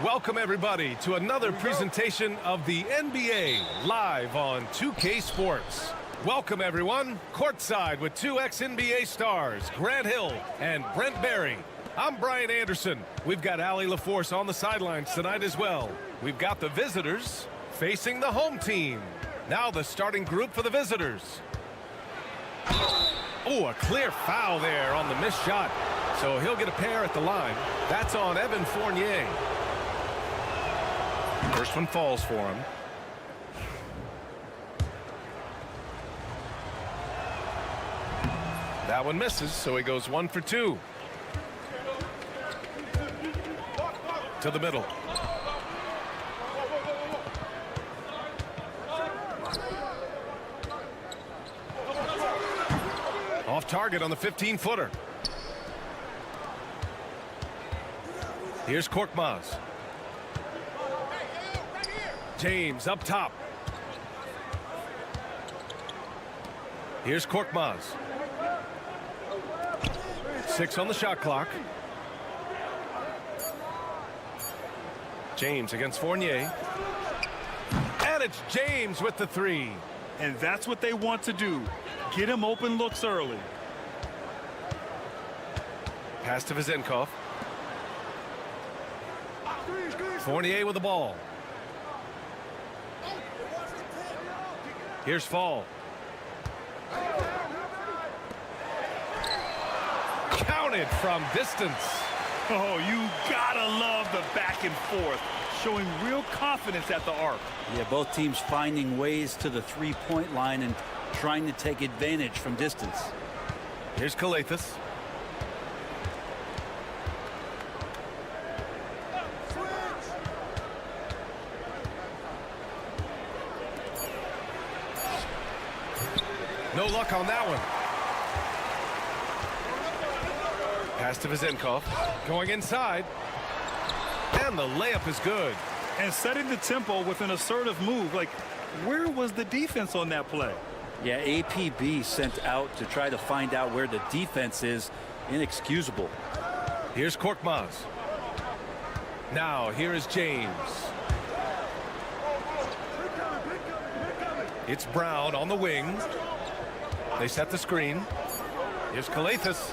welcome everybody to another presentation of the NBA live on 2K Sports. Welcome everyone, courtside with two ex-NBA stars, Grant Hill and Brent Barry. I'm Brian Anderson. We've got Allie LaForce on the sidelines tonight as well. We've got the visitors facing the home team. Now the starting group for the visitors. Oh, a clear foul there on the missed shot. So he'll get a pair at the line. That's on Evan Fournier. First one falls for him. That one misses, so he goes 1 for 2. To the middle. Off target on the 15-footer. Here's Korkmaz. James up top. Here's Korkmaz. 6 on the shot clock. James against Fournier. And it's James with the 3. And that's what they want to do. Get him open looks early. Pass to Vezenkov. Fournier with the ball. Here's Fall. Counted from distance. Oh, you gotta love the back and forth. Showing real confidence at the arc. Yeah, both teams finding ways to the three-point line and trying to take advantage from distance. Here's Kalathis. No luck on that one. Pass to Vezenkov. Going inside. And the layup is good. And setting the tempo with an assertive move. Like, where was the defense on that play? Yeah, APB sent out to try to find out where the defense is. Inexcusable. Here's Korkmaz. Now, here is James. It's Brown on the wing. They set the screen. Here's Kalathis.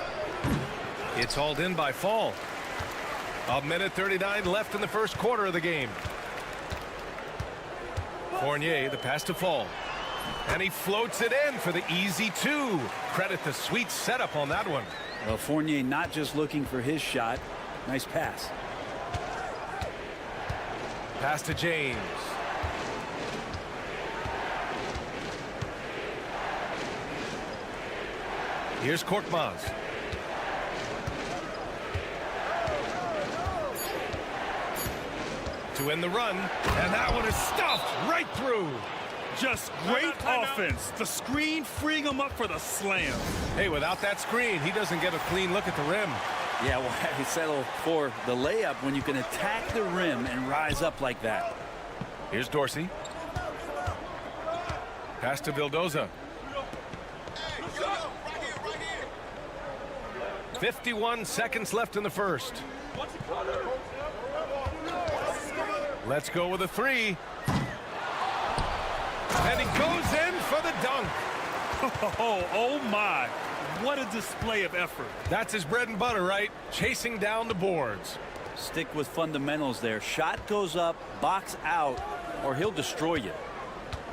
It's hauled in by Fall. 1:39 left in the first quarter of the game. Fournier, the pass to Fall. And he floats it in for the easy 2. Credit the sweet setup on that one. Well, Fournier not just looking for his shot. Nice pass. Pass to James. Here's Korkmaz. To end the run, and that one is stuffed right through. Just great offense. The screen freeing him up for the slam. Hey, without that screen, he doesn't get a clean look at the rim. Yeah, well, he settled for the layup when you can attack the rim and rise up like that. Here's Dorsey. Pass to Vildoza. 51 seconds left in the first. Let's go with a 3. And he goes in for the dunk. Oh my. What a display of effort. That's his bread and butter, right? Chasing down the boards. Stick with fundamentals there. Shot goes up, box out, or he'll destroy you.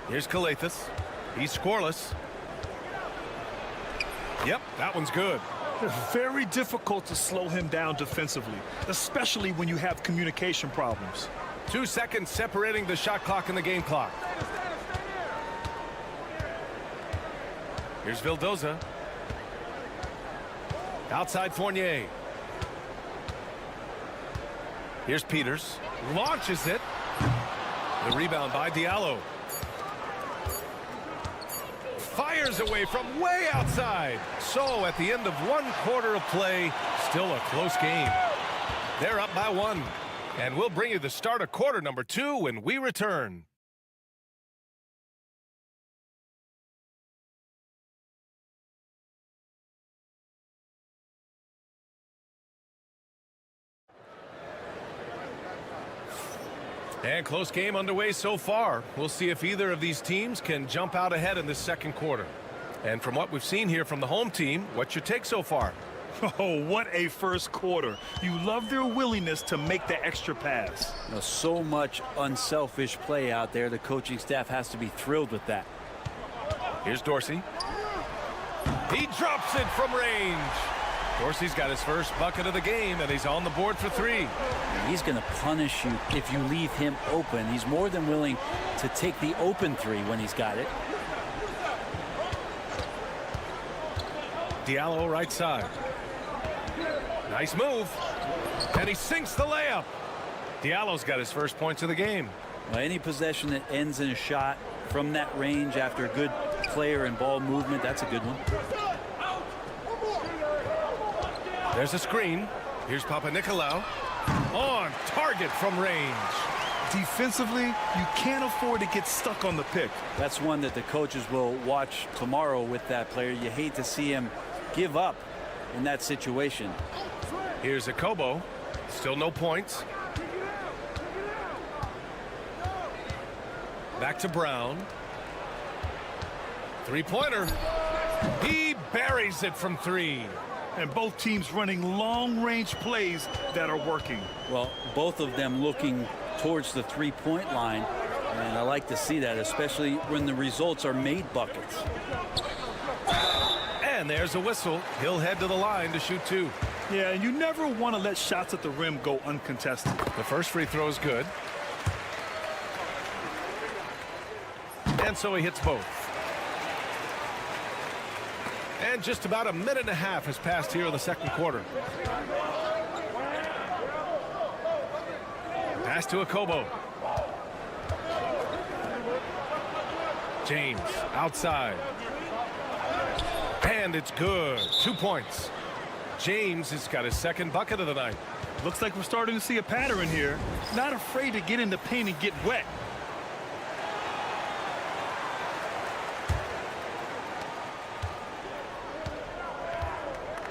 Here's Kalathis. He's scoreless. Yep, that one's good. Very difficult to slow him down defensively, especially when you have communication problems. 2 seconds separating the shot clock and the game clock. Here's Vildoza. Outside Fournier. Here's Peters. Launches it. The rebound by Diallo. Fires away from way outside. So at the end of 1 quarter of play, still a close game. They're up by 1. And we'll bring you the start of quarter number 2 when we return. And close game underway so far. We'll see if either of these teams can jump out ahead in this second quarter. And from what we've seen here from the home team, what's your take so far? Oh, what a first quarter. You love their willingness to make the extra pass. You know, so much unselfish play out there. The coaching staff has to be thrilled with that. Here's Dorsey. He drops it from range. Dorsey's got his first bucket of the game, and he's on the board for 3. He's going to punish you if you leave him open. He's more than willing to take the open 3 when he's got it. Diallo right side. Nice move. And he sinks the layup. Diallo's got his first points of the game. Well, any possession that ends in a shot from that range after a good player and ball movement, that's a good one. There's a screen. Here's Papanikolaou. On target from range. Defensively, you can't afford to get stuck on the pick. That's one that the coaches will watch tomorrow with that player. You hate to see him give up in that situation. Here's Akobo. Still no points. Back to Brown. Three-pointer. He buries it from 3. And both teams running long-range plays that are working. Well, both of them looking towards the three-point line, and I like to see that, especially when the results are made buckets. And there's a whistle. He'll head to the line to shoot 2. Yeah, and you never want to let shots at the rim go uncontested. The first free throw is good. And so he hits both. And just about a minute and a half has passed here in the second quarter. Pass to Akobo. James outside. And it's good. 2 points. James has got his second bucket of the night. Looks like we're starting to see a pattern here. Not afraid to get in the paint and get wet.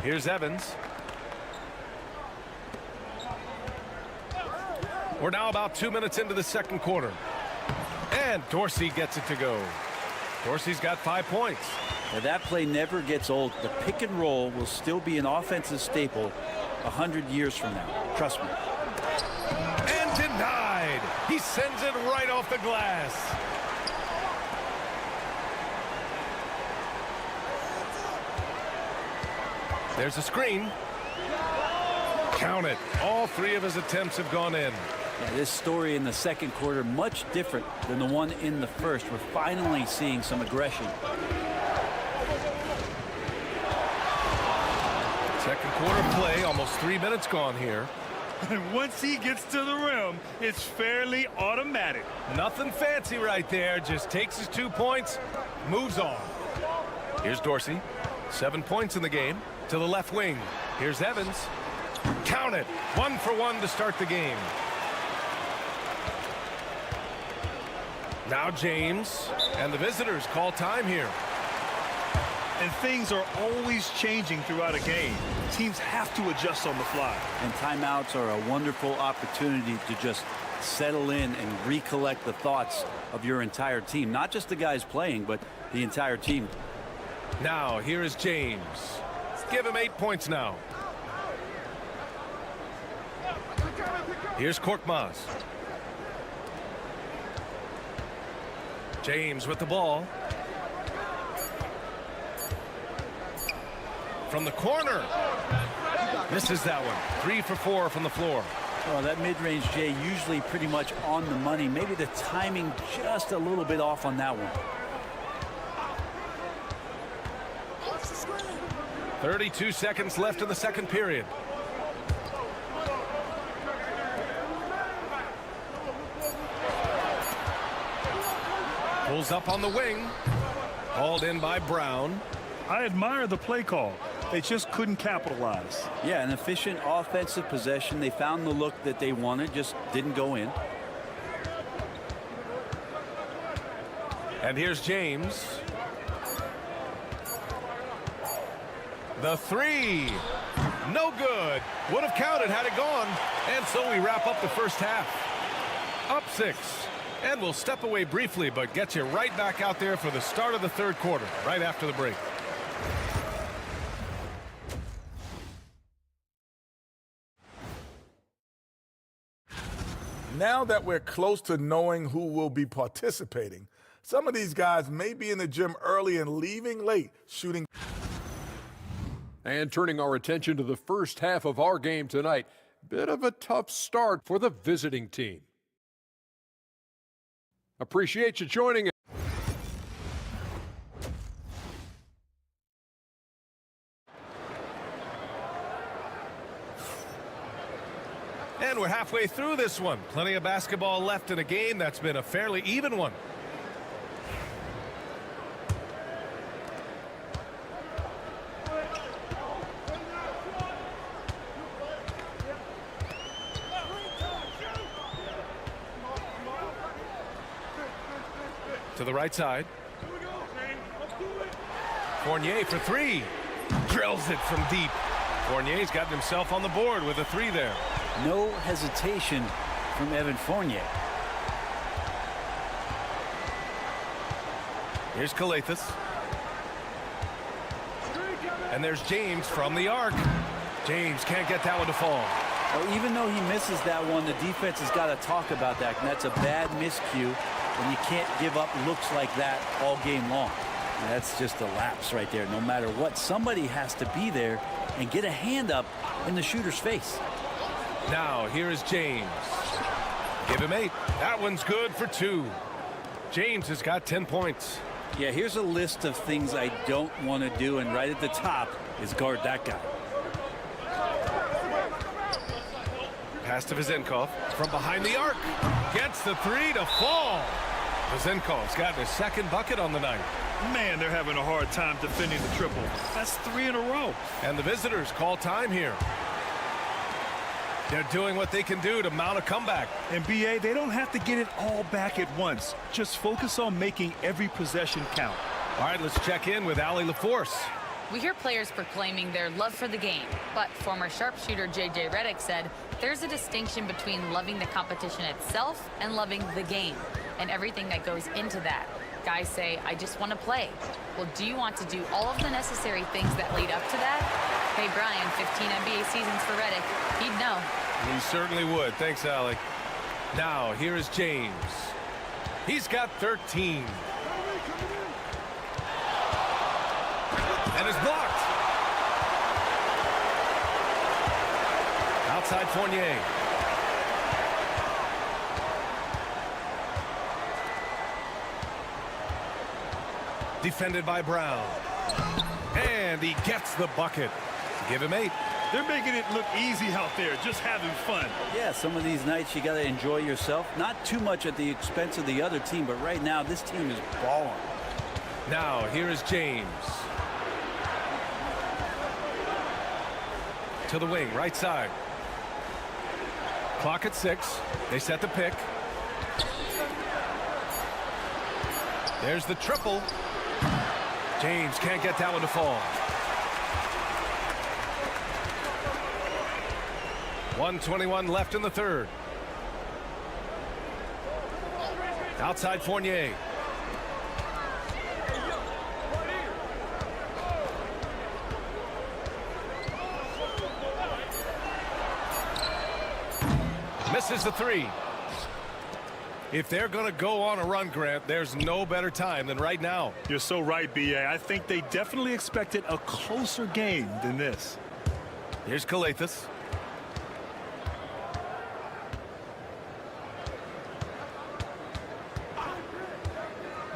Here's Evans. We're now about 2 minutes into the second quarter. And Dorsey gets it to go. Dorsey's got 5 points. Now, that play never gets old. The pick and roll will still be an offensive staple 100 years from now. Trust me. And denied. He sends it right off the glass. There's a screen. Count it. All 3 of his attempts have gone in. Yeah, this story in the second quarter much different than the one in the first. We're finally seeing some aggression. Second quarter play, almost 3 minutes gone here. And once he gets to the rim, it's fairly automatic. Nothing fancy right there. Just takes his 2 points, moves on. Here's Dorsey. 7 points in the game. To the left wing. Here's Evans. Count it. 1 for 1 to start the game. Now James. And the visitors call time here. And things are always changing throughout a game. Teams have to adjust on the fly. And timeouts are a wonderful opportunity to just settle in and recollect the thoughts of your entire team. Not just the guys playing, but the entire team. Now here is James. Give him 8 points now. Here's Korkmaz. James with the ball. From the corner. Misses that one. 3 for 4 from the floor. Well, that mid-range, Jay, usually pretty much on the money. Maybe the timing just a little bit off on that one. 32 seconds left in the second period. Pulls up on the wing. Hauled in by Brown. I admire the play call. They just couldn't capitalize. Yeah, an efficient offensive possession. They found the look that they wanted, just didn't go in. And here's James. The 3. No good. Would have counted had it gone. And so we wrap up the first half. Up 6. And we'll step away briefly, but get you right back out there for the start of the third quarter, right after the break. Now that we're close to knowing who will be participating, some of these guys may be in the gym early and leaving late, shooting. And turning our attention to the first half of our game tonight, bit of a tough start for the visiting team. Appreciate you joining us. And we're halfway through this one. Plenty of basketball left in a game that's been a fairly even one. To the right side. Fournier for 3. Drills it from deep. Fournier's gotten himself on the board with a 3 there. No hesitation from Evan Fournier. Here's Calathis. And there's James from the arc. James can't get that one to fall. Well, even though he misses that one, the defense has got to talk about that. And that's a bad miscue. And you can't give up looks like that all game long. And that's just a lapse right there. No matter what, somebody has to be there and get a hand up in the shooter's face. Now, here is James. Give him 8. That one's good for 2. James has got 10 points. Yeah, here's a list of things I don't want to do, and right at the top is guard that guy. Pass to Vezenkov from behind the arc. Gets the 3 to fall. Vezenkov's gotten his second bucket on the night. Man, they're having a hard time defending the triple. That's 3 in a row. And the visitors call time here. They're doing what they can do to mount a comeback. And BA, they don't have to get it all back at once. Just focus on making every possession count. All right, let's check in with Allie LaForce. We hear players proclaiming their love for the game, but former sharpshooter J.J. Redick said there's a distinction between loving the competition itself and loving the game and everything that goes into that. Guys say, I just want to play. Well, do you want to do all of the necessary things that lead up to that? Hey, Brian, 15 NBA seasons for Redick. He'd know. He certainly would. Thanks, Allie. Now, here is James. He's got 13. And is blocked. Outside Fournier. Defended by Brown. And he gets the bucket. Give him 8. They're making it look easy out there, just having fun. Yeah, some of these nights you got to enjoy yourself. Not too much at the expense of the other team, but right now this team is balling. Now, here is James. To the wing, right side. Clock at 6. They set the pick. There's the triple. James can't get that one to fall. 1:21 left in the third. Outside Fournier. Misses the 3. If they're going to go on a run, Grant, there's no better time than right now. You're so right, B.A. I think they definitely expected a closer game than this. Here's Calathis.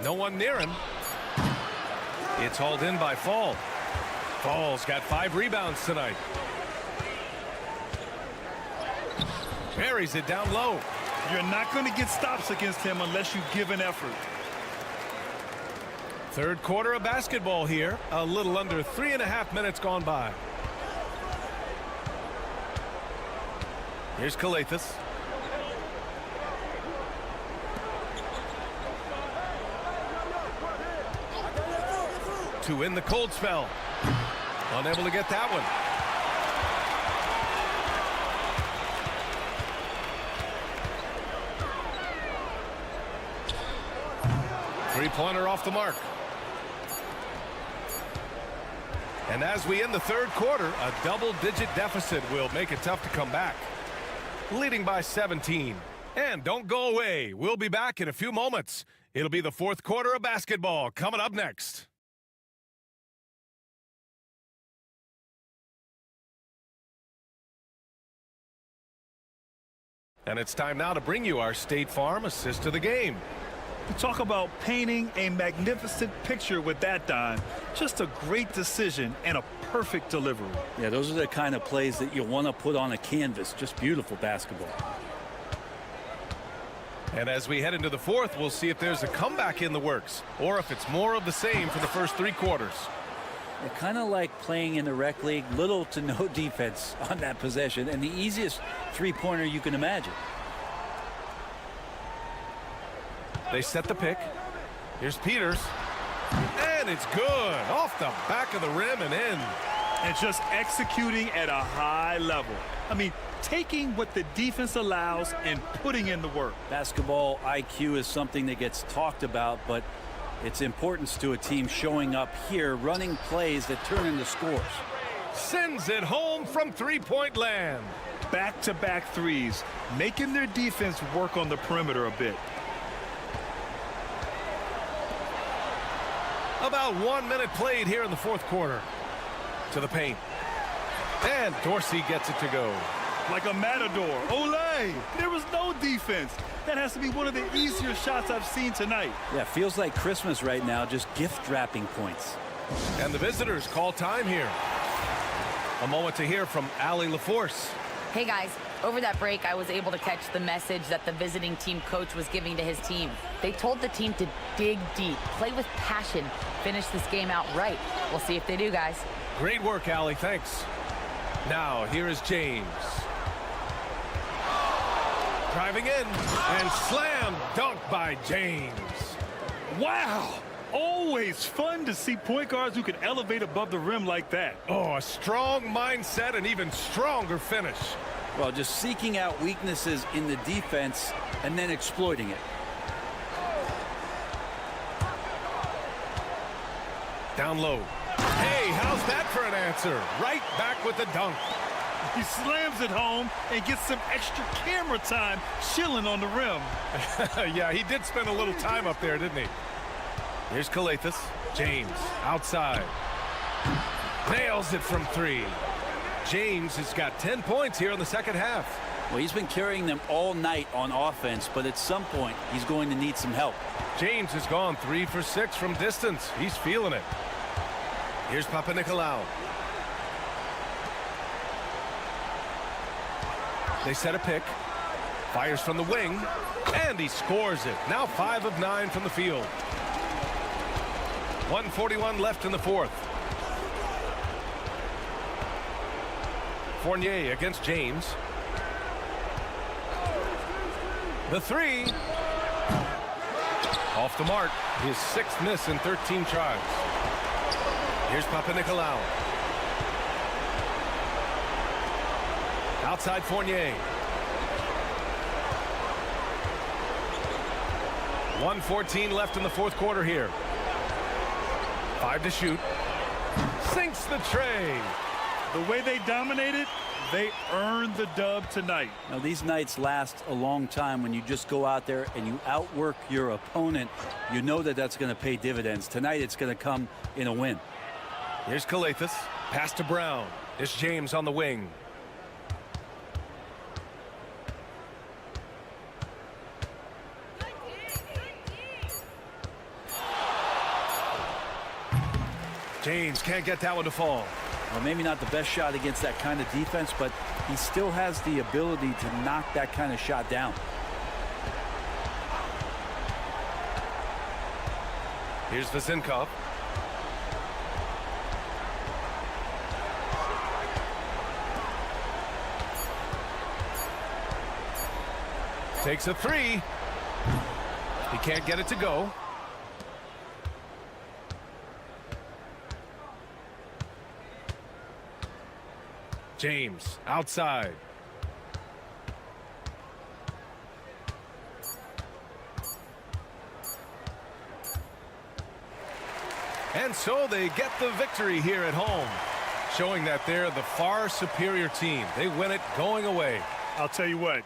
No one near him. It's hauled in by Fall. Fall's got 5 rebounds tonight. Buries it down low. You're not going to get stops against him unless you give an effort. Third quarter of basketball here. A little under 3.5 minutes gone by. Here's Calathis. To win the cold spell. Unable to get that one. Three-pointer off the mark. And as we end the third quarter, a double-digit deficit will make it tough to come back. Leading by 17. And don't go away. We'll be back in a few moments. It'll be the fourth quarter of basketball coming up next. And it's time now to bring you our State Farm assist of the game. You talk about painting a magnificent picture with that, Don. Just a great decision and a perfect delivery. Yeah, those are the kind of plays that you want to put on a canvas. Just beautiful basketball. And as we head into the fourth, we'll see if there's a comeback in the works or if it's more of the same for the first three quarters. They're kind of like playing in the rec league, little to no defense on that possession, and the easiest three-pointer you can imagine. They set the pick. Here's Peters. And it's good. Off the back of the rim and in. And just executing at a high level. I mean, taking what the defense allows and putting in the work. Basketball IQ is something that gets talked about, but its importance to a team showing up here, running plays that turn into scores. Sends it home from three-point land. Back-to-back threes, making their defense work on the perimeter a bit. About 1 minute played here in the fourth quarter. To the paint. And Dorsey gets it to go. Like a matador. Olay! There was no defense. That has to be one of the easier shots I've seen tonight. Yeah, feels like Christmas right now, just gift wrapping points. And the visitors call time here. A moment to hear from Allie LaForce. Hey guys, over that break I was able to catch the message that the visiting team coach was giving to his team. They told the team to dig deep, play with passion, finish this game out right. We'll see if they do, guys. Great work, Allie. Thanks. Now, here is James. Driving in and slam dunk by James. Wow! Always fun to see point guards who can elevate above the rim like that. Oh, a strong mindset and even stronger finish. Well, just seeking out weaknesses in the defense and then exploiting it. Down low. Hey, how's that for an answer? Right back with the dunk. He slams it home and gets some extra camera time chilling on the rim. Yeah, he did spend a little time up there, didn't he? Here's Calathis. James outside. Nails it from three. James has got 10 points here in the second half. Well, he's been carrying them all night on offense, but at some point he's going to need some help. James has gone 3 for 6 from distance. He's feeling it. Here's Papanikolaou. They set a pick. Fires from the wing. And he scores it. Now 5 of 9 from the field. 1:41 left in the fourth. Fournier against James. The three. Off the mark. His 6th miss in 13 tries. Here's Papanikolaou. Outside Fournier. 1:14 left in the fourth quarter here. 5 to shoot. Sinks the tray. The way they dominated, they earned the dub tonight. Now, these nights last a long time. When you just go out there and you outwork your opponent, you know that that's going to pay dividends. Tonight, it's going to come in a win. Here's Calathis. Pass to Brown. It's James on the wing. James can't get that one to fall. Well, maybe not the best shot against that kind of defense, but he still has the ability to knock that kind of shot down. Here's Vazinkov. Takes a three. He can't get it to go. James outside. And so they get the victory here at home, showing that they're the far superior team. They win it going away. I'll tell you what.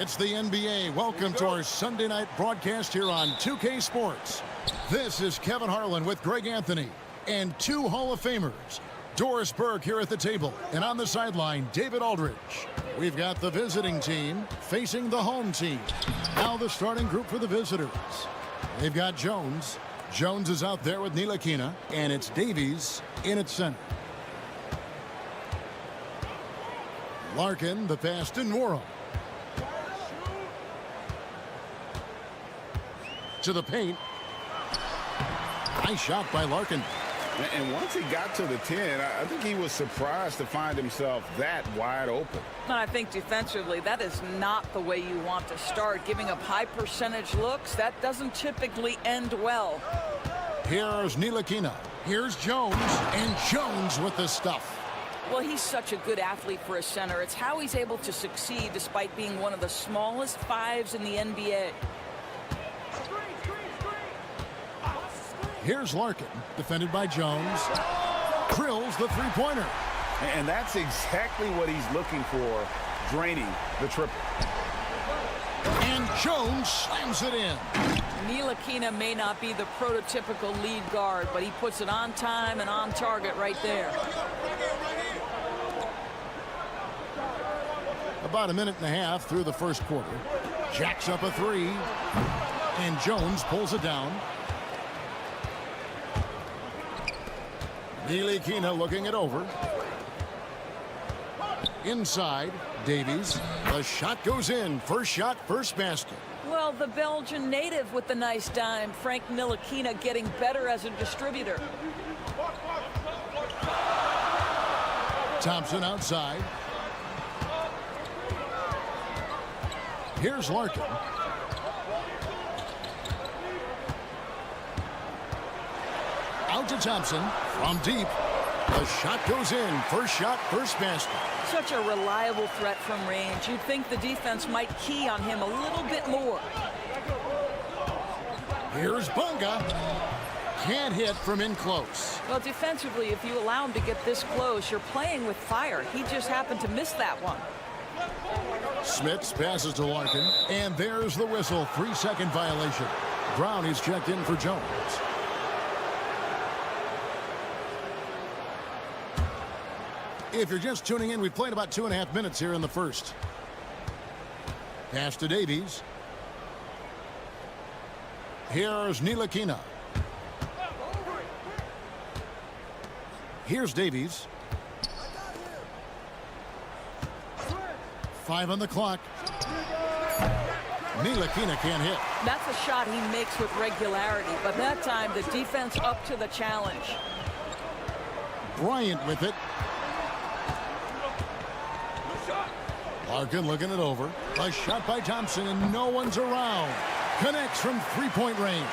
It's the NBA. Welcome to our Sunday night broadcast here on 2K Sports. This is Kevin Harlan with Greg Anthony and two Hall of Famers. Doris Burke here at the table, and on the sideline, David Aldridge. We've got the visiting team facing the home team. Now the starting group for the visitors. They've got Jones. Jones is out there with Ntilikina, and it's Davies in at center. Larkin, the pass to Nwora. To the paint. Nice shot by Larkin. And once he got to the 10, I think he was surprised to find himself that wide open. And I think defensively, that is not the way you want to start. Giving up high percentage looks, that doesn't typically end well. Here's Ntilikina. Here's Jones. And Jones with the stuff. Well, he's such a good athlete for a center. It's how he's able to succeed despite being one of the smallest fives in the NBA. Here's Larkin, defended by Jones. Drills the three-pointer. And that's exactly what he's looking for, draining the triple. And Jones slams it in. Ntilikina may not be the prototypical lead guard, but he puts it on time and on target right there. About a minute and a half through the first quarter. Jacks up a three. And Jones pulls it down. Ntilikina looking it over. Inside, Davies. The shot goes in. First shot, first basket. Well, the Belgian native with the nice dime. Frank Ntilikina getting better as a distributor. Thompson outside. Here's Larkin. Out to Thompson from deep. The shot goes in. First shot, first basket. Such a reliable threat from range. You'd think the defense might key on him a little bit more. Here's Bunga. Can't hit from in close. Well, defensively, if you allow him to get this close, you're playing with fire. He just happened to miss that one. Smits passes to Larkin. And there's the whistle. 3-second violation. Brown is checked in for Jones. If you're just tuning in, we played about 2.5 minutes here in the first. Pass to Davies. Here's Ntilikina. Here's Davies. 5 on the clock. Ntilikina can't hit. That's a shot he makes with regularity, but that time the defense up to the challenge. Bryant with it. Larkin looking it over. A shot by Thompson, and no one's around. Connects from three-point range.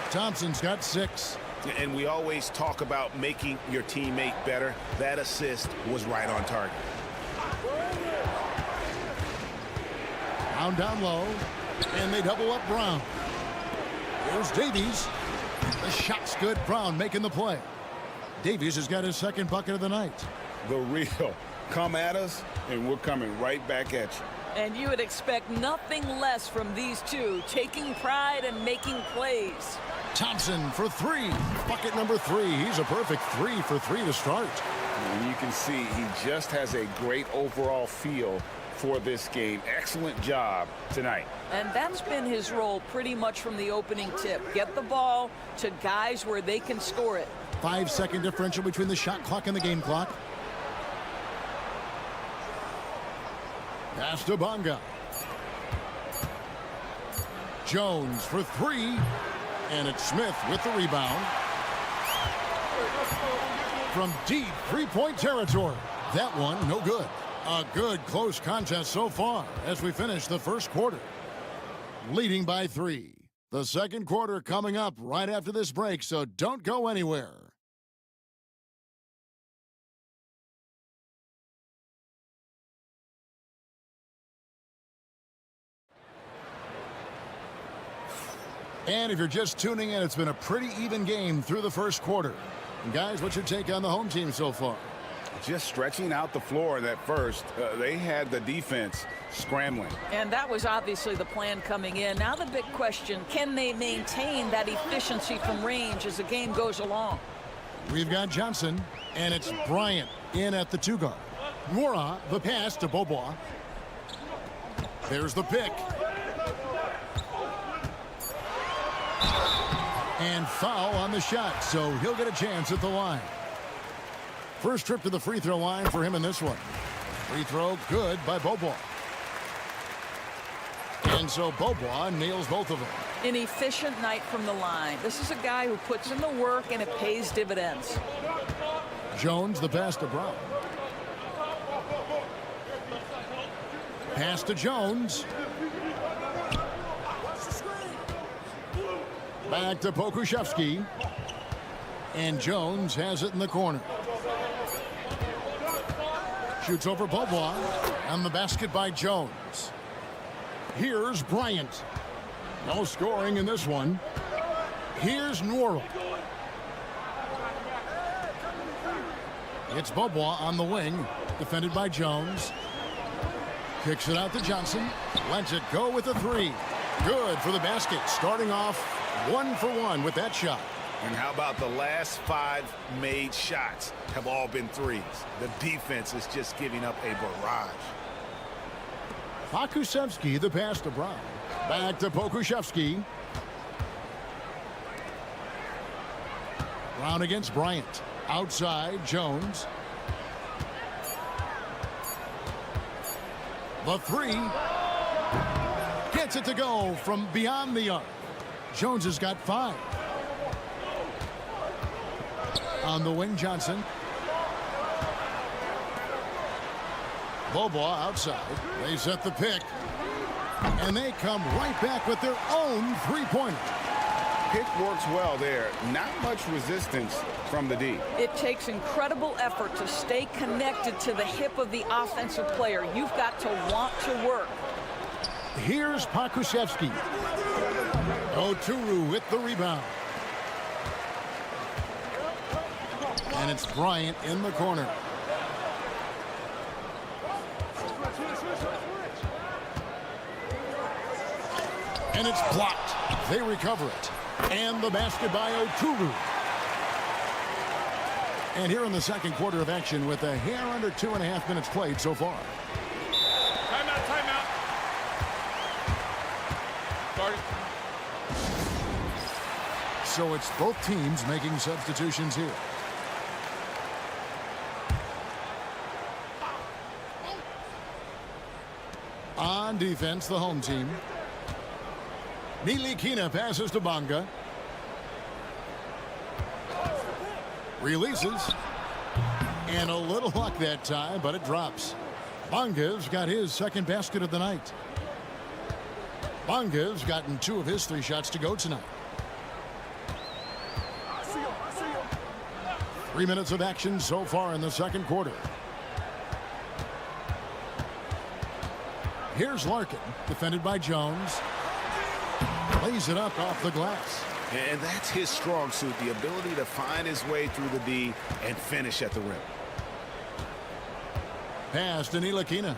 Thompson's got 6. And we always talk about making your teammate better. That assist was right on target. Brown down low, and they double up Brown. Here's Davies. The shot's good. Brown making the play. Davies has got his second bucket of the night. The real. Come at us, and we're coming right back at you. And you would expect nothing less from these two, taking pride and making plays. Thompson for 3. Bucket number 3. He's a perfect 3 for 3 to start. And you can see he just has a great overall feel for this game. Excellent job tonight. And that's been his role pretty much from the opening tip. Get the ball to guys where they can score it. 5-second differential between the shot clock and the game clock. Pass to Bunga. Jones for 3. And it's Smith with the rebound. From deep three-point territory. That one, no good. A good close contest so far as we finish the first quarter. Leading by 3. The second quarter coming up right after this break, so don't go anywhere. And if you're just tuning in, it's been a pretty even game through the first quarter. And guys, what's your take on the home team so far? just stretching out the floor at first. They had the defense scrambling. And that was obviously the plan coming in. Now the big question, can they maintain that efficiency from range as the game goes along? We've got Johnson, and it's Bryant in at the 2 guard. Nwora, the pass to Beaubois. There's the pick. And foul on the shot, so he'll get a chance at the line. First trip to the free throw line for him in this one. Free throw good by Beaubois. And so Beaubois nails both of them. An efficient night from the line. This is a guy who puts in the work and it pays dividends. Jones, the pass to Brown. Pass to Jones. Back to Pokusevski. And Jones has it in the corner. Shoots over Beaubois. And the basket by Jones. Here's Bryant. No scoring in this one. Here's Nwora. It's Beaubois on the wing. Defended by Jones. Kicks it out to Johnson. Lets it go with a 3. Good for the basket. Starting off 1 for 1 with that shot. And how about the last 5 made shots have all been threes? The defense is just giving up a barrage. Pokusevski, the pass to Brown. Back to Pokusevski. Brown against Bryant. Outside, Jones. The 3. Gets it to go from beyond the arc. Jones has got 5. On the wing, Johnson. Beaubois outside. They set the pick. And they come right back with their own 3-pointer. Pick works well there. Not much resistance from the D. It takes incredible effort to stay connected to the hip of the offensive player. You've got to want to work. Here's Pokusevski. Oturu with the rebound. And it's Bryant in the corner. And it's blocked. They recover it. And the basket by Oturu. And here in the second quarter of action with a hair under 2.5 minutes played so far. Timeout, timeout. Sorry. So it's both teams making substitutions here. On defense, the home team. Nilikina passes to Bonga. Releases. And a little luck that time, but it drops. Bonga's got his second basket of the night. Bonga's gotten 2 of his 3 shots to go tonight. 3 minutes of action so far in the second quarter. Here's Larkin, defended by Jones. Lays it up off the glass. And that's his strong suit, the ability to find his way through the D and finish at the rim. Pass to Nilikina.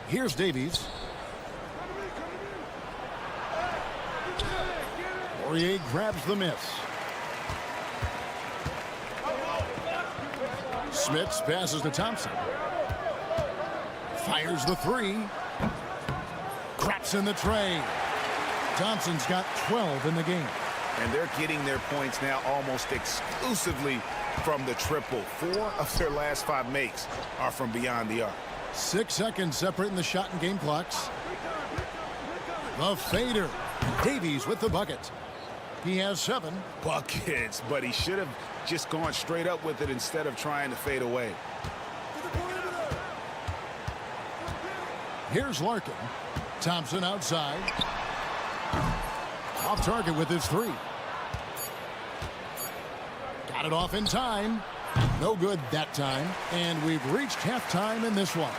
Here's Davies. Poirier grabs the miss. Smits passes to Thompson. Fires the 3. Craps in the tray. Thompson's got 12 in the game. And they're getting their points now almost exclusively from the triple. 4 of their last 5 makes are from beyond the arc. 6 seconds separating the shot and game clocks. The fader. Davies with the bucket. He has 7. Buckets, but he should have just gone straight up with it instead of trying to fade away. Here's Larkin. Thompson outside. Off target with his 3. Got it off in time. No good that time. And we've reached halftime in this one.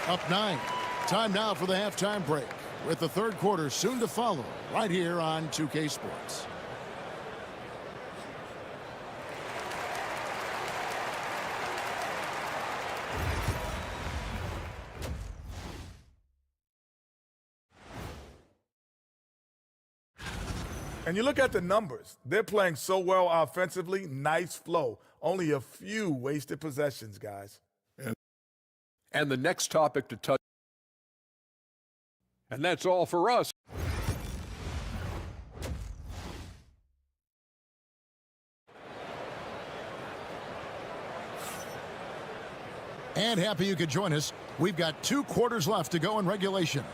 Up 9. Time now for the halftime break, with the third quarter soon to follow right here on 2K Sports. And you look at the numbers. They're playing so well offensively. Nice flow. Only a few wasted possessions, guys. And the next topic to touch. And that's all for us. And happy you could join us. We've got 2 quarters left to go in regulation.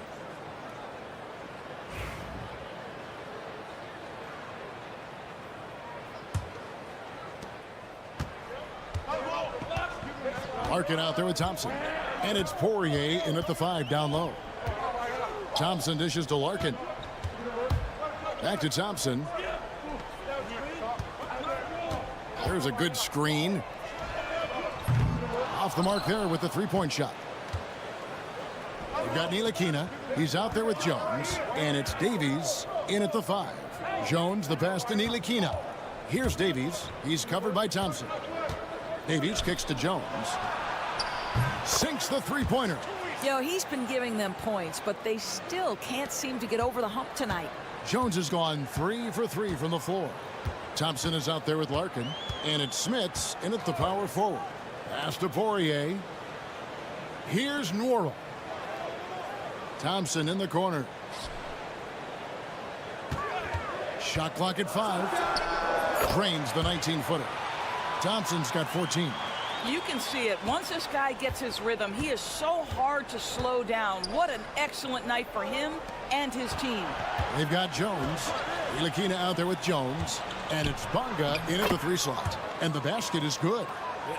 Larkin out there with Thompson. And it's Poirier in at the 5 down low. Thompson dishes to Larkin. Back to Thompson. There's a good screen. Off the mark there with the 3-point shot. We've got Ntilikina. He's out there with Jones. And it's Davies in at the 5. Jones the pass to Ntilikina. Here's Davies. He's covered by Thompson. Davies kicks to Jones. Sinks the 3-pointer. You know, he's been giving them points, but they still can't seem to get over the hump tonight. Jones has gone 3 for 3 from the floor. Thompson is out there with Larkin. And it's Smits in at the power forward. Pass to Poirier. Here's Nwora. Thompson in the corner. Shot clock at 5. Drains the 19-footer. Thompson's got 14. You can see it. Once this guy gets his rhythm, he is so hard to slow down. What an excellent night for him and his team. They've got Jones. Ntilikina out there with Jones. And it's Bonga in at the 3 slot. And the basket is good.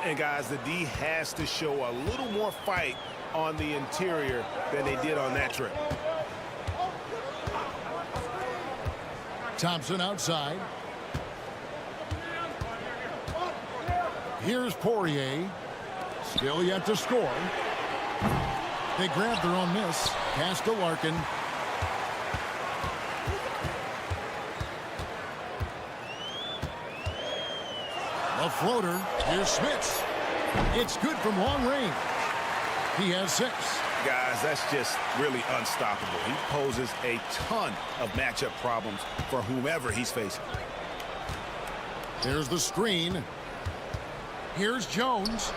And guys, the D has to show a little more fight on the interior than they did on that trip. Thompson outside. Here's Poirier. Still yet to score. They grab their own miss. Pass to Larkin. A floater. Here's Smits. It's good from long range. He has 6. Guys, that's just really unstoppable. He poses a ton of matchup problems for whomever he's facing. There's the screen. Here's Jones.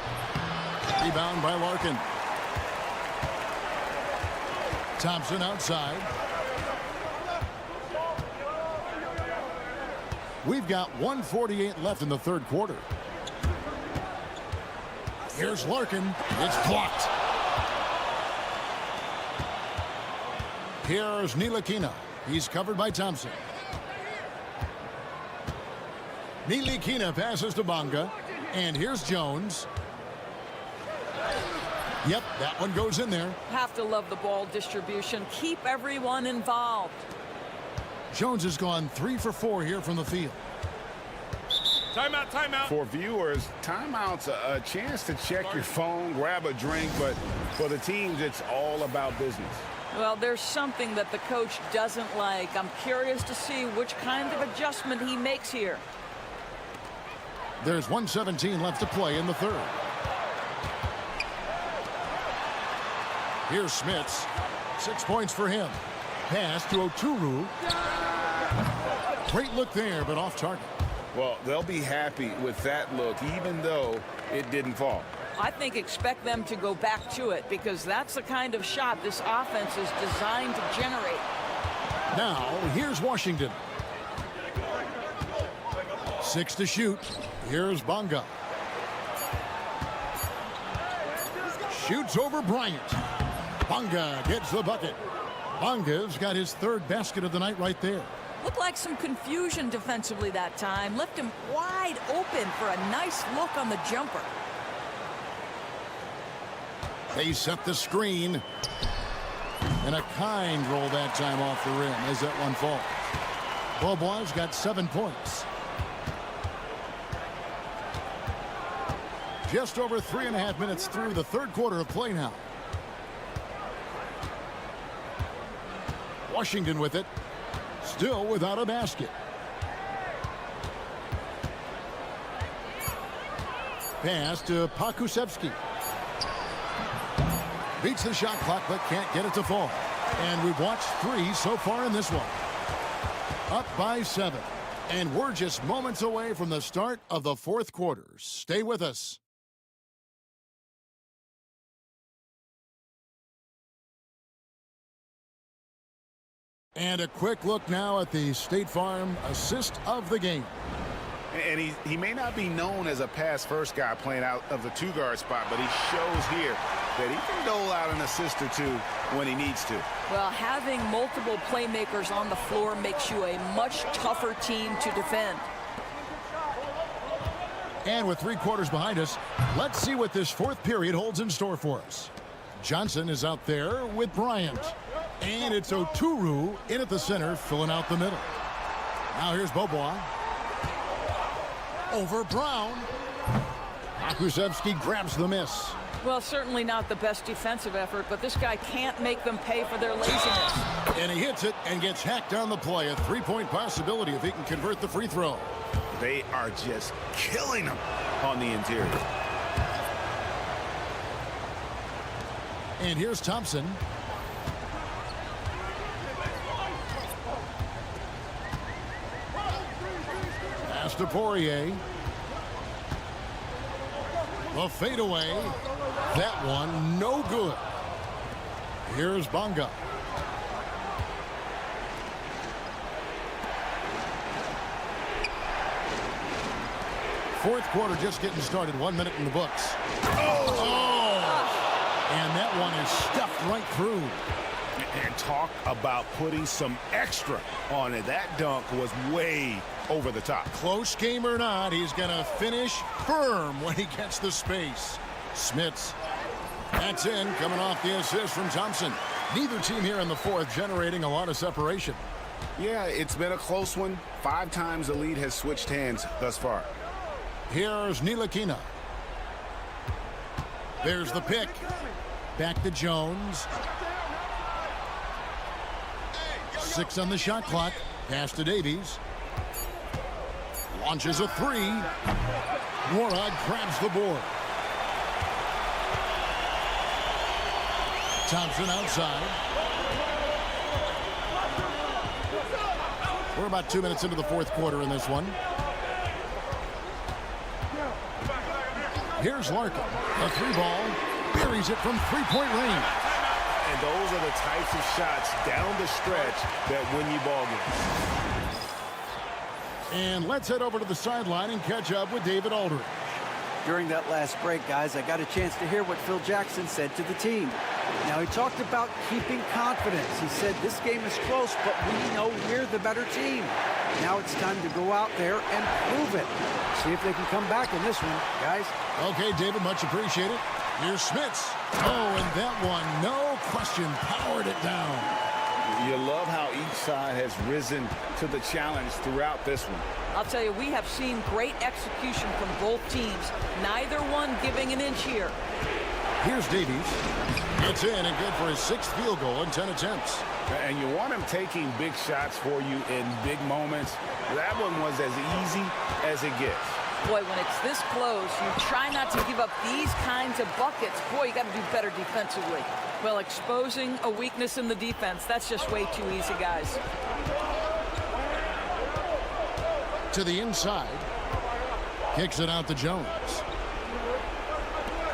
Rebound by Larkin. Thompson outside. We've got 1:48 left in the 3rd quarter. Here's Larkin. It's blocked. Here's Ntilikina. He's covered by Thompson. Ntilikina passes to Bonga. And here's Jones. Yep, that one goes in there. Have to love the ball distribution. Keep everyone involved. Jones has gone 3 for 4 here from the field. Timeout, timeout. For viewers, timeout's a chance to check your phone, grab a drink, but for the teams, it's all about business. Well, there's something that the coach doesn't like. I'm curious to see which kind of adjustment he makes here. There's 1:17 left to play in the 3rd. Here's Smits. 6 points for him. Pass to Oturu. Great look there, but off target. Well, they'll be happy with that look, even though it didn't fall. I think expect them to go back to it because that's the kind of shot this offense is designed to generate. Now, here's Washington. 6 to shoot. Here's Bonga. Shoots over Bryant. Bonga gets the bucket. Bonga's got his 3rd basket of the night right there. Looked like some confusion defensively that time. Left him wide open for a nice look on the jumper. They set the screen. And a kind roll that time off the rim as that one falls. Beaubois got 7 points. Just over 3.5 minutes through the 3rd quarter of play now. Washington with it. Still without a basket. Pass to Pakusevsky. Beats the shot clock but can't get it to fall. And we've watched 3 so far in this one. up by 7. And we're just moments away from the start of the fourth quarter. Stay with us. And a quick look now at the State Farm assist of the game. And he may not be known as a pass-first guy playing out of the two-guard spot, but he shows here that he can dole out an assist or two when he needs to. Well, having multiple playmakers on the floor makes you a much tougher team to defend. And with 3 quarters behind us, let's see what this fourth period holds in store for us. Johnson is out there with Bryant. And it's Oturu in at the center, filling out the middle. Now here's Bobois. Over Brown. Akusevsky grabs the miss. Well, certainly not the best defensive effort, but this guy can't make them pay for their laziness. And he hits it and gets hacked on the play. A 3-point possibility if he can convert the free throw. They are just killing him on the interior. And here's Thompson. Pass to Poirier. The fadeaway. That one no good. Here's Bonga. Fourth quarter just getting started. 1 minute in the books. And that one is stuffed right through. And talk about putting some extra on it. That dunk was way over the top. Close game or not, he's going to finish firm when he gets the space. Smits. That's in, coming off the assist from Thompson. Neither team here in the fourth generating a lot of separation. Yeah, it's been a close one. 5 times the lead has switched hands thus far. Here's Ntilikina. There's the pick. Back to Jones. 6 on the shot clock. Pass to Davies. Launches a 3. Warrod grabs the board. Thompson outside. We're about 2 minutes into the fourth quarter in this one. Here's Larkin. A 3-ball. Buries it from 3-point range. And those are the types of shots down the stretch that win you ball games. And let's head over to the sideline and catch up with David Aldridge. During that last break, guys, I got a chance to hear what Phil Jackson said to the team. Now, he talked about keeping confidence. He said this game is close, but we know we're the better team. Now it's time to go out there and prove it. See if they can come back in this one, guys. Okay, David, much appreciated. Here's Smits. Oh, and that one, no question, powered it down. You love how each side has risen to the challenge throughout this one. I'll tell you, we have seen great execution from both teams. Neither one giving an inch here. Here's Davies. It's in and good for his 6th field goal in 10 attempts. And you want him taking big shots for you in big moments. That one was as easy as it gets. Boy, when it's this close, you try not to give up these kinds of buckets. Boy, you got to do better defensively. Well, exposing a weakness in the defense, that's just way too easy, guys. To the inside. Kicks it out to Jones.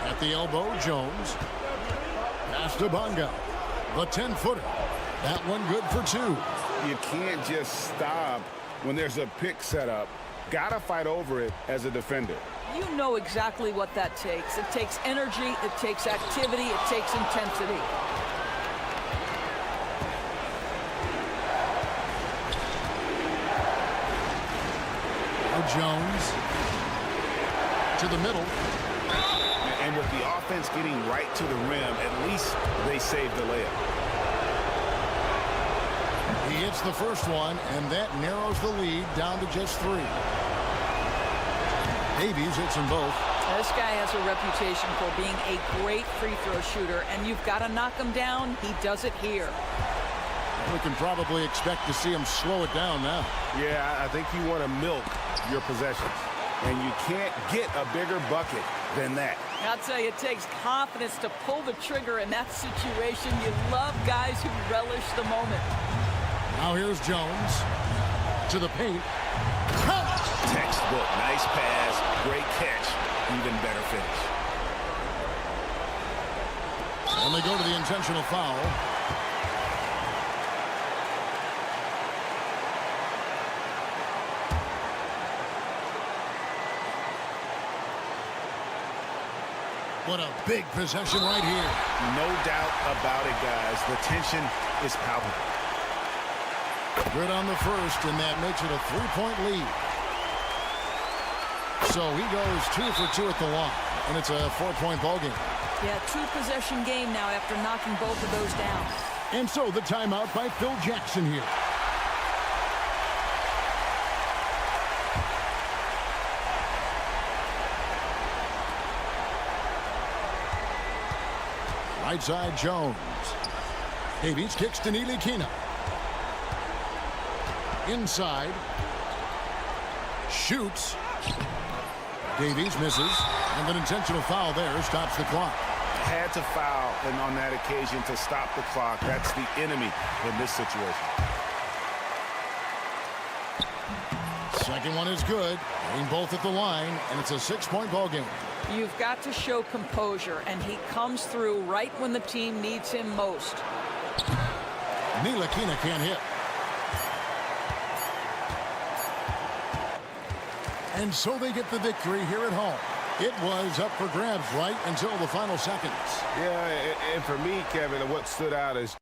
At the elbow, Jones. Pass to Bonga. The 10-footer. That one good for 2. You can't just stop when there's a pick set up. Gotta fight over it as a defender. You know exactly what that takes. It takes energy, it takes activity, it takes intensity. Now Jones to the middle. And with the offense getting right to the rim, at least they saved the layup. He hits the first one, and that narrows the lead down to just 3. Davies hits them both. This guy has a reputation for being a great free throw shooter, and you've got to knock him down. He does it here. We can probably expect to see him slow it down now. Yeah, I think you want to milk your possessions, and you can't get a bigger bucket than that. I'll tell you, it takes confidence to pull the trigger in that situation. You love guys who relish the moment. Now here's Jones. To the paint. Textbook. Nice pass. Great catch. Even better finish. And they go to the intentional foul. What a big possession right here. No doubt about it, guys. The tension is palpable. Good on the first, and that makes it a 3-point lead. So he goes 2 for 2 at the line, and it's a 4-point ball game. Yeah, 2-possession game now after knocking both of those down. And so the timeout by Phil Jackson here. Right side, Jones. Davies kicks to Ntilikina. Inside. Shoots. Davies misses. And an intentional foul there stops the clock. Had to foul, and on that occasion to stop the clock. That's the enemy in this situation. Second one is good. Getting both at the line, and it's a 6-point ball game. You've got to show composure, and he comes through right when the team needs him most. Ntilikina can't hit. And so they get the victory here at home. It was up for grabs right until the final seconds. Yeah, and for me, Kevin, what stood out is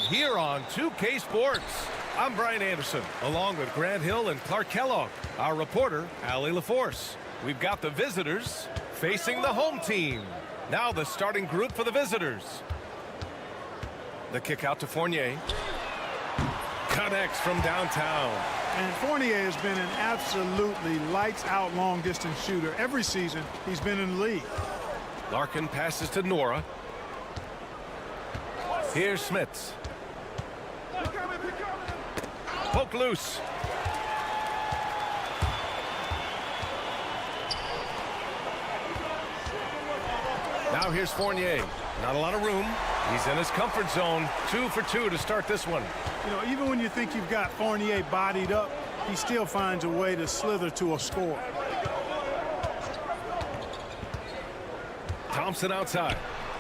Here on 2K Sports. I'm Brian Anderson, along with Grant Hill and Clark Kellogg. Our reporter, Allie LaForce. We've got the visitors facing the home team. Now the starting group for the visitors. The kick out to Fournier. Connects from downtown. And Fournier has been an absolutely lights-out long-distance shooter. Every season he's been in the league. Larkin passes to Nora. Here's Smits. Poke loose. Now here's Fournier. Not a lot of room. He's in his comfort zone. 2 for 2 to start this one. You know, even when you think you've got Fournier bodied up, he still finds a way to slither to a score. Thompson outside.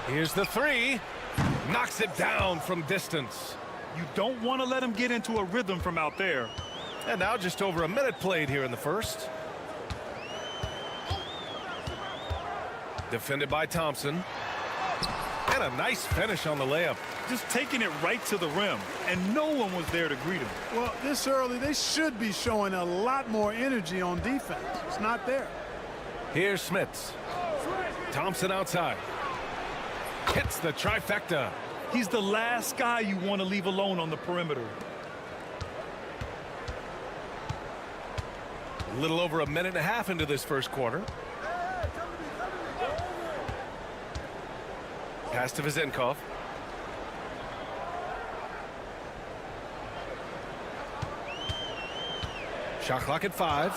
Here's the three. Knocks it down from distance. You don't want to let him get into a rhythm from out there. And now just over a minute played here in the first. Defended by Thompson. And a nice finish on the layup. Just taking it right to the rim, and no one was there to greet him. Well, this early, they should be showing a lot more energy on defense. It's not there. Here's Smits. Thompson outside. Hits the trifecta. He's the last guy you want to leave alone on the perimeter. A little over a minute and a half into this first quarter. Pass to Vezenkov. Shot clock at 5.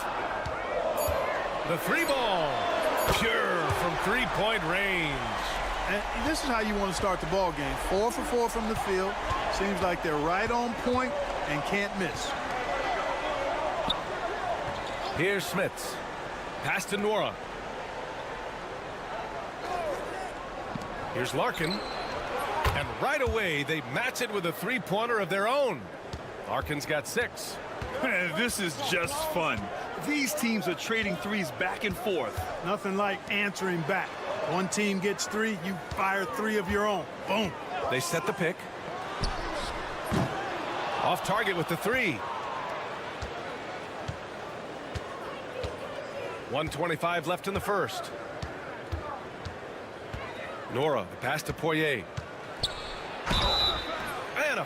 The three ball. Pure from three-point range. And this is how you want to start the ball game. 4 for 4 from the field. Seems like they're right on point and can't miss. Here's Smits. Pass to Nora. Here's Larkin. And right away, they match it with a three-pointer of their own. Larkin's got 6. This is just fun. These teams are trading threes back and forth. Nothing like answering back. One team gets 3, you fire 3 of your own. Boom. They set the pick. Off target with the 3. 1:25 left in the first. Nora, the pass to Poirier.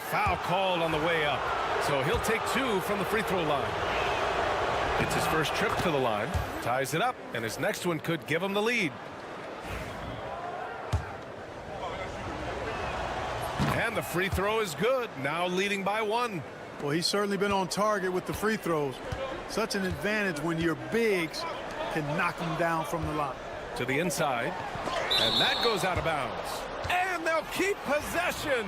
foul called on the way up. So he'll take 2 from the free throw line. It's his first trip to the line. Ties it up, and his next one could give him the lead. And the free throw is good. Now leading by 1. Well, he's certainly been on target with the free throws. Such an advantage when your bigs can knock them down from the line. To the inside. And that goes out of bounds. And they'll keep possession.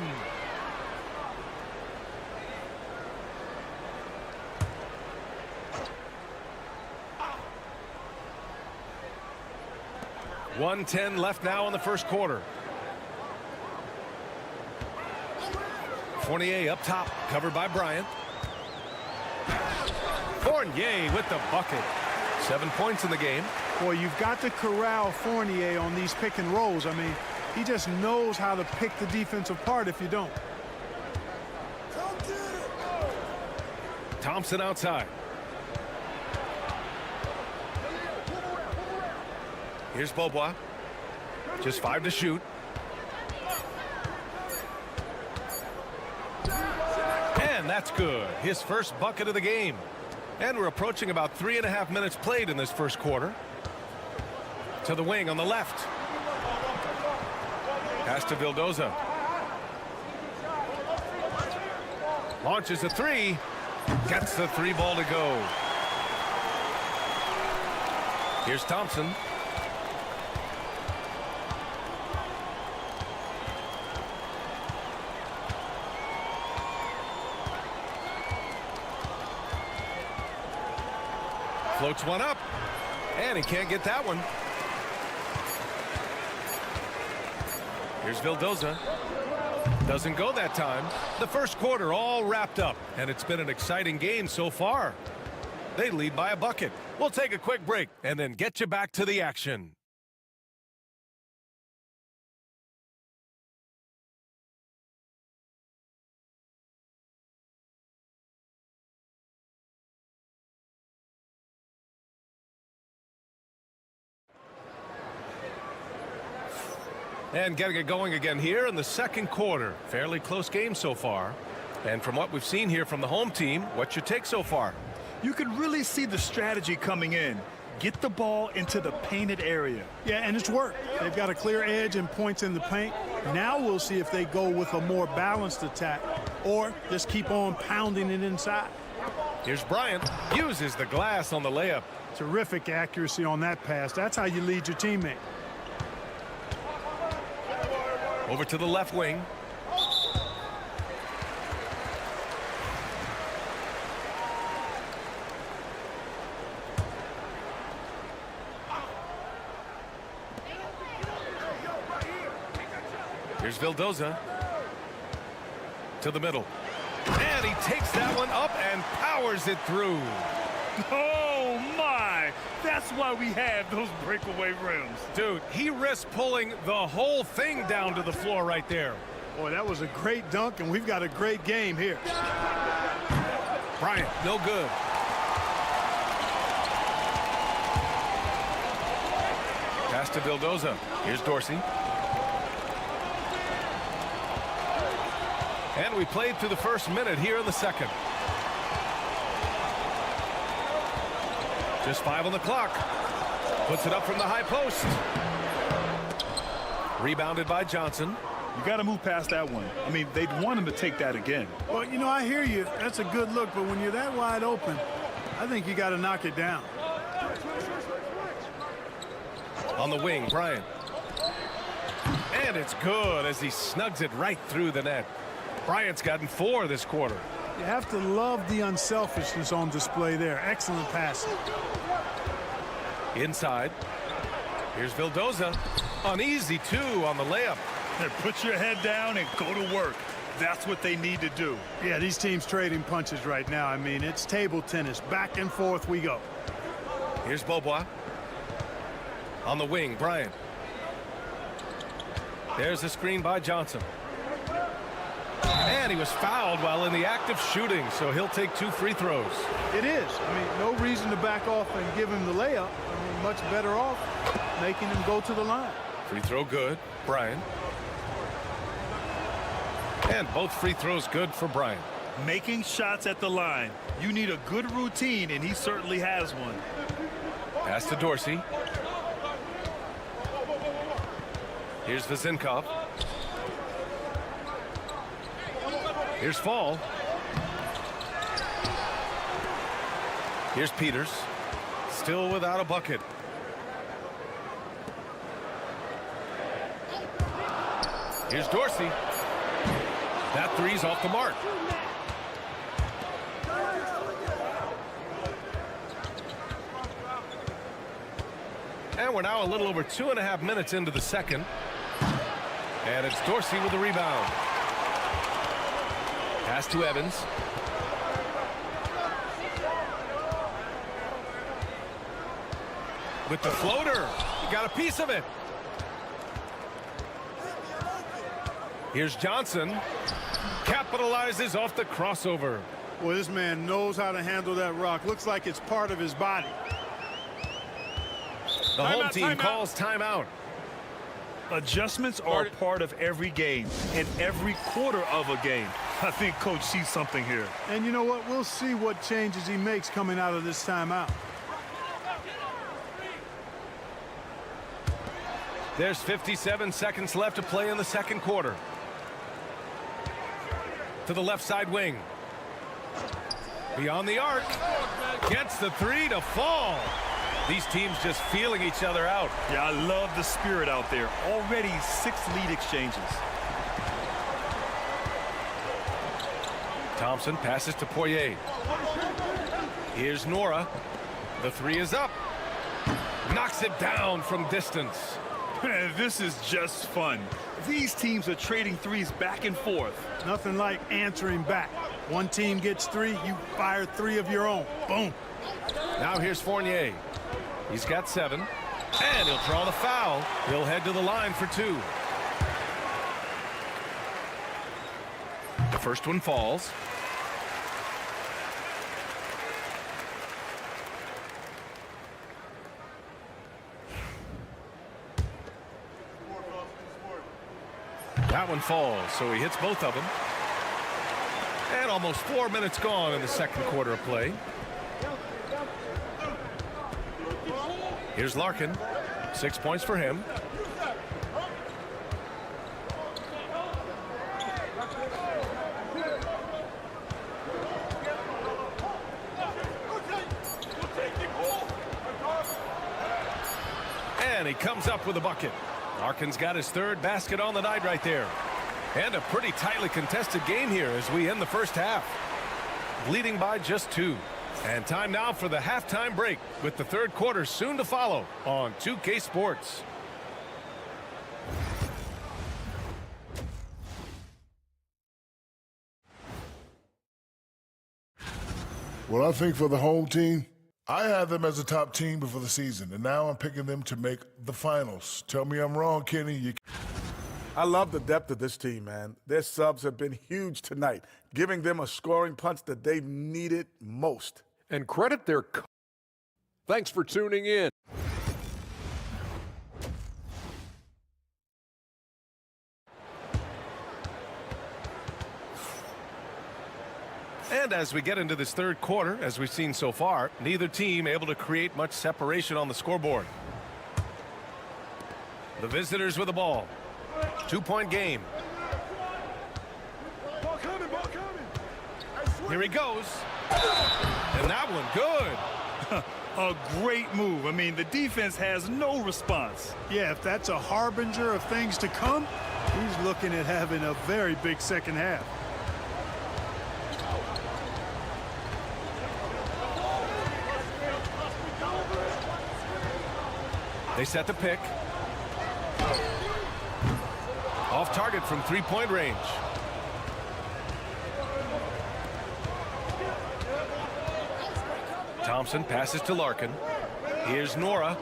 .110 left now in the first quarter. Fournier up top, covered by Bryant. Fournier with the bucket. 7 points in the game. Boy, you've got to corral Fournier on these pick and rolls. I mean, he just knows how to pick the defense apart if you don't. Thompson outside. Here's Beaubois. Just 5 to shoot. And that's good. His first bucket of the game. And we're approaching about 3.5 minutes played in this first quarter. To the wing on the left. Pass to Vildoza. Launches a 3. Gets the 3 ball to go. Here's Thompson. Floats one up, and he can't get that one. Here's Vildoza. Doesn't go that time. The first quarter all wrapped up, and it's been an exciting game so far. They lead by a bucket. We'll take a quick break and then get you back to the action. And getting it going again here in the second quarter. Fairly close game so far. And from what we've seen here from the home team, what's your take so far? You can really see the strategy coming in. Get the ball into the painted area. Yeah, and it's worked. They've got a clear edge and points in the paint. Now we'll see if they go with a more balanced attack or just keep on pounding it inside. Here's Bryant. Uses the glass on the layup. Terrific accuracy on that pass. That's how you lead your teammate. Over to the left wing. Here's Vildoza. To the middle. And he takes that one up and powers it through. Oh, my. That's why we have those breakaway rims. Dude, he risked pulling the whole thing down to the floor right there. Boy, that was a great dunk, and we've got a great game here. Bryant, no good. Pass to Vildoza. Here's Dorsey. And we played through the first minute here in the second. Just 5 on the clock. Puts it up from the high post. Rebounded by Johnson. You got to move past that one. I mean, they'd want him to take that again. Well, you know, I hear you. That's a good look, but when you're that wide open, I think you got to knock it down. On the wing, Bryant. And it's good as he snugs it right through the net. Bryant's gotten 4 this quarter. You have to love the unselfishness on display there. Excellent passing. Inside. Here's Vildoza. An easy 2 on the layup. Put your head down and go to work. That's what they need to do. Yeah, these teams trading punches right now. I mean, it's table tennis. Back and forth we go. Here's Beaubois. On the wing, Bryant. There's the screen by Johnson. And he was fouled while in the act of shooting, so he'll take 2 free throws. It is. I mean, no reason to back off and give him the layup. I mean, much better off making him go to the line. Free throw good. Bryant. And both free throws good for Bryant. Making shots at the line. You need a good routine, and he certainly has one. Pass to Dorsey. Here's Vezinkov. Here's Fall. Here's Peters. Still without a bucket. Here's Dorsey. That three's off the mark. And we're now a little over 2.5 minutes into the second. And it's Dorsey with the rebound. Pass to Evans. With the floater. He got a piece of it. Here's Johnson. Capitalizes off the crossover. Well, this man knows how to handle that rock. Looks like it's part of his body. The home team calls timeout. Adjustments are part of every game and every quarter of a game. I think Coach sees something here. And you know what? We'll see what changes he makes coming out of this timeout. There's 57 seconds left to play in the second quarter. To the left side wing. Beyond the arc. Gets the three to fall. These teams just feeling each other out. Yeah, I love the spirit out there. Already 6 lead exchanges. Thompson passes to Poirier. Here's Nora. The three is up. Knocks it down from distance. This is just fun. These teams are trading threes back and forth. Nothing like answering back. One team gets 3, you fire 3 of your own. Boom. Now here's Fournier. He's got 7. And he'll draw the foul. He'll head to the line for 2. The first one falls. That one falls, so he hits both of them. And almost 4 minutes gone in the second quarter of play. Here's Larkin. 6 points for him. And he comes up with a bucket. Larkin's got his 3rd basket on the night right there. And a pretty tightly contested game here as we end the first half. Leading by just 2. And time now for the halftime break with the third quarter soon to follow on 2K Sports. Well, I think for the home team, I had them as a top team before the season, and now I'm picking them to make the finals. Tell me I'm wrong, Kenny. I love the depth of this team, man. Their subs have been huge tonight, giving them a scoring punch that they've needed most. And credit their Thanks for tuning in. And as we get into this third quarter, as we've seen so far, neither team able to create much separation on the scoreboard. The visitors with the ball. 2-point game. Ball coming, ball coming. Here he goes. And that one good. A great move. I mean, the defense has no response. Yeah, if that's a harbinger of things to come, he's looking at having a very big second half. They set the pick. Off target from 3-point range. Thompson passes to Larkin. Here's Nora.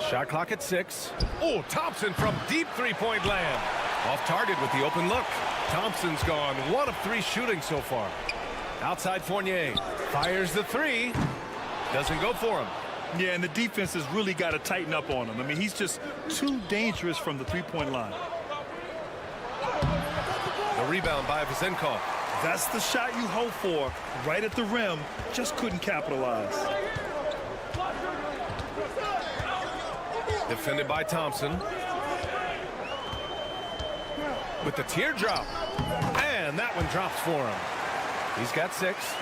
Shot clock at 6. Oh, Thompson from deep 3-point land. Off target with the open look. Thompson's gone 1 of 3 shooting so far. Outside Fournier. Fires the 3. Doesn't go for him. Yeah, and the defense has really got to tighten up on him. I mean, he's just too dangerous from the three-point line. The rebound by Vezenkov. That's the shot you hope for, right at the rim. Just couldn't capitalize. Defended by Thompson. With the teardrop. And that one drops for him. He's got 6.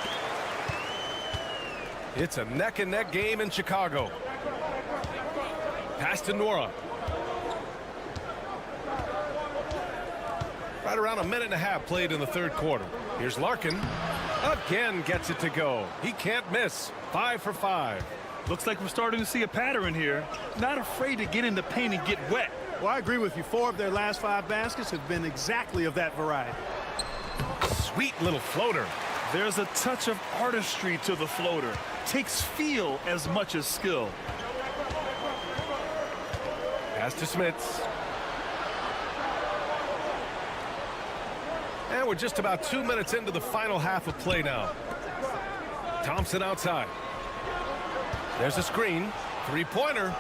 It's a neck-and-neck game in Chicago. Pass to Nora. Right around a minute and a half played in the third quarter. Here's Larkin. Again gets it to go. He can't miss. 5 for 5. Looks like we're starting to see a pattern here. Not afraid to get in the paint and get wet. Well, I agree with you. 4 of their last 5 baskets have been exactly of that variety. Sweet little floater. There's a touch of artistry to the floater. Takes feel as much as skill. Pass to Smits. And we're just about 2 minutes into the final half of play now. Thompson outside. There's a screen. 3-pointer.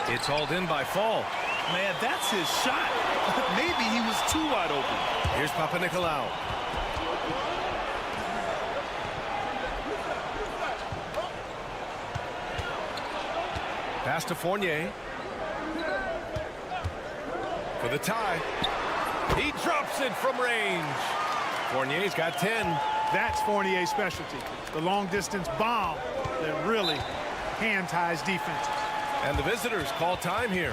It's hauled in by Fall. Man, that's his shot. Maybe he was too wide open. Here's Papanikolaou. Pass to Fournier. For the tie. He drops it from range. Fournier's got 10. That's Fournier's specialty. The long-distance bomb that really hand-ties defenses. And the visitors call time here.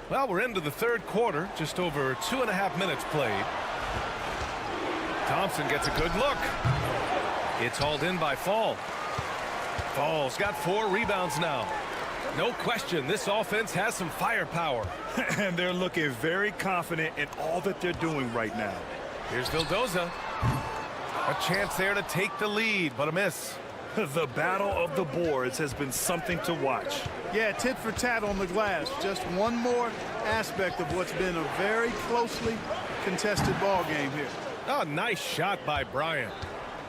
Well, we're into the third quarter. Just over 2.5 minutes played. Thompson gets a good look. It's hauled in by Fall. Fall's got 4 rebounds now. No question, this offense has some firepower. And they're looking very confident in all that they're doing right now. Here's Vildoza. A chance there to take the lead, but a miss. The battle of the boards has been something to watch. Yeah, tit for tat on the glass. Just one more aspect of what's been a very closely contested ball game here. Oh, nice shot by Bryant.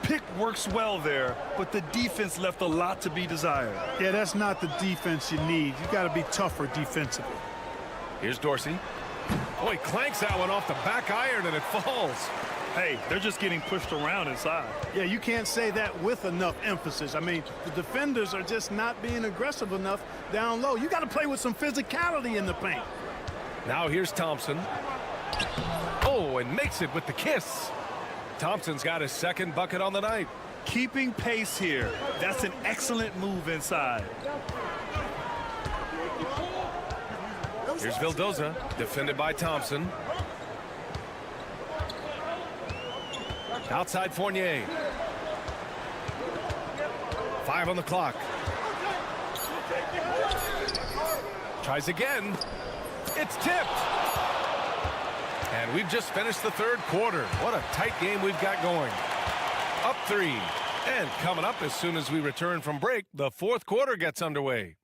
Pick works well there, but the defense left a lot to be desired. Yeah, that's not the defense you need. You got to be tougher defensively. Here's Dorsey. Oh, he clanks that one off the back iron and it falls. Hey, they're just getting pushed around inside. Yeah, you can't say that with enough emphasis. I mean, the defenders are just not being aggressive enough down low. You got to play with some physicality in the paint. Now here's Thompson. Oh, and makes it with the kiss. Thompson's got his second bucket on the night. Keeping pace here. That's an excellent move inside. Here's Vildoza, defended by Thompson. Outside Fournier. 5 on the clock. Tries again. It's tipped. And we've just finished the third quarter. What a tight game we've got going. Up 3. And coming up as soon as we return from break, the fourth quarter gets underway.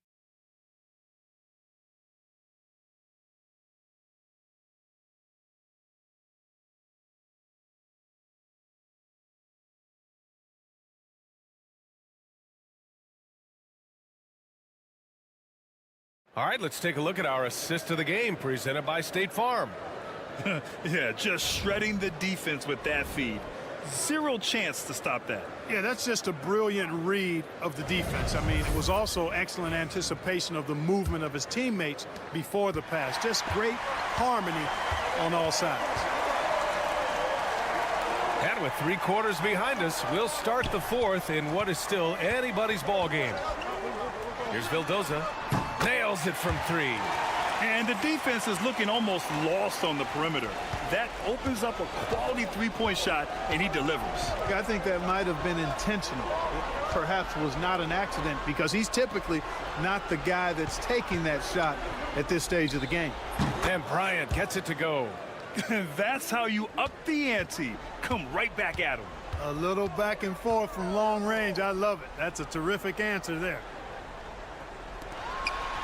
All right, let's take a look at our assist of the game presented by State Farm. Yeah, just shredding the defense with that feed. Zero chance to stop that. Yeah, that's just a brilliant read of the defense. I mean, it was also excellent anticipation of the movement of his teammates before the pass. Just great harmony on all sides. And with 3 quarters behind us, we'll start the fourth in what is still anybody's ball game. Here's Vildoza. Nails it from 3. And the defense is looking almost lost on the perimeter. That opens up a quality three-point shot, and he delivers. I think that might have been intentional. It perhaps was not an accident because he's typically not the guy that's taking that shot at this stage of the game. And Bryant gets it to go. That's how you up the ante. Come right back at him. A little back and forth from long range. I love it. That's a terrific answer there.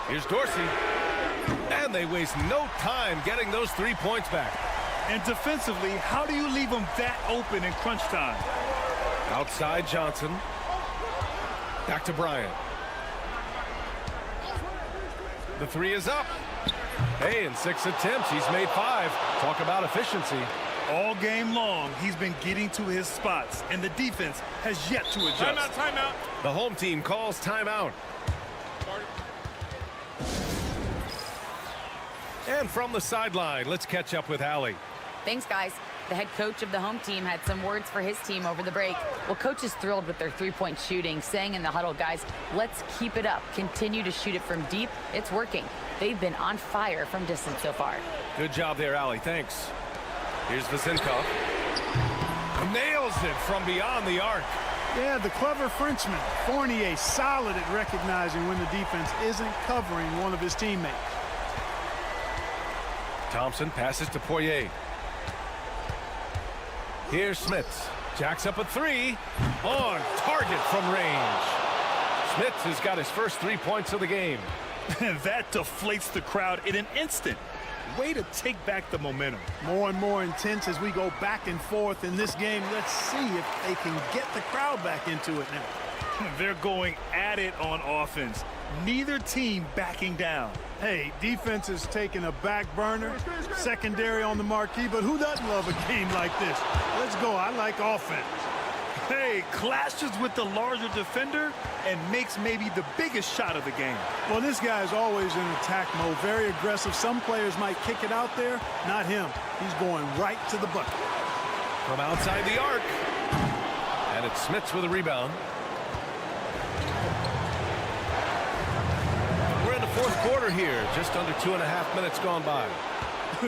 Here's Dorsey. And they waste no time getting those 3 points back. And defensively, how do you leave them that open in crunch time? Outside Johnson. Back to Bryant. The 3 is up. Hey, in 6 attempts, he's made 5. Talk about efficiency. All game long, he's been getting to his spots, and the defense has yet to adjust. Timeout, timeout. The home team calls timeout. And from the sideline, let's catch up with Allie. Thanks, guys. The head coach of the home team had some words for his team over the break. Well, coach is thrilled with their three-point shooting, saying in the huddle, guys, let's keep it up. Continue to shoot it from deep. It's working. They've been on fire from distance so far. Good job there, Allie. Thanks. Here's Vasenkov. Nails it from beyond the arc. Yeah, the clever Frenchman. Fournier solid at recognizing when the defense isn't covering one of his teammates. Thompson passes to Poirier. Here's Smits. Jacks up a 3. On target from range. Smits has got his first 3 points of the game. That deflates the crowd in an instant. Way to take back the momentum. More and more intense as we go back and forth in this game. Let's see if they can get the crowd back into it now. They're going at it on offense. Neither team backing down. Hey, defense is taking a back burner, secondary on the marquee, but who doesn't love a game like this? Let's go. I like offense. Hey, clashes with the larger defender and makes maybe the biggest shot of the game. Well, this guy is always in attack mode, very aggressive. Some players might kick it out there, not him. He's going right to the bucket. From outside the arc. And it's Smits with a rebound. We're in the fourth quarter here, just under 2.5 minutes gone by.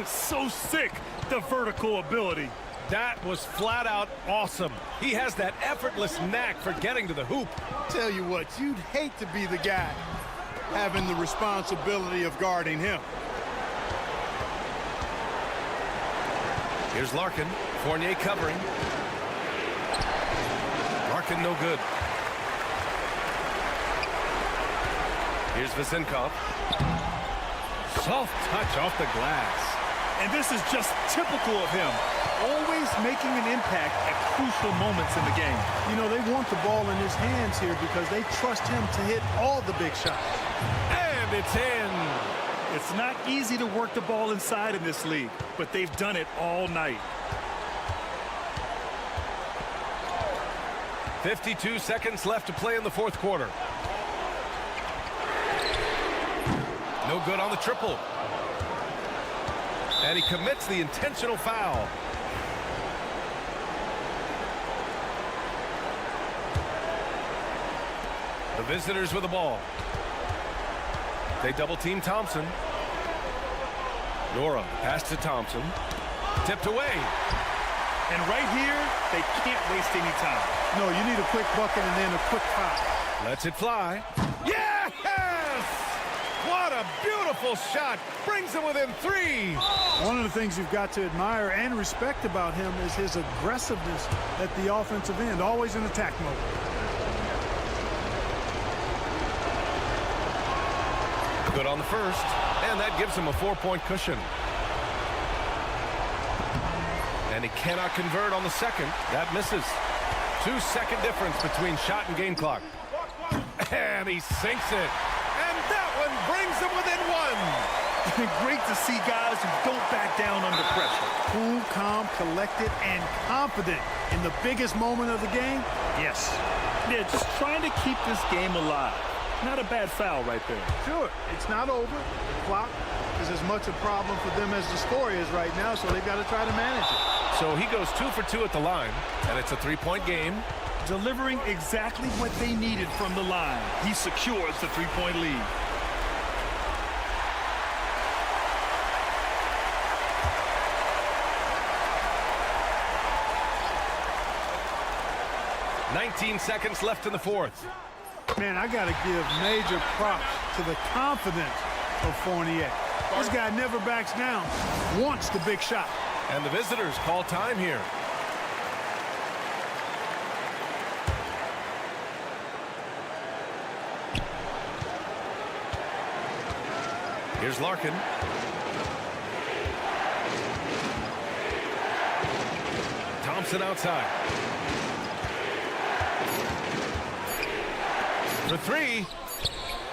So sick, the vertical ability. That was flat out awesome. He has that effortless knack for getting to the hoop. Tell you what, you'd hate to be the guy having the responsibility of guarding him. Here's Larkin. Fournier covering. Larkin no good. Here's Vasenkov. Soft touch off the glass. And this is just typical of him. Always making an impact at crucial moments in the game. You know, they want the ball in his hands here because they trust him to hit all the big shots. And it's in. It's not easy to work the ball inside in this league, but they've done it all night. 52 seconds left to play in the fourth quarter. No good on the triple. And he commits the intentional foul. The visitors with the ball. They double team Thompson. Nora pass to Thompson. Tipped away. And right here, they can't waste any time. No, you need a quick bucket and then a quick foul. Lets it fly. Yes! What a beautiful shot. Brings him within 3. One of the things you've got to admire and respect about him is his aggressiveness at the offensive end, always in attack mode. Good on the first, and that gives him a 4-point cushion. And he cannot convert on the second. That misses. 2-second difference between shot and game clock. And he sinks it. And that one brings him within 1. Great to see guys who don't back down under pressure. Cool, calm, collected, and confident in the biggest moment of the game. Yes. They're just trying to keep this game alive. Not a bad foul right there. Sure, it's not over. The clock is as much a problem for them as the score is right now, so they've got to try to manage it. So he goes 2 for 2 at the line, and it's a 3-point game. Delivering exactly what they needed from the line. He secures the 3-point lead. $19 seconds left in the fourth. Man, I got to give major props to the confidence of Fournier. This guy never backs down, wants the big shot. And the visitors call time here. Here's Larkin. Thompson outside. For three.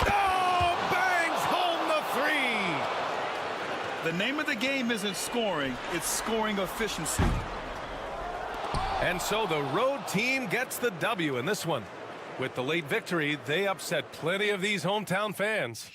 Oh, bangs home the three. The name of the game isn't scoring, it's scoring efficiency. And so the road team gets the W in this one. With the late victory, they upset plenty of these hometown fans.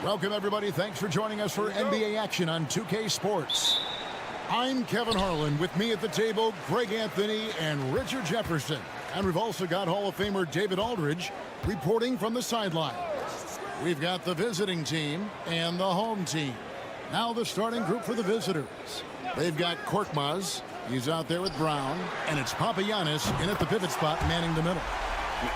Welcome, everybody. Thanks for joining us for NBA action on 2K Sports. I'm Kevin Harlan. With me at the table, Greg Anthony and Richard Jefferson. And we've also got Hall of Famer David Aldridge reporting from the sideline. We've got the visiting team and the home team. Now the starting group for the visitors. They've got Korkmaz. He's out there with Brown. And it's Papagiannis in at the pivot spot, manning the middle.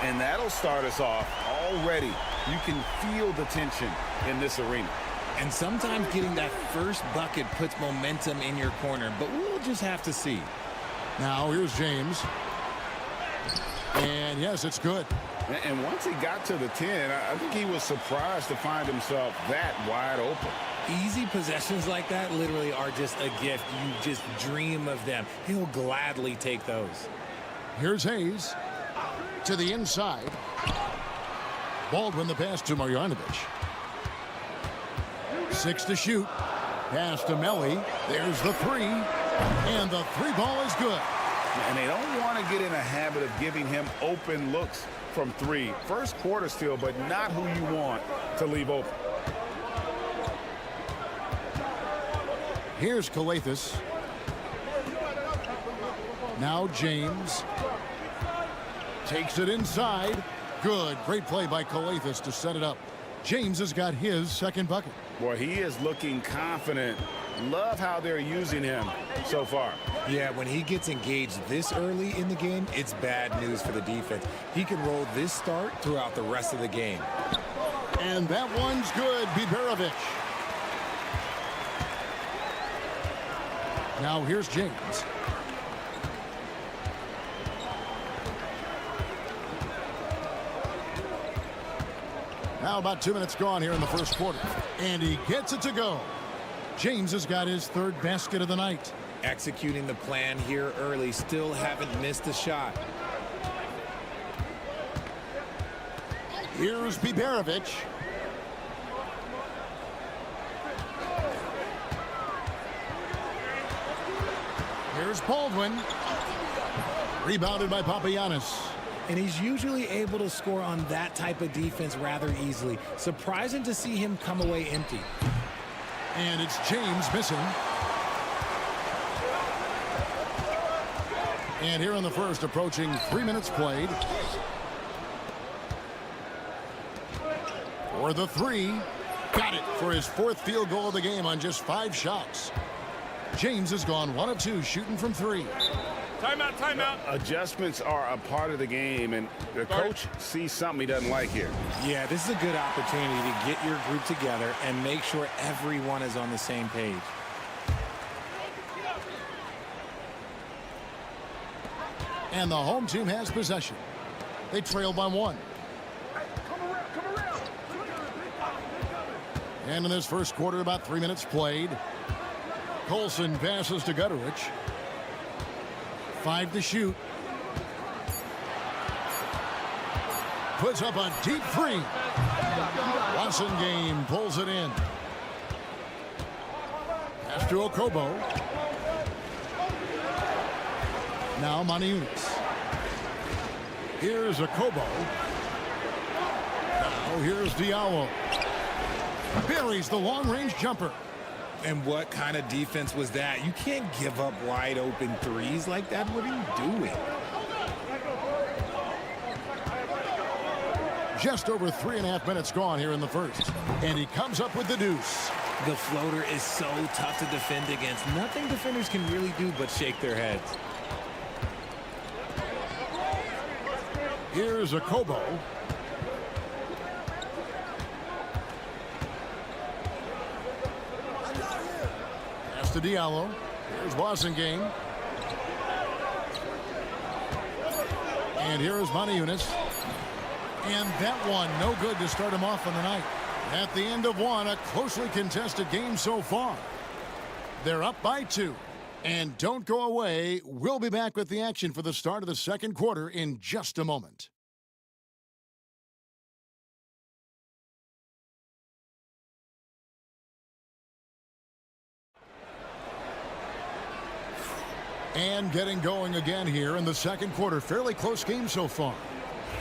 And that'll start us off already. You can feel the tension in this arena. And sometimes getting that first bucket puts momentum in your corner, but we'll just have to see. Now here's James. And yes, it's good. And once he got to the 10, I think he was surprised to find himself that wide open. Easy possessions like that literally are just a gift. You just dream of them. He'll gladly take those. Here's Hayes to the inside. Baldwin the pass to Marjanovic. 6 to shoot. Pass to Melli. There's the 3. And the 3 ball is good. And they don't want to get in a habit of giving him open looks from 3. First quarter still, but not who you want to leave open. Here's Kalathis. Now James. Takes it inside. Good. Great play by Kalathis to set it up. James has got his second bucket. Boy, he is looking confident. Love how they're using him so far. Yeah, when he gets engaged this early in the game, it's bad news for the defense. He can roll this start throughout the rest of the game. And that one's good. Biberovic. Now here's James. Now about 2 minutes gone here in the first quarter. And he gets it to go. James has got his third basket of the night. Executing the plan here early. Still haven't missed a shot. Here's Biberovic. Here's Baldwin. Rebounded by Papagiannis. And he's usually able to score on that type of defense rather easily. Surprising to see him come away empty. And it's James missing. And here in the first, approaching 3 minutes played. For the 3. Got it for his 4th field goal of the game on just 5 shots. James has gone 1 of 2 shooting from 3. Timeout, timeout. Adjustments are a part of the game, and the coach sees something he doesn't like here. Yeah, this is a good opportunity to get your group together and make sure everyone is on the same page. And the home team has possession. They trail by 1. And in this first quarter, about 3 minutes played. Colson passes to Gutterich. 5 to shoot. Puts up a deep 3. Watson game pulls it in. Pass to Okobo. Now Maniunas. Here's Okobo. Now here's Diallo. Buries the long-range jumper. And what kind of defense was that? You can't give up wide open threes like that. What are you doing? Just over 3.5 minutes gone here in the first. And he comes up with the deuce. The floater is so tough to defend against. Nothing defenders can really do but shake their heads. Here's Okobo. to Diallo. Here's Wasengame. And here is Moniunas. And that one, no good to start him off on the night. At the end of one, a closely contested game so far. They're up by 2. And don't go away. We'll be back with the action for the start of the second quarter in just a moment. And getting going again here in the second quarter. Fairly close game so far.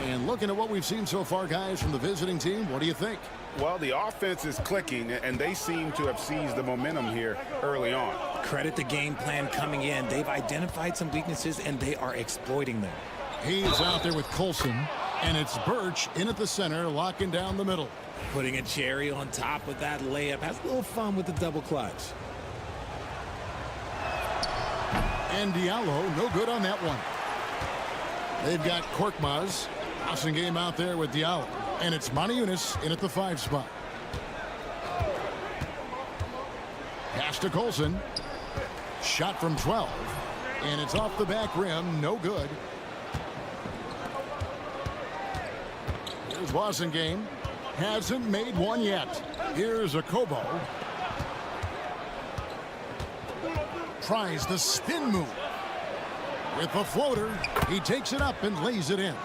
And looking at what we've seen so far, guys, from the visiting team, what do you think? Well, the offense is clicking, and they seem to have seized the momentum here early on. Credit the game plan coming in. They've identified some weaknesses, and they are exploiting them. He's out there with Colson, and it's Birch in at the center, locking down the middle. Putting a cherry on top with that layup. Has a little fun with the double clutch. And Diallo, no good on that one. They've got Korkmaz. Passing game out there with Diallo. And it's Moniunas in at the 5 spot. Pass to Colson. Shot from 12. And it's off the back rim. No good. Here's Wasengame. Hasn't made one yet. Here's Akobo. Tries the spin move. With the floater, he takes it up and lays it in.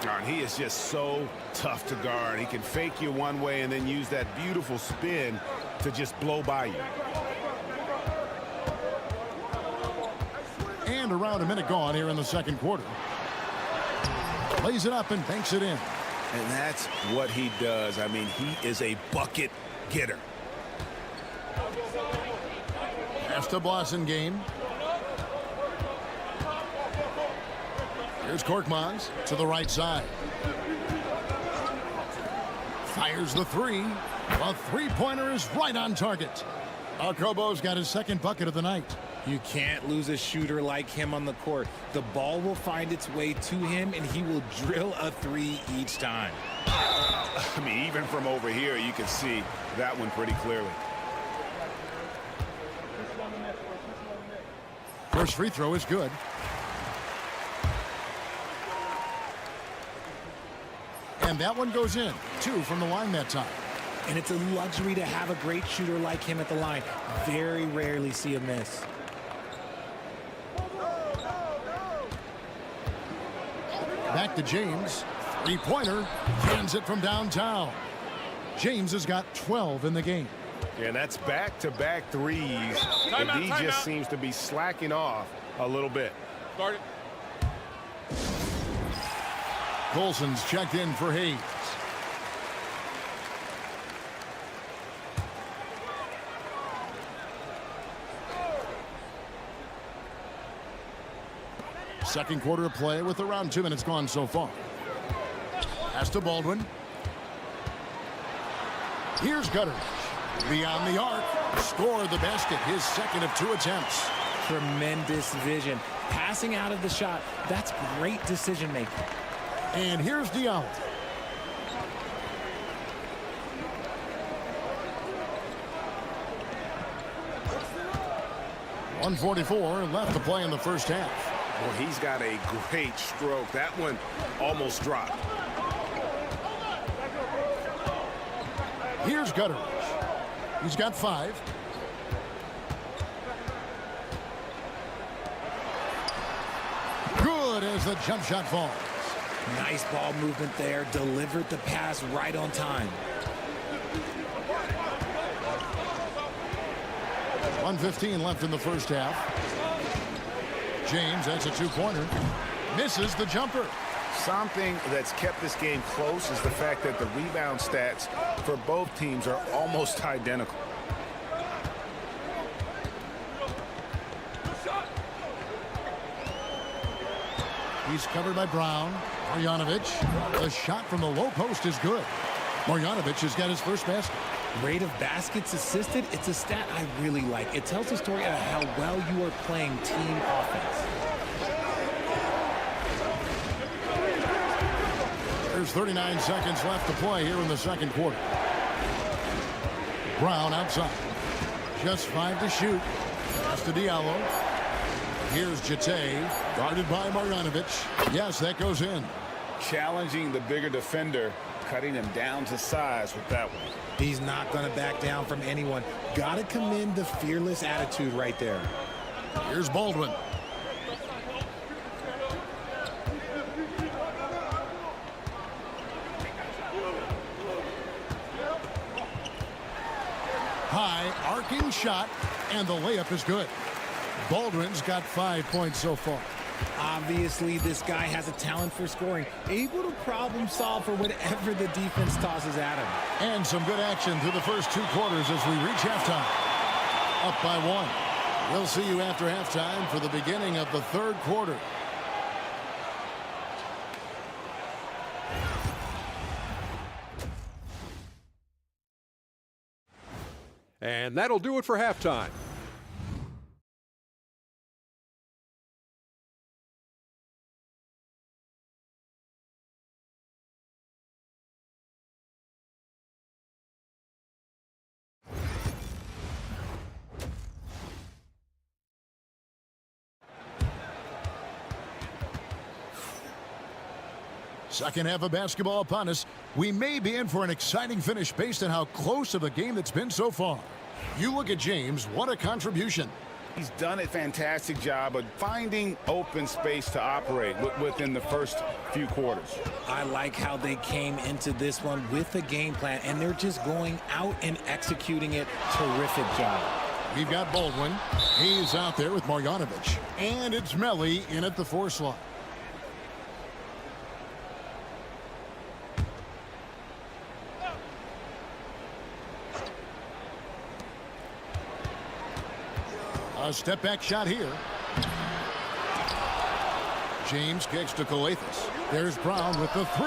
And he is just so tough to guard. He can fake you one way and then use that beautiful spin to just blow by you. And around a minute gone here in the second quarter. Lays it up and banks it in. And that's what he does. I mean, he is a bucket getter. Pass to Wasengame. Here's Korkmaz to the right side. Fires the 3. A three-pointer is right on target. Akobo's got his second bucket of the night. You can't lose a shooter like him on the court. The ball will find its way to him, and he will drill a 3 each time. I mean, even from over here, you can see that one pretty clearly. First free throw is good. And that one goes in. 2 from the line that time. And it's a luxury to have a great shooter like him at the line. Very rarely see a miss. Back to James. Three-pointer. Hands it from downtown. James has got 12 in the game. And that's back-to-back threes. And he just seems to be slacking off a little bit. Guard it. Colson's checked in for Hayes. Second quarter of play with around 2 minutes gone so far. Pass to Baldwin. Here's Gutters. Beyond the arc. Scored the basket. His second of 2 attempts. Tremendous vision. Passing out of the shot. That's great decision making. And here's Diallo. .144 left to play in the first half. Well, he's got a great stroke. That one almost dropped. Here's Gutters. He's got 5. Good as the jump shot falls. Nice ball movement there. Delivered the pass right on time. 1:15 left in the first half. James, that's a 2-pointer. Misses the jumper. Something that's kept this game close is the fact that the rebound stats for both teams are almost identical. He's covered by Brown. Marjanovic. The shot from the low post is good. Marjanovic has got his first basket. Rate of baskets assisted, it's a stat I really like. It tells the story of how well you are playing team offense. There's 39 seconds left to play here in the second quarter. Brown outside. Just 5 to shoot. Pass to Diallo. Here's Jete, guarded by Marjanovic. Yes, that goes in. Challenging the bigger defender, cutting him down to size with that one. He's not going to back down from anyone. Got to commend the fearless attitude right there. Here's Baldwin. High arcing shot, and the layup is good. Baldwin's got 5 points so far. Obviously, this guy has a talent for scoring, able to problem solve for whatever the defense tosses at him. And some good action through the first 2 quarters as we reach halftime. Up by 1. We'll see you after halftime for the beginning of the 3rd quarter. And that'll do it for halftime. Second half of basketball upon us. We may be in for an exciting finish based on how close of a game that's been so far. You look at James, what a contribution. He's done a fantastic job of finding open space to operate within the first few quarters. I like how they came into this one with a game plan, and they're just going out and executing it. Terrific job. We've got Baldwin. He's out there with Marjanovic. And it's Melli in at the 4 slot. A step-back shot here. James kicks to Coathis. There's Brown with the 3.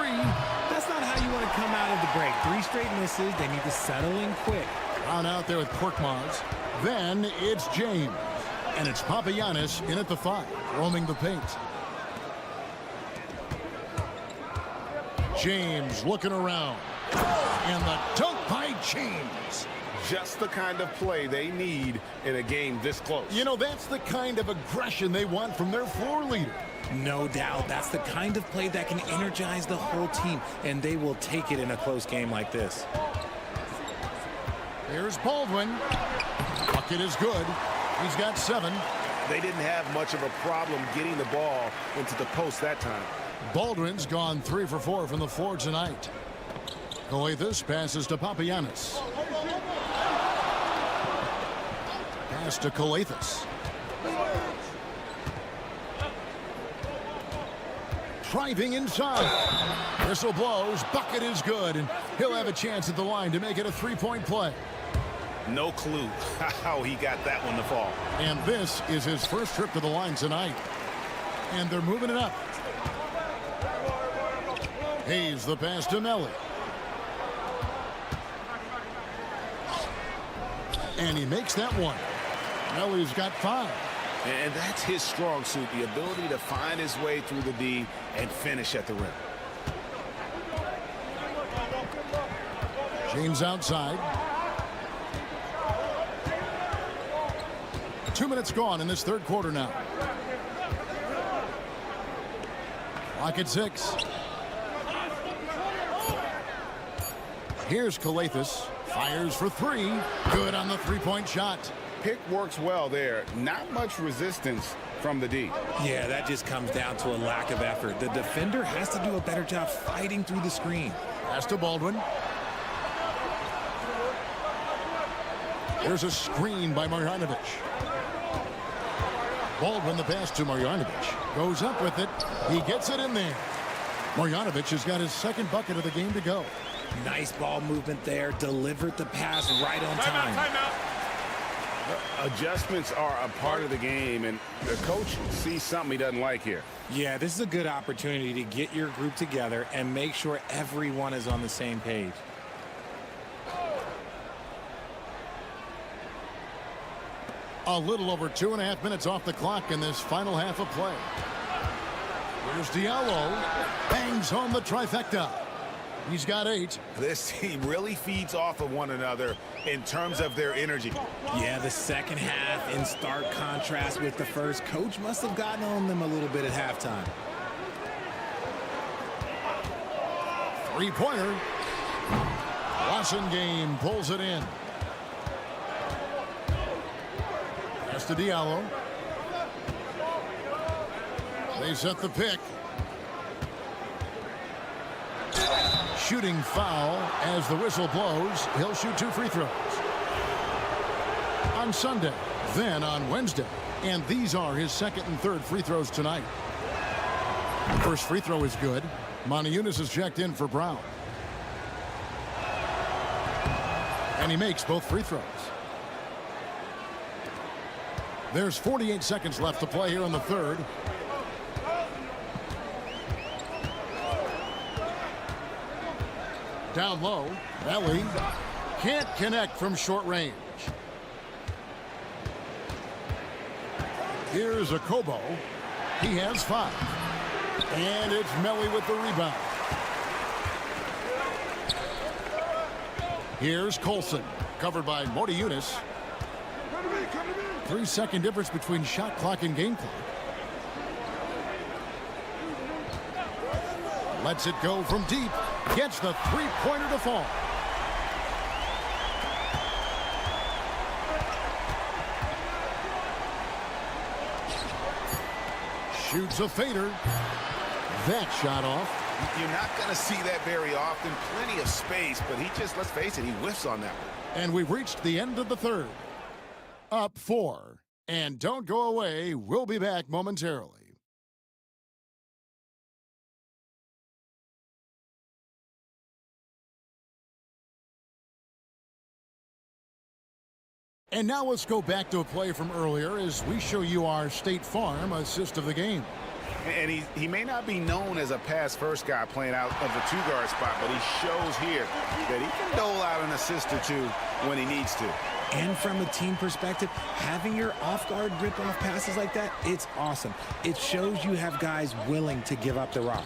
That's not how you want to come out of the break. 3 straight misses. They need to settle in quick. Brown out there with Korkmaz. Then it's James. And it's Papagiannis in at the 5, roaming the paint. James looking around. And the dunk by James. Just the kind of play they need in a game this close. You know, that's the kind of aggression they want from their floor leader. No doubt. That's the kind of play that can energize the whole team, and they will take it in a close game like this. Here's Baldwin. Bucket is good. He's got 7. They didn't have much of a problem getting the ball into the post that time. Baldwin's gone 3 for 4 from the floor tonight. Coathis passes to Papagiannis. Pass to Coathis. Driving inside. Whistle blows. Bucket is good, and he'll have a chance at the line to make it a 3-point play. No clue how he got that one to fall. And this is his first trip to the line tonight. And they're moving it up. Hayes the pass to Melli. And he makes that one. Melli's got 5. And that's his strong suit, the ability to find his way through the D and finish at the rim. James outside. 2 minutes gone in this 3rd quarter now. Clock at 6. Here's Coathis. Fires for 3. Good on the 3-point shot. Pick works well there. Not much resistance from the D. Yeah, that just comes down to a lack of effort. The defender has to do a better job fighting through the screen. Pass to Baldwin. There's a screen by Marjanovic. Baldwin the pass to Marjanovic. Goes up with it. He gets it in there. Marjanovic has got his 2nd bucket of the game to go. Nice ball movement there. Delivered the pass right on time. Timeout. Adjustments are a part of the game, and the coach sees something he doesn't like here. Yeah, this is a good opportunity to get your group together and make sure everyone is on the same page. A little over 2.5 minutes off the clock in this final half of play. Here's Diallo. Bangs home the trifecta. He's got 8. This team really feeds off of one another in terms of their energy. Yeah, the second half in stark contrast with the first. Coach must have gotten on them a little bit at halftime. 3-pointer. Game pulls it in. Pass to Diallo. They set the pick. Shooting foul as the whistle blows. He'll shoot 2 free throws. On Sunday, then on Wednesday. And these are his second and third free throws tonight. First free throw is good. Moniunas is checked in for Brown. And he makes both free throws. There's 48 seconds left to play here in the third. Down low, Belly can't connect from short range. Here's a Kobo. He has 5. And it's Melly with the rebound. Here's Colson, covered by Moniunas. 3-second difference between shot clock and game clock. Lets it go from deep. Gets the 3-pointer to fall. Shoots a fader. That shot off. You're not going to see that very often. Plenty of space, but he just, let's face it, he whiffs on that one. And we've reached the end of the third. Up 4. And don't go away. We'll be back momentarily. And now let's go back to a play from earlier as we show you our State Farm assist of the game. And he may not be known as a pass-first guy playing out of the 2-guard spot, but he shows here that he can dole out an assist or 2 when he needs to. And from a team perspective, having your off-guard rip-off passes like that, it's awesome. It shows you have guys willing to give up the rock.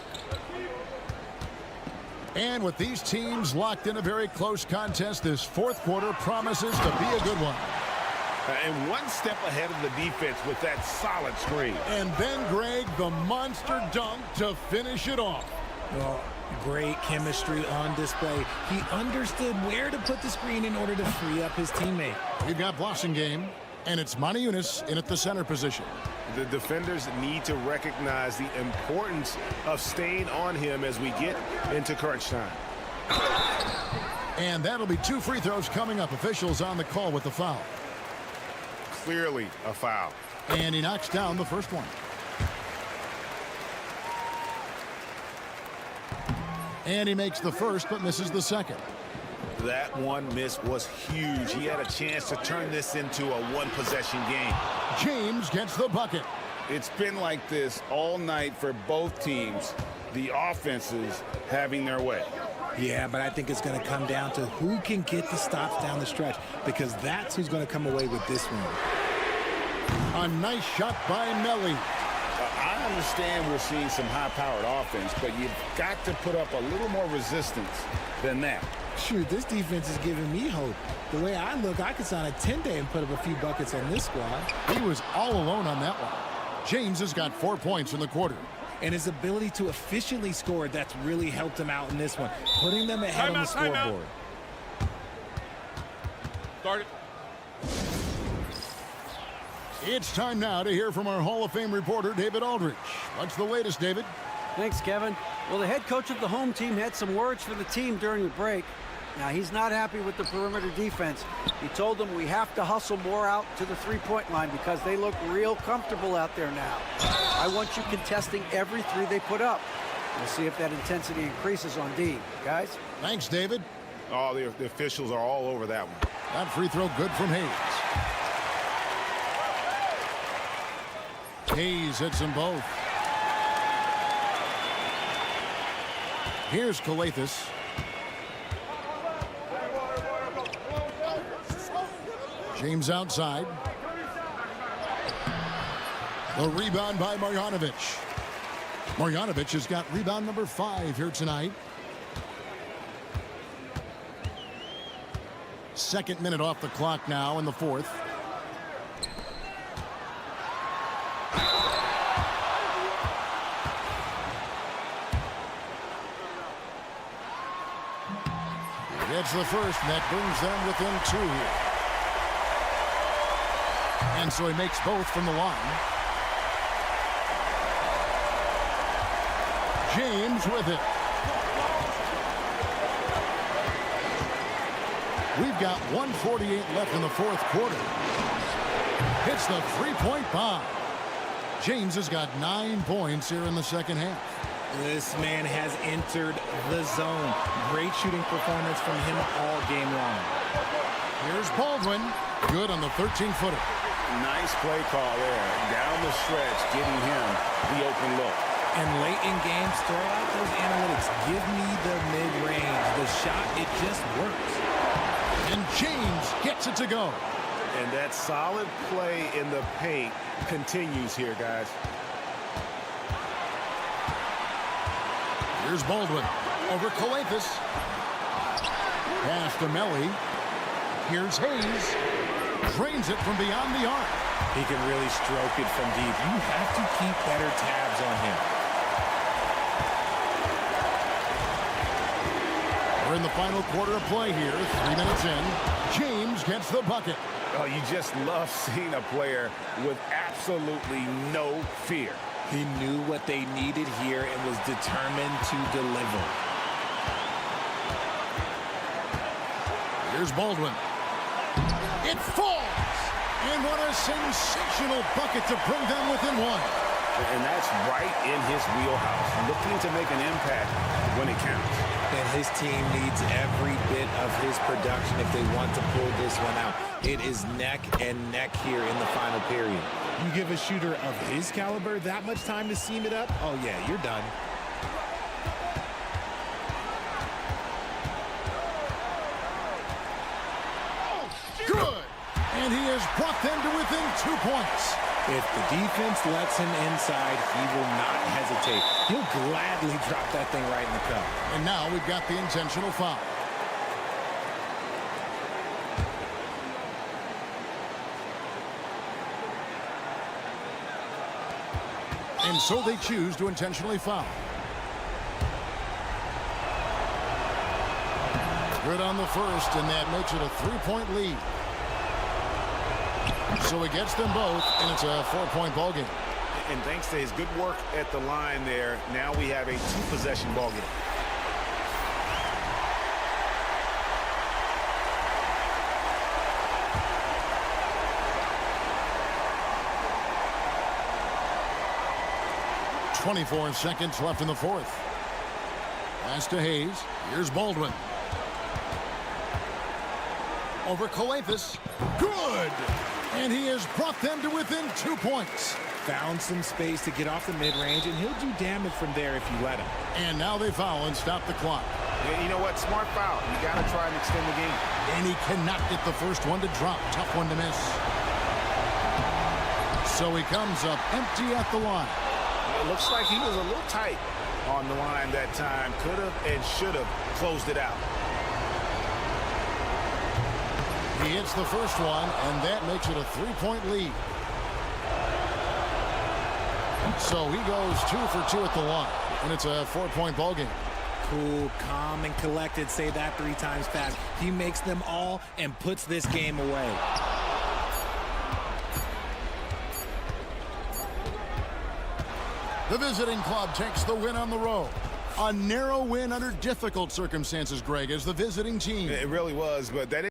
And with these teams locked in a very close contest, this fourth quarter promises to be a good one. And one step ahead of the defense with that solid screen. And then, Greg, the monster dunk to finish it off. Well, great chemistry on display. He understood where to put the screen in order to free up his teammate. We've got Blossingame, and it's Moniunas in at the center position. The defenders need to recognize the importance of staying on him as we get into crunch time. And that'll be 2 free throws coming up. Officials on the call with the foul. Clearly a foul. And he knocks down the first one. And he makes the first, but misses the second. That one miss was huge. He had a chance to turn this into a one-possession game. James gets the bucket. It's been like this all night for both teams. The offenses having their way. Yeah, but I think it's going to come down to who can get the stops down the stretch, because that's who's going to come away with this one. A nice shot by Melly. I understand we're seeing some high-powered offense, but you've got to put up a little more resistance than that. Shoot, this defense is giving me hope. The way I look, I could sign a 10-day and put up a few buckets on this squad. He was all alone on that one. James has got 4 points in the quarter. And his ability to efficiently score, that's really helped him out in this one, putting them ahead on the scoreboard. Start it. It's time now to hear from our Hall of Fame reporter, David Aldridge. What's the latest, David? Thanks, Kevin. Well, the head coach of the home team had some words for the team during the break. Now, he's not happy with the perimeter defense. He told them we have to hustle more out to the three-point line because they look real comfortable out there now. I want you contesting every 3 they put up. We'll see if that intensity increases on D. Guys? Thanks, David. Oh, the officials are all over that one. That free throw good from Hayes. Hayes hits them both. Here's Calathis. James outside. The rebound by Marjanovic. Marjanovic has got rebound number 5 here tonight. Second minute off the clock now in the fourth. He gets the first, and that brings them within 2 here. And so he makes both from the line. James with it. We've got 1:48 left in the fourth quarter. Hits the three-point bomb. James has got 9 points here in the second half. This man has entered the zone. Great shooting performance from him all game long. Here's Baldwin. Good on the 13-footer. Nice play call there. Down the stretch, getting him the open look. And late in games, throw out those analytics. Give me the mid-range. The shot, it just works. And James gets it to go. And that solid play in the paint continues here, guys. Here's Baldwin over Coathis. Pass to Melly. Here's Hayes. Drains it from beyond the arc. He can really stroke it from deep. You have to keep better tabs on him. We're in the final quarter of play here. 3 minutes in. James gets the bucket. Oh, you just love seeing a player with absolutely no fear. He knew what they needed here and was determined to deliver. Here's Baldwin. It falls! And what a sensational bucket to bring them within 1. And that's right in his wheelhouse. Looking to make an impact when it counts. And his team needs every bit of his production if they want to pull this one out. It is neck and neck here in the final period. You give a shooter of his caliber that much time to seam it up, oh yeah, you're done. Good! And he has brought them to within 2 points. If the defense lets him inside, he will not hesitate. He'll gladly drop that thing right in the cup. And now we've got the intentional foul. And so they choose to intentionally foul. Good on the first, and that makes it a 3-point lead. So he gets them both, and it's a 4-point ballgame. And thanks to his good work at the line there, now we have a 2-possession ballgame. .24 seconds left in the fourth. Pass to Hayes. Here's Baldwin. Over Coathis. Good! And he has brought them to within 2 points. Found some space to get off the mid-range, and he'll do damage from there if you let him. And now they foul and stop the clock. Yeah, you know what? Smart foul. You got to try and extend the game. And he cannot get the first one to drop. Tough one to miss. So he comes up empty at the line. It looks like he was a little tight on the line that time. Could have and should have closed it out. He hits the first one, and that makes it a 3-point lead. So he goes 2 for 2 at the line, and it's a 4-point ballgame. Cool, calm, and collected. Say that 3 times fast. He makes them all and puts this game away. The visiting club takes the win on the road. A narrow win under difficult circumstances, Greg, as the visiting team. It really was, but that is...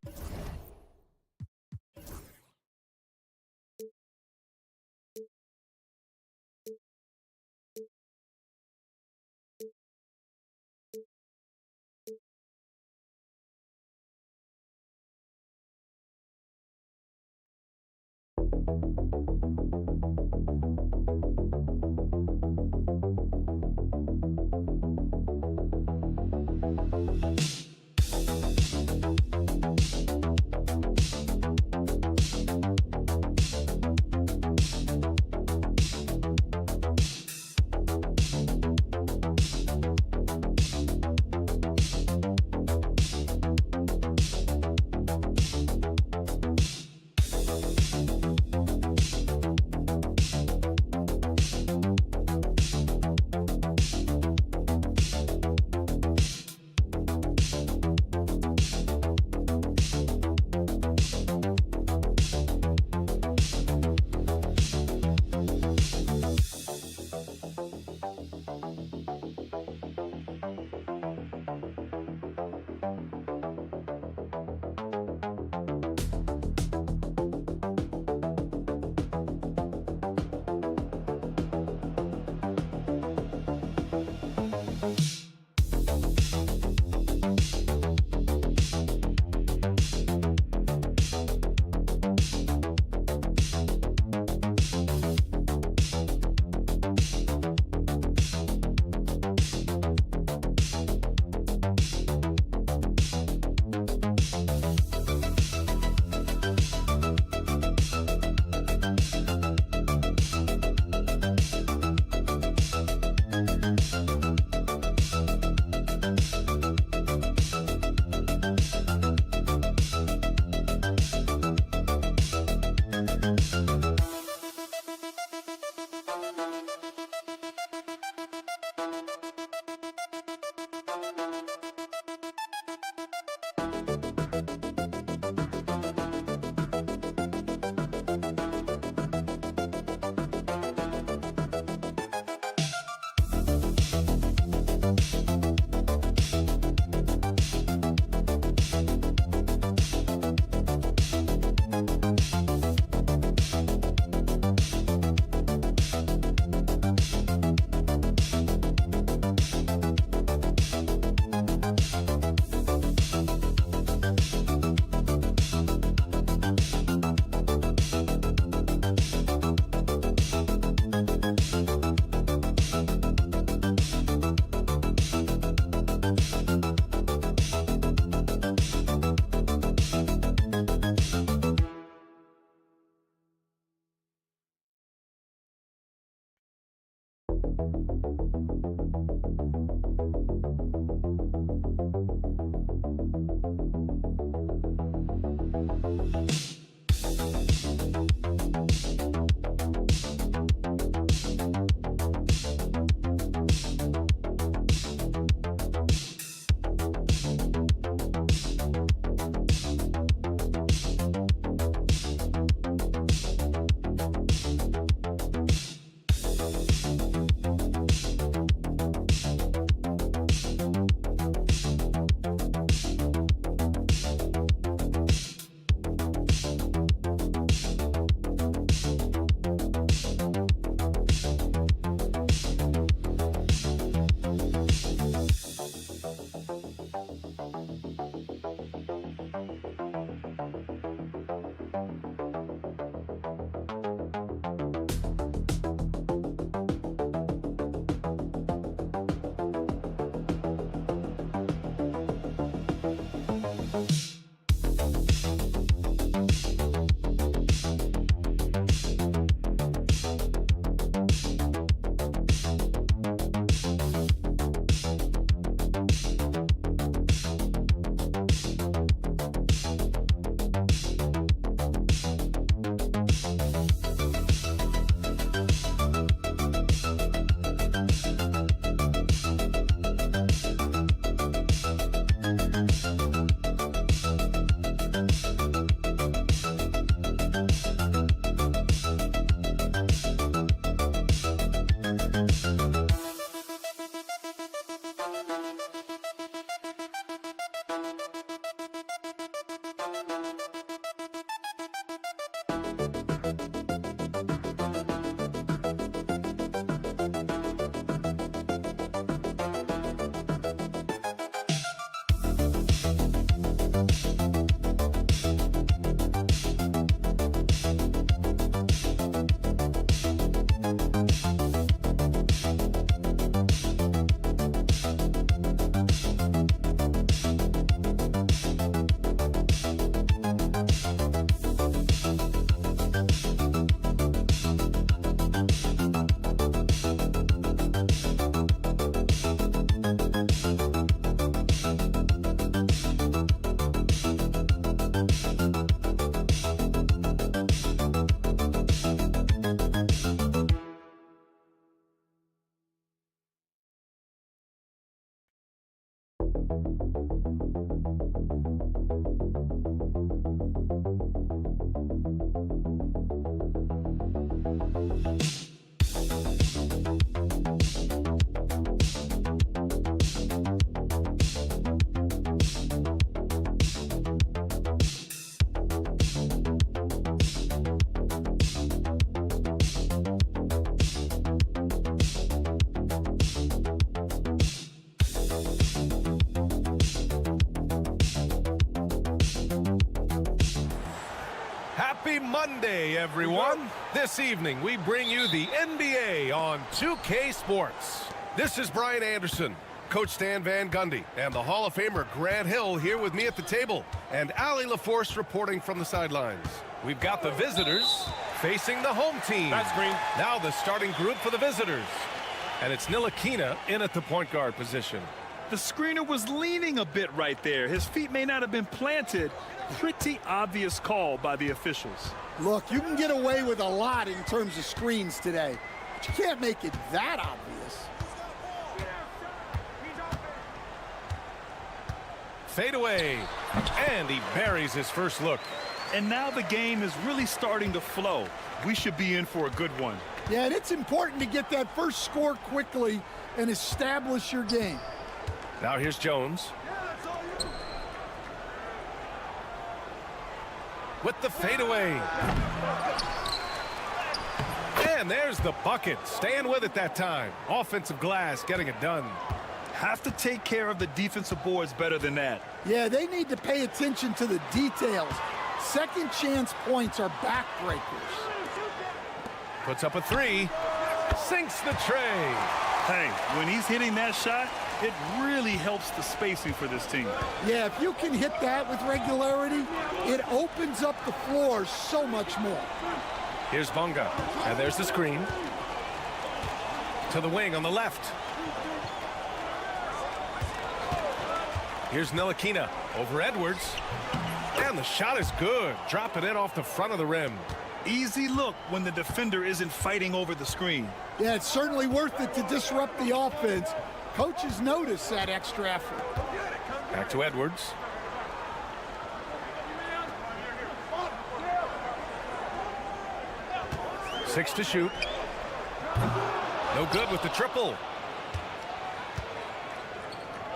Happy Monday, everyone. This evening, we bring you the NBA on 2K Sports. This is Brian Anderson, Coach Stan Van Gundy, and the Hall of Famer Grant Hill here with me at the table, and Allie LaForce reporting from the sidelines. We've got the visitors facing the home team. That's green. Now the starting group for the visitors. And it's Ntilikina in at the point guard position. The screener was leaning a bit right there. His feet may not have been planted. Pretty obvious call by the officials. Look, you can get away with a lot in terms of screens today, but you can't make it that obvious. Fade away, and he buries his first look. And now the game is really starting to flow. We should be in for a good one. Yeah, and it's important to get that first score quickly and establish your game. Now here's Jones. With the fadeaway. And there's the bucket. Staying with it that time. Offensive glass getting it done. Have to take care of the defensive boards better than that. Yeah, they need to pay attention to the details. Second chance points are backbreakers. Puts up a three. Sinks the tray. Hey, when he's hitting that shot, it really helps the spacing for this team. Yeah, if you can hit that with regularity, it opens up the floor so much more. Here's Bunga, and there's the screen. To the wing on the left. Here's Ntilikina over Edwards. And the shot is good. Dropping it off the front of the rim. Easy look when the defender isn't fighting over the screen. Yeah, it's certainly worth it to disrupt the offense. Coaches notice that extra effort. Back to Edwards. Six to shoot. No good with the triple.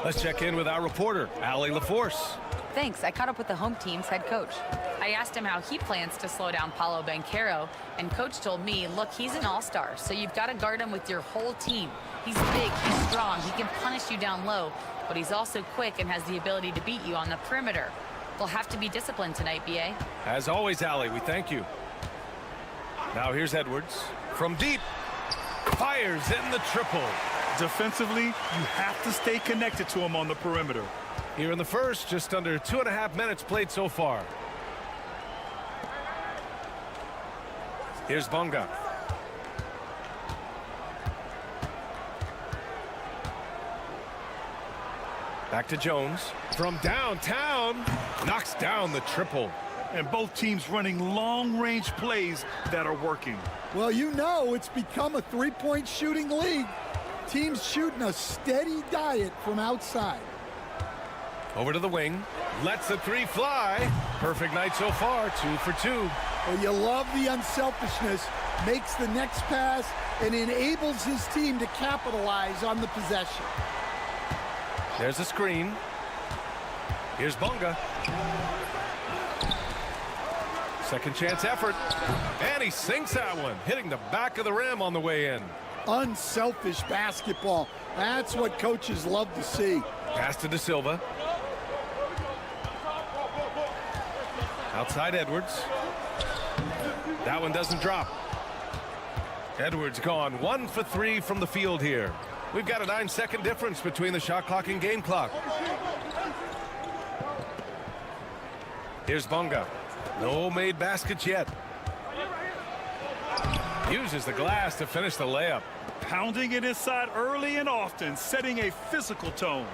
Let's check in with our reporter, Allie LaForce. Thanks. I caught up with the home team's head coach. I asked him how he plans to slow down Paolo Banchero, and coach told me, look, he's an all-star, so you've got to guard him with your whole team. He's big, he's strong, he can punish you down low, but he's also quick and has the ability to beat you on the perimeter. We'll have to be disciplined tonight, B.A. As always, Allie, we thank you. Now here's Edwards. From deep, fires in the triple. Defensively, you have to stay connected to him on the perimeter. Here in the first, just under 2.5 minutes played so far. Here's Bonga. Back to Jones. From downtown, knocks down the triple. And both teams running long-range plays that are working. Well, you know it's become a three-point shooting league. Teams shooting a steady diet from outside. Over to the wing. Lets the three fly. Perfect night so far. 2 for 2. Well, you love the unselfishness. Makes the next pass and enables his team to capitalize on the possession. There's a screen. Here's Bonga. Second chance effort. And he sinks that one, hitting the back of the rim on the way in. Unselfish basketball. That's what coaches love to see. Pass to De Silva. Outside Edwards. That one doesn't drop. Edwards gone 1 for 3 from the field here. We've got a 9-second difference between the shot clock and game clock. Here's Bonga. No made baskets yet. Uses the glass to finish the layup. Pounding it inside early and often, setting a physical tone.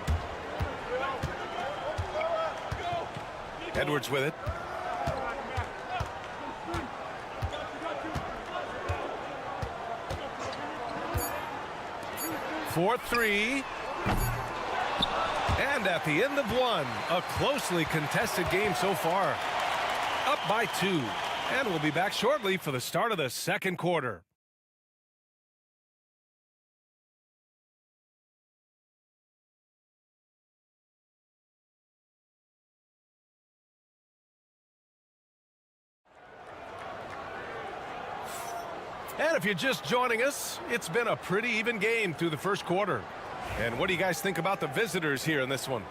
Edwards with it. For 3. And at the end of one, a closely contested game so far. Up by 2. And we'll be back shortly for the start of the second quarter. And if you're just joining us, it's been a pretty even game through the first quarter. And what do you guys think about the visitors here in this one?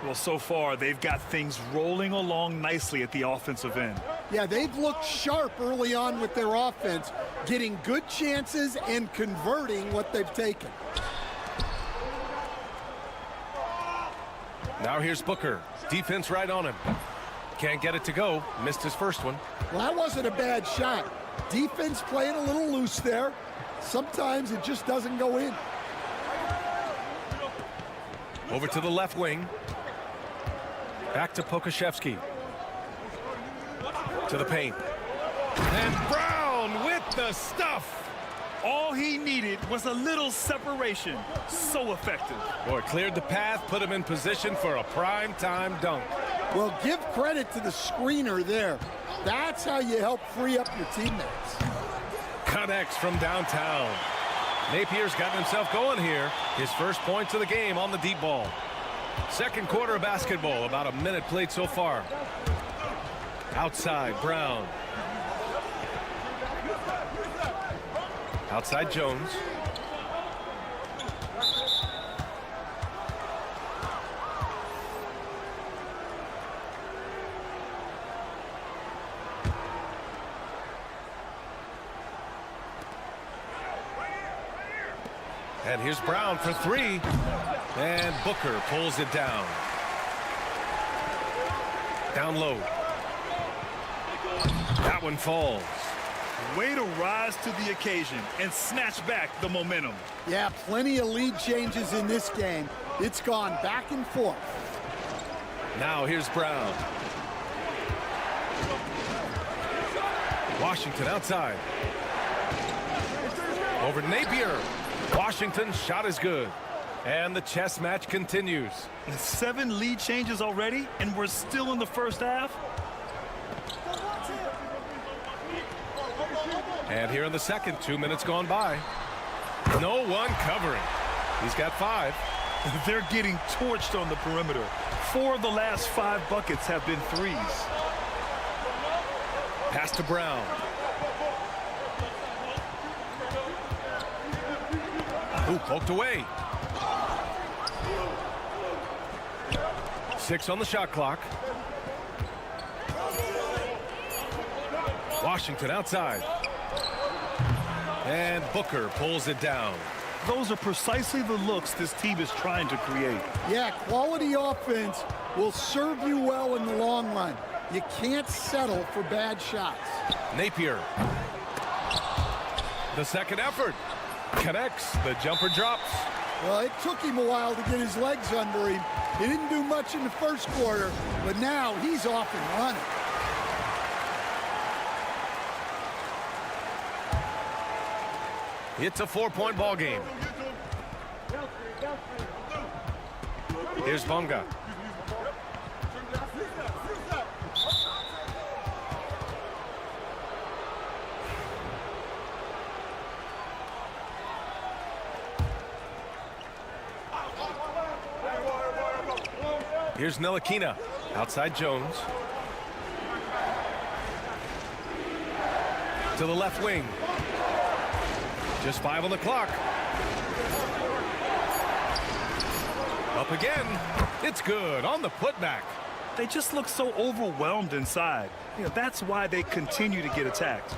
Well, so far, they've got things rolling along nicely at the offensive end. Yeah, they've looked sharp early on with their offense, getting good chances and converting what they've taken. Now here's Booker. Defense right on him. Can't get it to go. Missed his first one. Well, that wasn't a bad shot. Defense playing a little loose there. Sometimes it just doesn't go in. Over to the left wing. Back to Pokashevsky. To the paint. And Brown with the stuff. All he needed was a little separation. So effective. Boy, cleared the path, put him in position for a prime-time dunk. Well, give credit to the screener there. That's how you help free up your teammates. Connects from downtown. Napier's gotten himself going here. His first points of the game on the deep ball. Second quarter of basketball, about a minute played so far. Outside, Brown. Outside, Jones. And here's Brown for 3. And Booker pulls it down. Down low. That one falls. Way to rise to the occasion and snatch back the momentum. Yeah, plenty of lead changes in this game. It's gone back and forth. Now here's Brown. Washington outside. Over Napier. Washington's shot is good. And the chess match continues. 7 lead changes already, and we're still in the first half. And here in the second, 2 minutes gone by. No one covering. He's got 5. They're getting torched on the perimeter. 4 of the last 5 buckets have been threes. Pass to Brown. Ooh, poked away. 6 on the shot clock. Washington outside. And Booker pulls it down. Those are precisely the looks this team is trying to create. Yeah, quality offense will serve you well in the long run. You can't settle for bad shots. Napier. The second effort. Connects. The jumper drops. Well, it took him a while to get his legs under him. He didn't do much in the first quarter, but now he's off and running. It's a 4-point ball game. Here's Bonga. Here's Ntilikina. Outside Jones. To the left wing. Just 5 on the clock. Up again. It's good on the putback. They just look so overwhelmed inside. You know, that's why they continue to get attacked.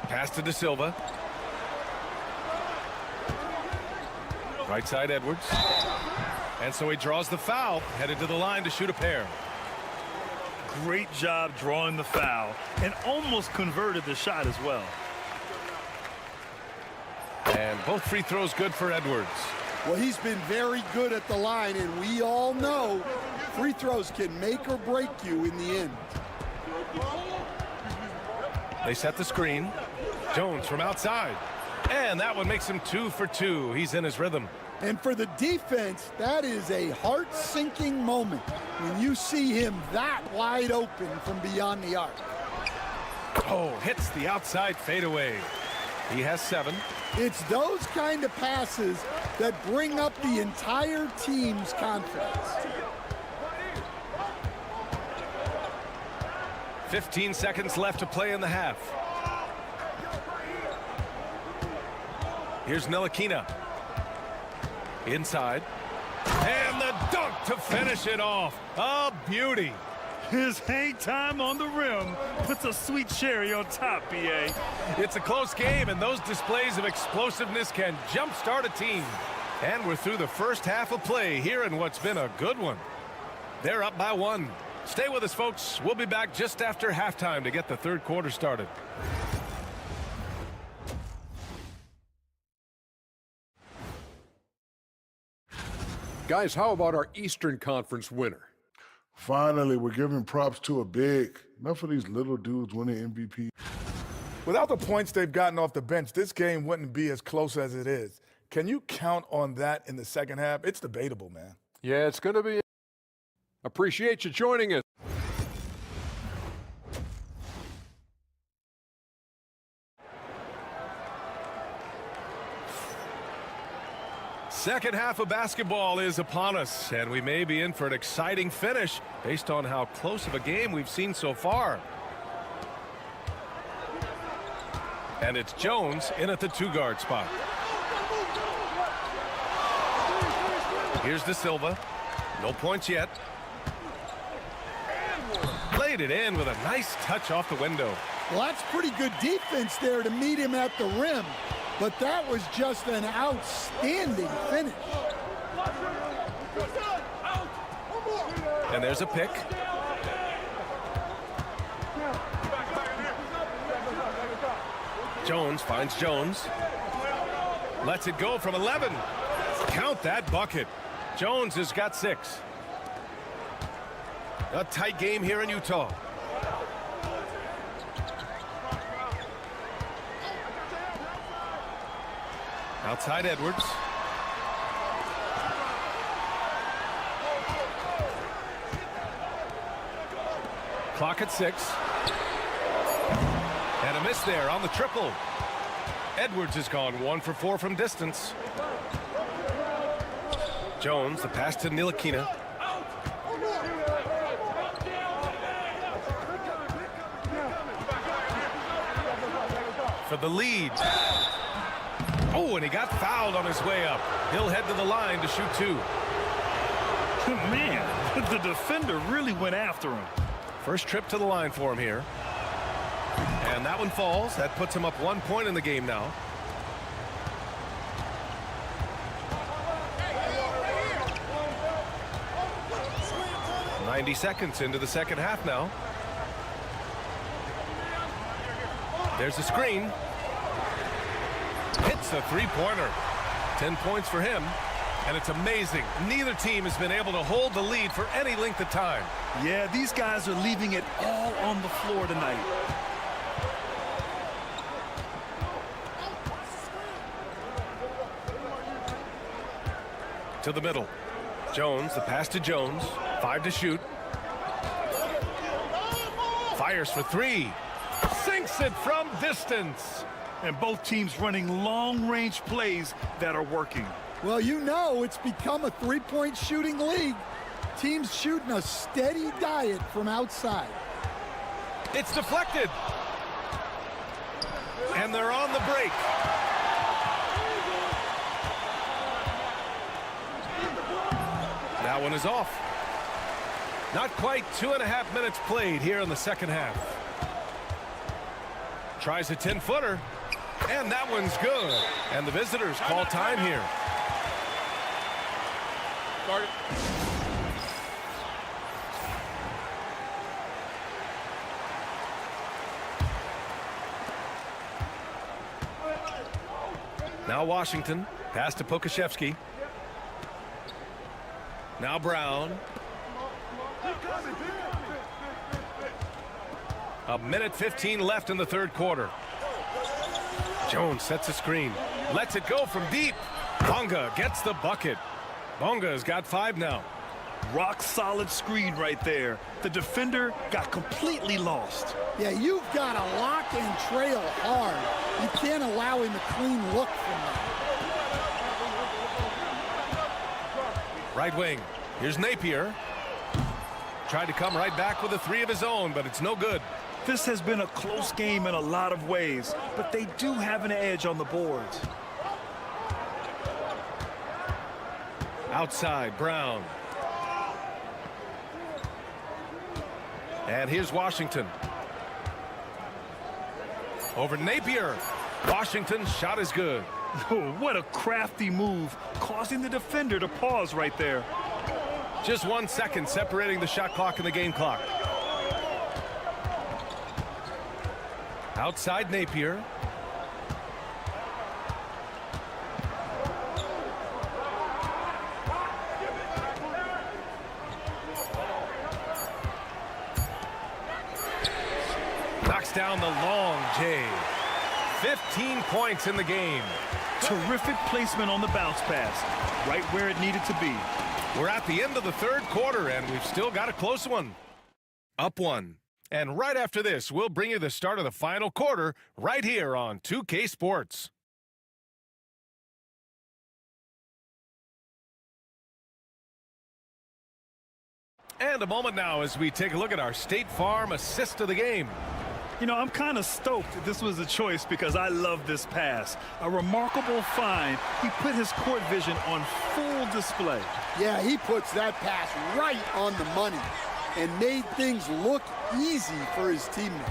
Pass to De Silva. Right side Edwards. And so he draws the foul, headed to the line to shoot a pair. Great job drawing the foul and almost converted the shot as well. And both free throws good for Edwards. Well, he's been very good at the line, and we all know free throws can make or break you in the end. They set the screen. Jones from outside. And that one makes him 2 for 2. He's in his rhythm. And for the defense, that is a heart-sinking moment when you see him that wide open from beyond the arc. Oh, hits the outside fadeaway. He has 7. It's those kind of passes that bring up the entire team's confidence. 15 seconds left to play in the half. Here's Ntilikina. Inside. And the dunk to finish it off. A beauty. His hang time on the rim puts a sweet cherry on top, BA. It's a close game, and those displays of explosiveness can jumpstart a team. And we're through the first half of play here in what's been a good one. They're up by 1. Stay with us, folks. We'll be back just after halftime to get the third quarter started. Guys, how about our Eastern Conference winner? Finally, we're giving props to a big. Enough of these little dudes winning MVP. Without the points they've gotten off the bench, this game wouldn't be as close as it is. Can you count on that in the second half? It's debatable, man. Yeah, it's going to be. Appreciate you joining us. Second half of basketball is upon us, and we may be in for an exciting finish based on how close of a game we've seen so far. And it's Jones in at the 2-guard spot. Here's De Silva. No points yet. Laid it in with a nice touch off the window. Well, that's pretty good defense there to meet him at the rim. But that was just an outstanding finish. And there's a pick. Jones finds Jones. Lets it go from 11. Count that bucket. Jones has got 6. A tight game here in Utah. Outside Edwards. Clock at 6. And a miss there on the triple. Edwards has gone 1 for 4 from distance. Jones, the pass to Ntilikina. For the lead. Oh, and he got fouled on his way up. He'll head to the line to shoot 2. Man, the defender really went after him. First trip to the line for him here. And that one falls. That puts him up 1 point in the game now. "90 seconds into the second half now. There's a screen. Hits a three-pointer. 10 points for him. And it's amazing. Neither team has been able to hold the lead for any length of time. Yeah, these guys are leaving it all on the floor tonight. To the middle. Jones, the pass to Jones. 5 to shoot. Fires for 3. Sinks it from distance. And both teams running long-range plays that are working. Well, you know it's become a three-point shooting league. Teams shooting a steady diet from outside. It's deflected. And they're on the break. That one is off. Not quite 2.5 minutes played here in the second half. Tries a 10-footer. And that one's good. And the visitors call time here. Start. Now Washington. Pass to Pokashevsky. Now Brown. A minute 15 left in the third quarter. Jones sets a screen. Lets it go from deep. Bonga gets the bucket. Bonga's got 5 now. Rock solid screen right there. The defender got completely lost. Yeah, you've got to lock and trail hard. You can't allow him a clean look from that. Right wing. Here's Napier. Tried to come right back with a 3 of his own, but it's no good. This has been a close game in a lot of ways, but they do have an edge on the boards. Outside, Brown. And here's Washington. Over Napier. Washington's shot is good. Oh, what a crafty move, causing the defender to pause right there. Just 1 second separating the shot clock and the game clock. Outside Napier. Knocks down the long J. 15 points in the game. Terrific placement on the bounce pass, right where it needed to be. We're at the end of the third quarter, and we've still got a close one. Up 1. And right after this, we'll bring you the start of the final quarter right here on 2K Sports. And a moment now as we take a look at our State Farm assist of the game. You know, I'm kind of stoked this was a choice because I love this pass. A remarkable find. He put his court vision on full display. Yeah, he puts that pass right on the money and made things look easy for his teammate.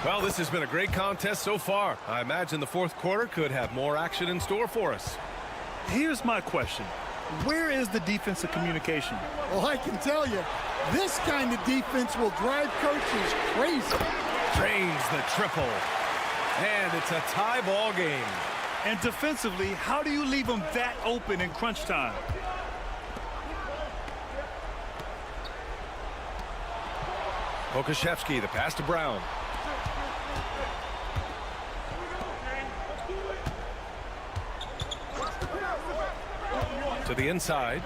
Well, this has been a great contest so far. I imagine the fourth quarter could have more action in store for us. Here's my question. Where is the defensive communication? Well, I can tell you, this kind of defense will drive coaches crazy. Drains the triple. And it's a tie ball game. And defensively, how do you leave them that open in crunch time? Pokashevsky, the pass to Brown. To the inside.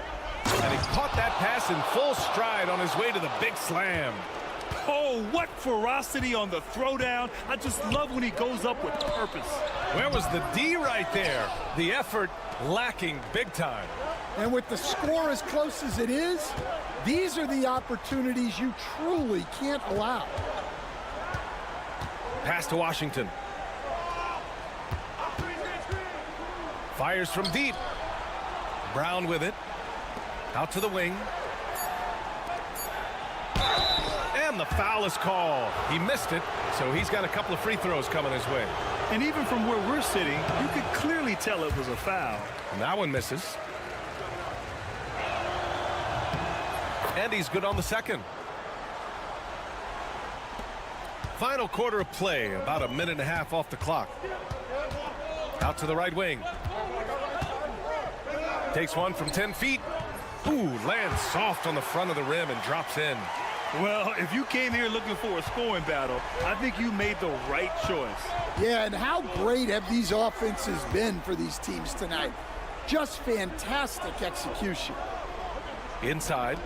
And he caught that pass in full stride on his way to the big slam. Oh, what ferocity on the throwdown. I just love when he goes up with purpose. Where was the D right there? The effort lacking big time. And with the score as close as it is, these are the opportunities you truly can't allow. Pass to Washington. Fires from deep. Brown with it. Out to the wing. And the foul is called. He missed it, so he's got a couple of free throws coming his way. And even from where we're sitting, you could clearly tell it was a foul. And that one misses. And he's good on the second. Final quarter of play, about a minute and a half off the clock. Out to the right wing. Takes one from 10 feet. Ooh, lands soft on the front of the rim and drops in. Well, if you came here looking for a scoring battle, I think you made the right choice. Yeah, and how great have these offenses been for these teams tonight? Just fantastic execution. Inside.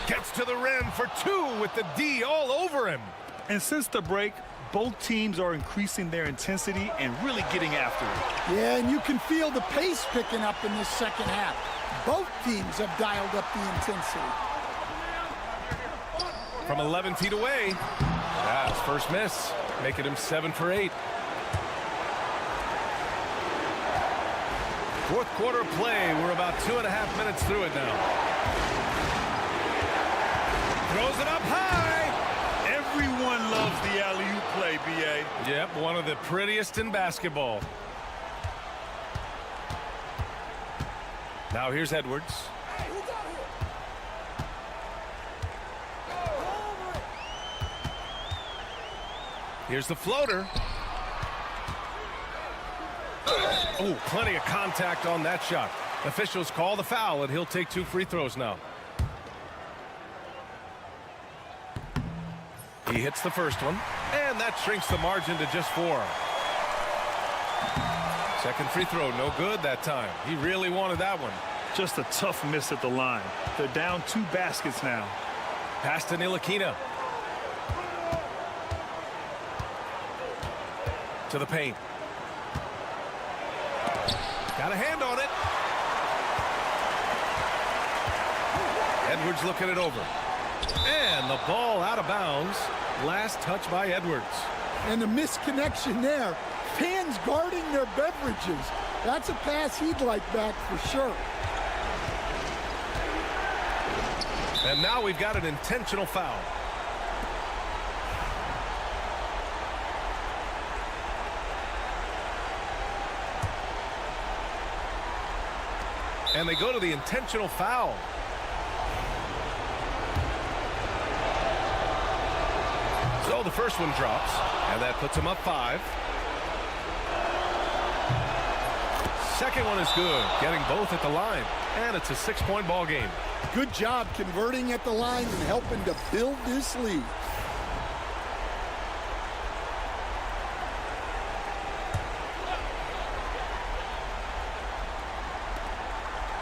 Gets to the rim for two with the D all over him. And since the break, both teams are increasing their intensity and really getting after it. Yeah, and you can feel the pace picking up in this second half. Both teams have dialed up the intensity. From 11 feet away. That's first miss, making him 7 for 8. Fourth quarter of play. We're about 2.5 minutes through it now. Throws it up high. Everyone loves the alley-oop play, B.A. Yep, one of the prettiest in basketball. Now here's Edwards. Here's the floater. Oh, plenty of contact on that shot. Officials call the foul, and he'll take 2 free throws now. He hits the first one, and that shrinks the margin to just 4. Second free throw, no good that time. He really wanted that one. Just a tough miss at the line. They're down 2 baskets now. Pass to Ntilikina. To the paint. Got a hand on it. Edwards looking it over. And the ball out of bounds. Last touch by Edwards. And the misconnection there. Fans guarding their beverages. That's a pass he'd like back for sure. And now we've got an intentional foul. And they go to the intentional foul. So the first one drops, and that puts him up 5. Second one is good, getting both at the line, and it's a 6-point ball game. Good job converting at the line and helping to build this lead.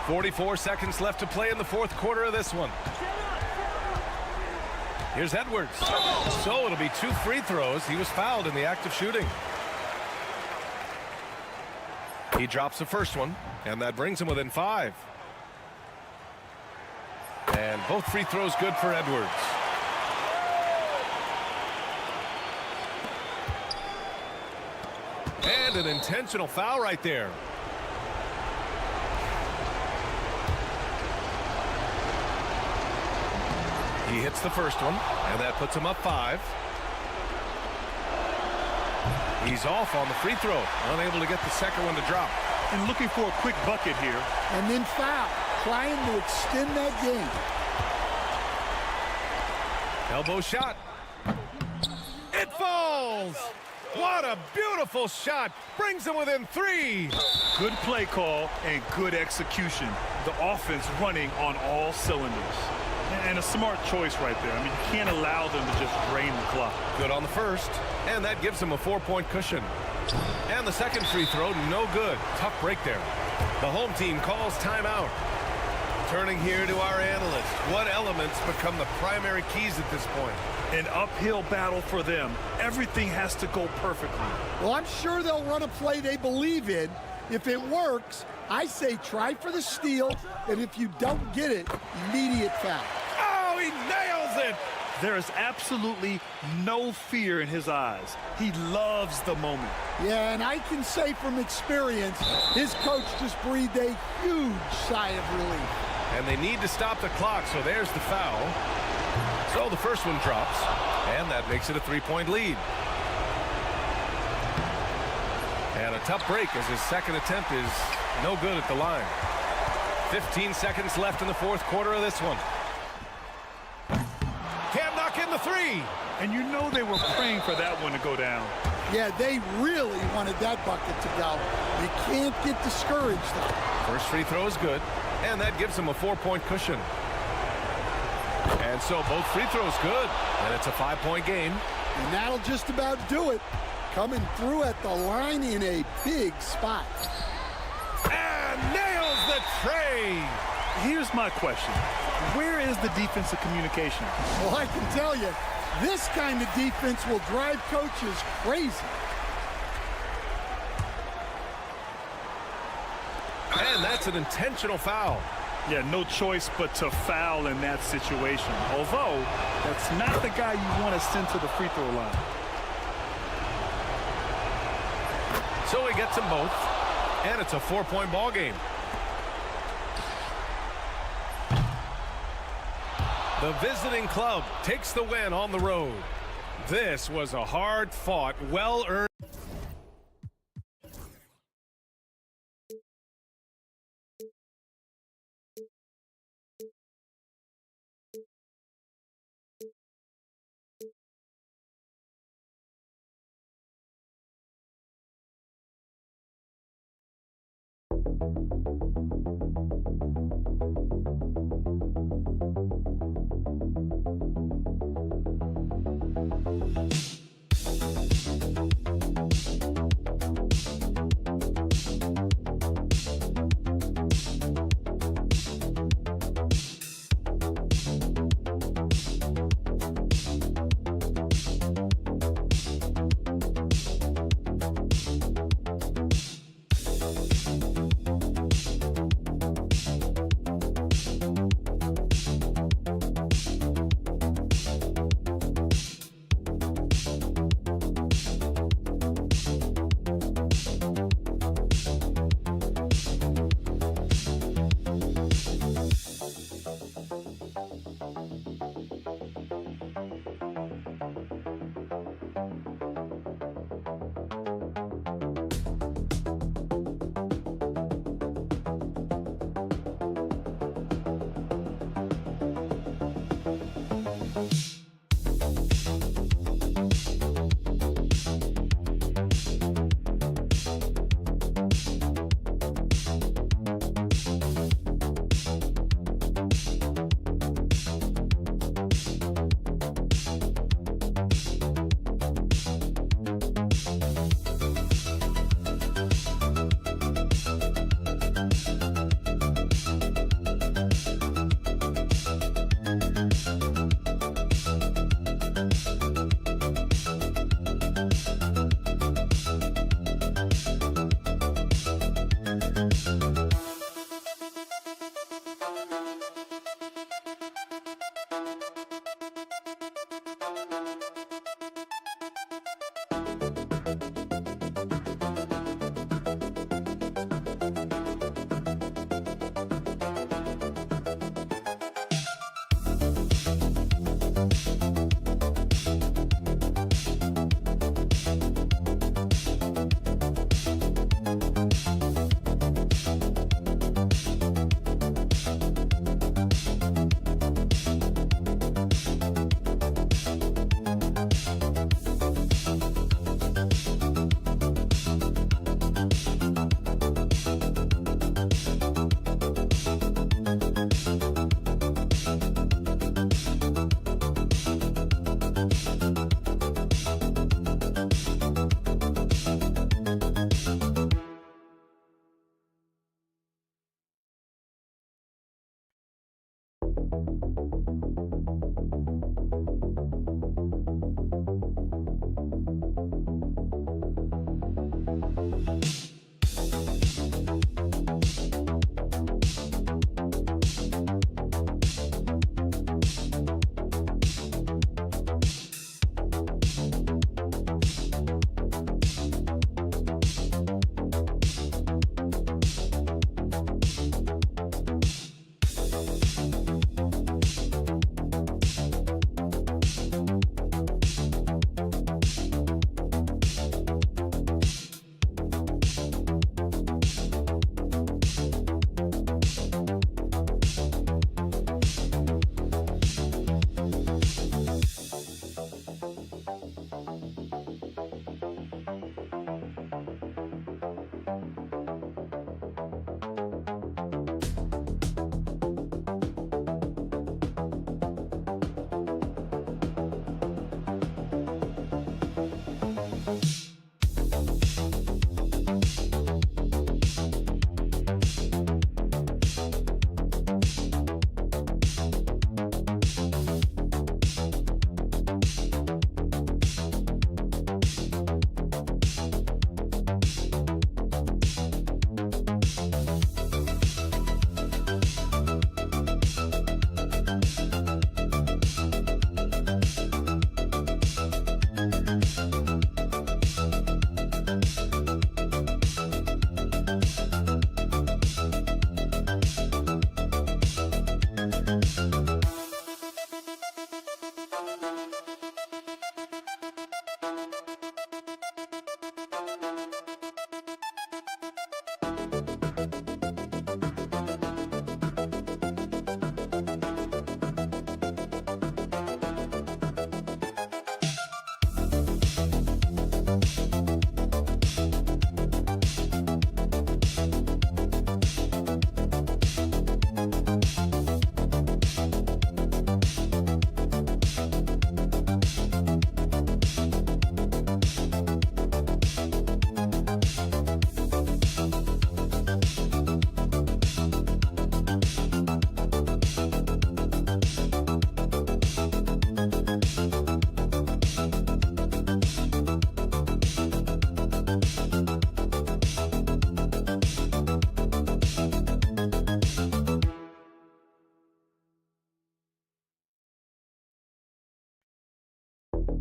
.44 seconds left to play in the fourth quarter of this one. Here's Edwards. So it'll be 2 free throws. He was fouled in the act of shooting. He drops the first one, and that brings him within 5. And both free throws good for Edwards. And an intentional foul right there. He hits the first one, and that puts him up 5. He's off on the free throw, unable to get the second one to drop. And looking for a quick bucket here. And then foul, trying to extend that game. Elbow shot. It falls. What a beautiful shot. Brings them within 3. Good play call and good execution. The offense running on all cylinders. And a smart choice right there. I mean, you can't allow them to just drain the clock. Good on the first, and that gives them a 4-point cushion. And the second free throw, no good. Tough break there. The home team calls timeout. Turning here to our analyst. What elements become the primary keys at this point? An uphill battle for them. Everything has to go perfectly. Well, I'm sure they'll run a play they believe in. If it works, I say try for the steal, and if you don't get it, immediate foul. Oh, he nails it! There is absolutely no fear in his eyes. He loves the moment. Yeah, and I can say from experience, his coach just breathed a huge sigh of relief. And they need to stop the clock, so there's the foul. So the first one drops, and that makes it a 3-point lead. And a tough break as his second attempt is no good at the line. 15 seconds left in the fourth quarter of this one. Can't knock in the 3. And you know they were praying for that one to go down. Yeah, they really wanted that bucket to go. You can't get discouraged, though. First free throw is good, and that gives him a 4-point cushion. And so both free throws good, and it's a 5-point game. And that'll just about do it. Coming through at the line in a big spot. And nails the tray. Here's my question. Where is the defensive communication? Well, I can tell you, this kind of defense will drive coaches crazy. And that's an intentional foul. Yeah, no choice but to foul in that situation. Although, that's not the guy you want to send to the free throw line. So he gets them both, and it's a 4-point ball game. The visiting club takes the win on the road. This was a hard-fought, well-earned.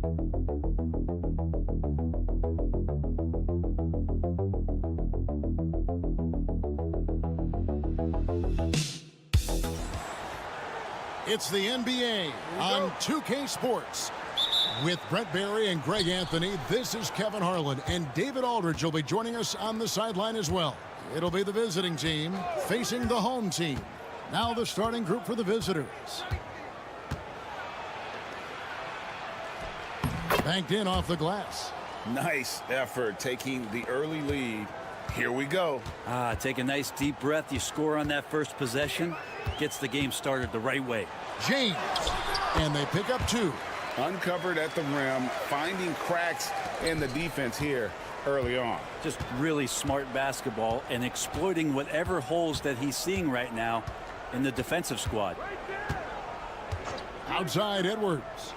It's the NBA on 2K Sports. With Brett Barry and Greg Anthony, this is Kevin Harlan, and David Aldridge will be joining us on the sideline as well. It'll be the visiting team facing the home team. Now the starting group for the visitors. Banked in off the glass. Nice effort taking the early lead. Here we go. Take a nice deep breath. You score on that first possession. Gets the game started the right way. James. And they pick up 2. Uncovered at the rim, finding cracks in the defense here early on. Just really smart basketball and exploiting whatever holes that he's seeing right now in the defensive squad. Outside Edwards.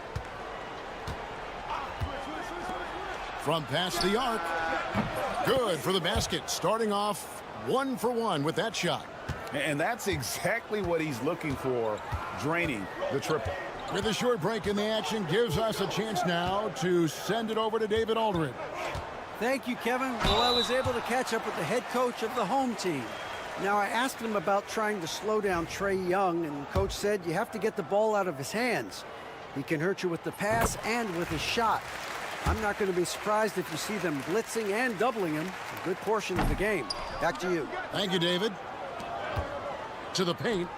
From past the arc. Good for the basket. Starting off 1 for 1 with that shot. And that's exactly what he's looking for, draining the triple. With a short break in the action, gives us a chance now to send it over to David Aldridge. Thank you, Kevin. Well, I was able to catch up with the head coach of the home team. Now, I asked him about trying to slow down Trae Young, and the coach said you have to get the ball out of his hands. He can hurt you with the pass and with his shot. I'm not going to be surprised if you see them blitzing and doubling him a good portion of the game. Back to you. Thank you, David. To the paint.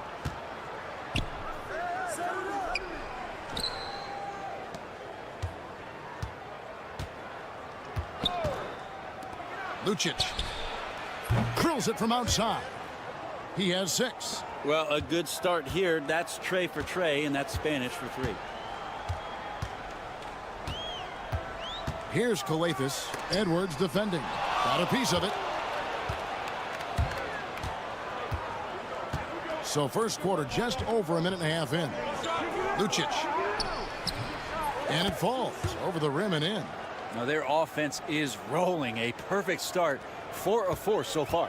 Lucic drills it from outside. He has 6. Well, a good start here. That's Trae for Trae, and that's Spanish for 3. Here's Calathis. Edwards defending. Got a piece of it. So first quarter just over a minute and a half in. Lucic. And it falls over the rim and in. Now their offense is rolling. A perfect start. 4 of 4 so far.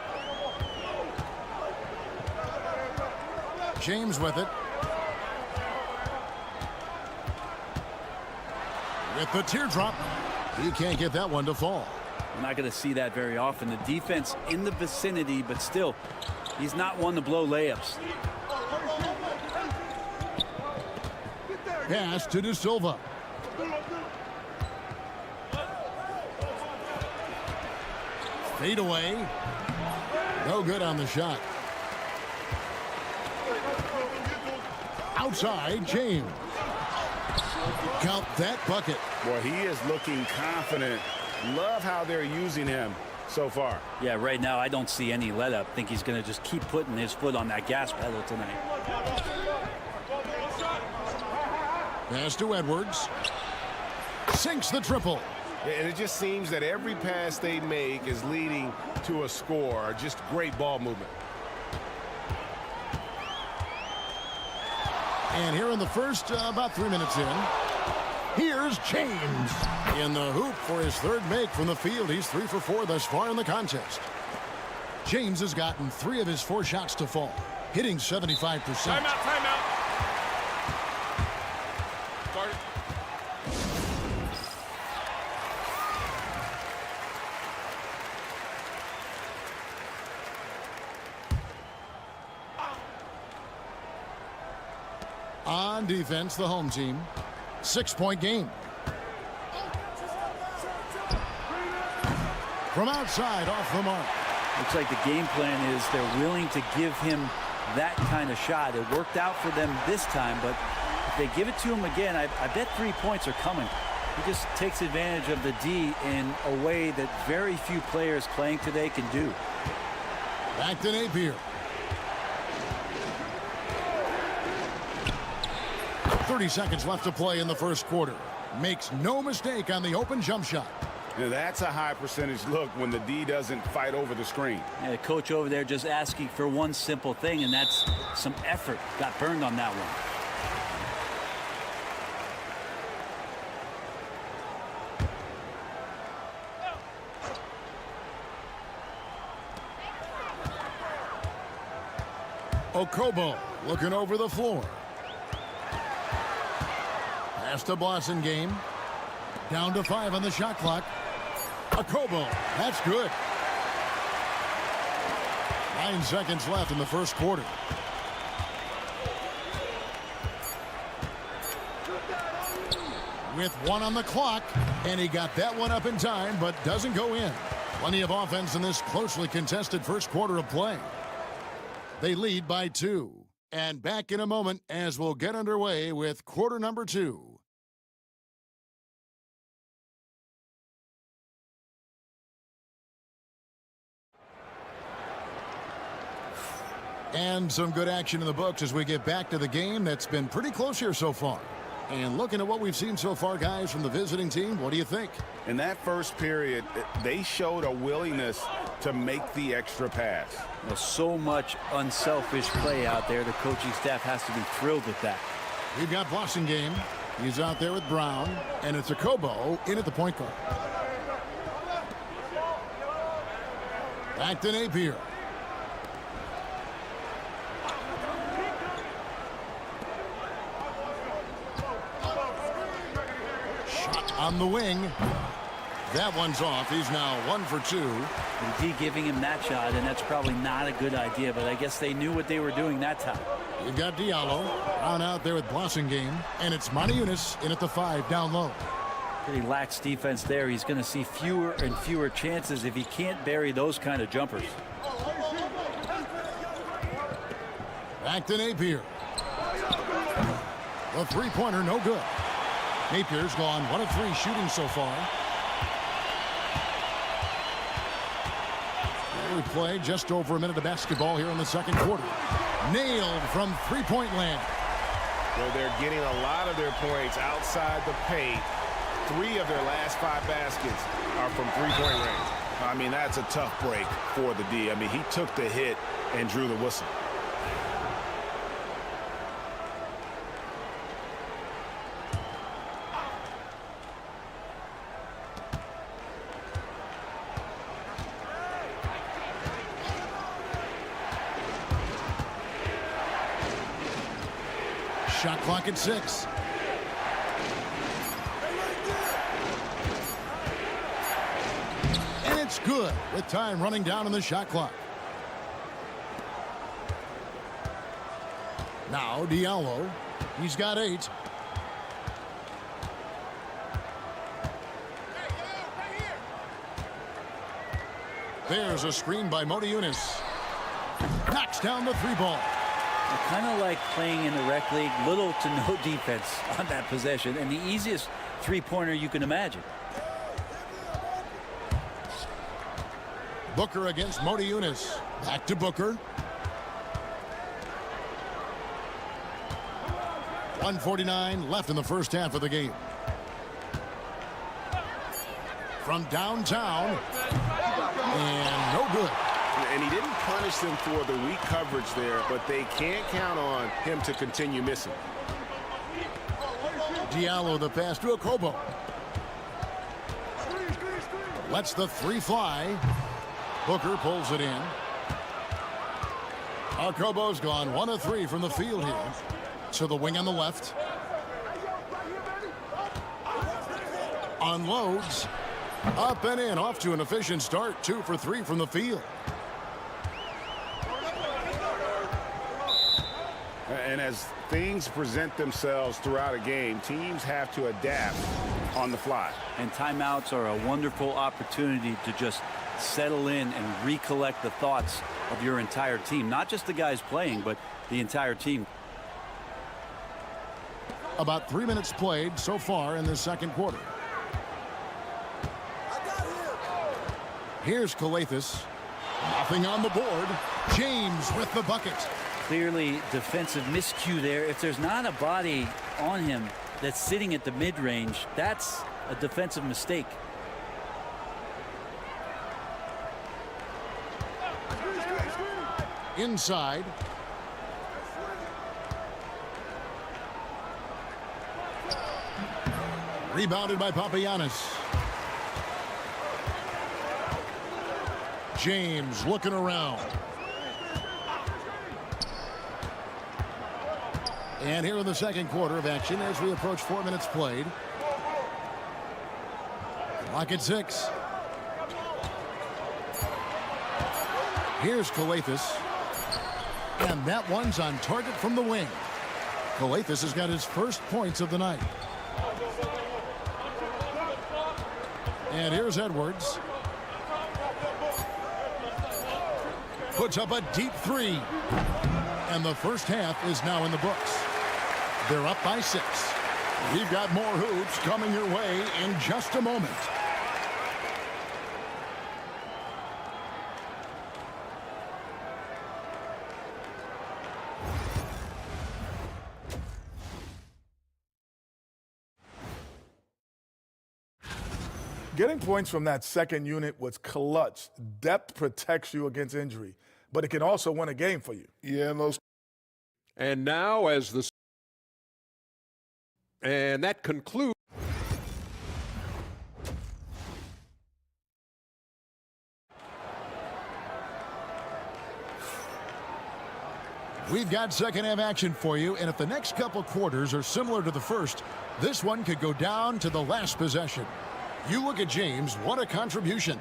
James with it. With the teardrop. He can't get that one to fall. We're not going to see that very often. The defense in the vicinity, but still, he's not one to blow layups. Pass to De Silva. Fade away. No good on the shot. Outside, James. Count that bucket. Boy, he is looking confident. Love how they're using him so far. Yeah, right now I don't see any let up. Think he's going to just keep putting his foot on that gas pedal tonight. Pass to Edwards. Sinks the triple. And it just seems that every pass they make is leading to a score. Just great ball movement. And here in the first, about 3 minutes in, here's James in the hoop for his 3rd make from the field. He's 3 for 4 thus far in the contest. James has gotten 3 of his 4 shots to fall, hitting 75%. Timeout. Start it. On defense, the home team. 6-point game. From outside, off the mark. Looks like the game plan is they're willing to give him that kind of shot. It worked out for them this time, but if they give it to him again, I bet 3 points are coming. He just takes advantage of the D in a way that very few players playing today can do. Back to Napier. 30 seconds left to play in the first quarter. Makes no mistake on the open jump shot. Now that's a high percentage look when the D doesn't fight over the screen. Yeah, the coach over there just asking for one simple thing, and that's some effort. Got burned on that one. Okobo looking over the floor. Pass to Boston game. Down to 5 on the shot clock. A Kobo. That's good. 9 seconds left in the first quarter. With 1 on the clock, and he got that one up in time, but doesn't go in. Plenty of offense in this closely contested first quarter of play. They lead by 2. And back in a moment as we'll get underway with quarter number 2. And some good action in the books as we get back to the game that's been pretty close here so far. And looking at what we've seen so far, guys, from the visiting team, what do you think? In that first period, they showed a willingness to make the extra pass. Well, so much unselfish play out there. The coaching staff has to be thrilled with that. We've got Game. He's out there with Brown, and it's a Kobo in at the point guard. Back to Napier. On the wing. That one's off. He's now 1 for 2. Indeed, giving him that shot, and that's probably not a good idea, but I guess they knew what they were doing that time. You've got Diallo on out there with Game, and it's Monaco in at the 5 down low. Pretty lax defense there. He's going to see fewer and fewer chances if he can't bury those kind of jumpers. Back to Napier. The three-pointer, no good. Napier's gone 1 of 3 shooting so far. We play just over a minute of basketball here in the second quarter. Nailed from three-point land. Well, they're getting a lot of their points outside the paint. 3 of their last 5 baskets are from three-point range. I mean, that's a tough break for the D. I mean, he took the hit and drew the whistle. Shot clock at 6. And it's good with time running down on the shot clock. Now Diallo. He's got 8. There's a screen by Monaco. Knocks down the 3-ball. Kind of like playing in the rec league, little to no defense on that possession, and the easiest three-pointer you can imagine. Booker against Monaco. Back to Booker. 1:49 left in the first half of the game. From downtown, and no good. And he didn't punish them for the weak coverage there, but they can't count on him to continue missing. Diallo the pass to a Kobo. Lets the 3 fly. Booker pulls it in. Kobo's gone 1 of 3 from the field here. To the wing on the left. Unloads. Up and in, off to an efficient start. 2 for 3 from the field. And as things present themselves throughout a game, teams have to adapt on the fly. And timeouts are a wonderful opportunity to just settle in and recollect the thoughts of your entire team. Not just the guys playing, but the entire team. About 3 minutes played so far in the second quarter. Here's Calathis. Nothing on the board. James with the bucket. Clearly defensive miscue there. If there's not a body on him that's sitting at the mid-range, that's a defensive mistake. Inside. Rebounded by Papagiannis. James looking around. And here in the second quarter of action as we approach 4 minutes played. Clock at 6. Here's Calathis. And that one's on target from the wing. Calathis has got his first points of the night. And here's Edwards. Puts up a deep 3. And the first half is now in the books. They're up by 6. We've got more hoops coming your way in just a moment. Getting points from that second unit was clutch. Depth protects you against injury, but it can also win a game for you. Yeah, and those. And now and that concludes. We've got second half action for you, and if the next couple quarters are similar to the first, this one could go down to the last possession. You look at James, what a contribution.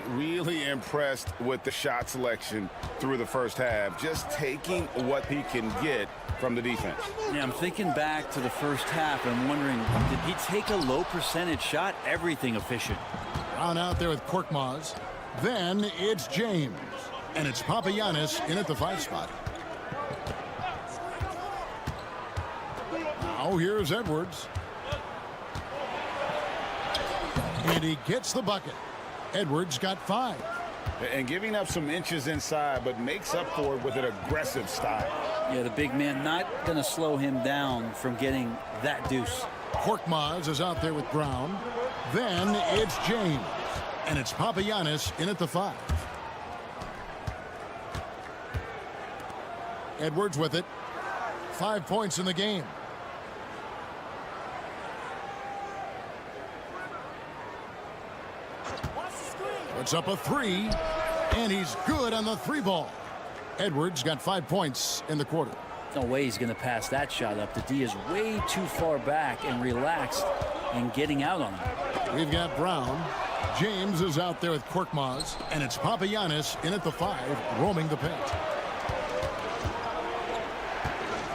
Really impressed with the shot selection through the first half, just taking what he can get from the defense. Yeah, I'm thinking back to the first half and wondering, did he take a low percentage shot? Everything efficient. Brown out there with Korkmaz. Then it's James. And it's Papagiannis in at the 5 spot. Now here's Edwards. And he gets the bucket. Edwards got 5. And giving up some inches inside, but makes up for it with an aggressive style. Yeah, the big man not going to slow him down from getting that deuce. Korkmaz is out there with Brown. Then it's James. And it's Papagiannis in at the 5. Edwards with it. 5 points in the game. Puts up a 3, and he's good on the 3 ball. Edwards got 5 points in the quarter. No way he's going to pass that shot up. The D is way too far back and relaxed and getting out on him. We've got Brown. James is out there with Korkmaz, and it's Papagiannis in at the 5, roaming the paint.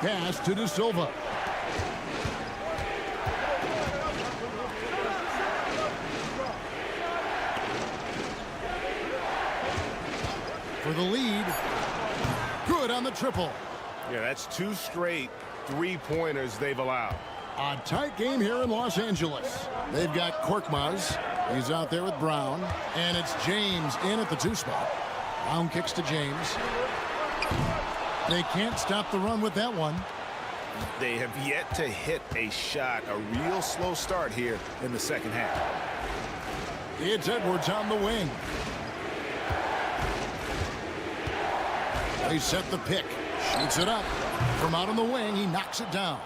Pass to De Silva. For the lead. Good on the triple. Yeah, that's 2 straight 3-pointers they've allowed. A tight game here in Los Angeles. They've got Korkmaz. He's out there with Brown. And it's James in at the 2 spot. Brown kicks to James. They can't stop the run with that one. They have yet to hit a shot, a real slow start here in the second half. It's Edwards on the wing. They set the pick. Shoots it up. From out on the wing, he knocks it down.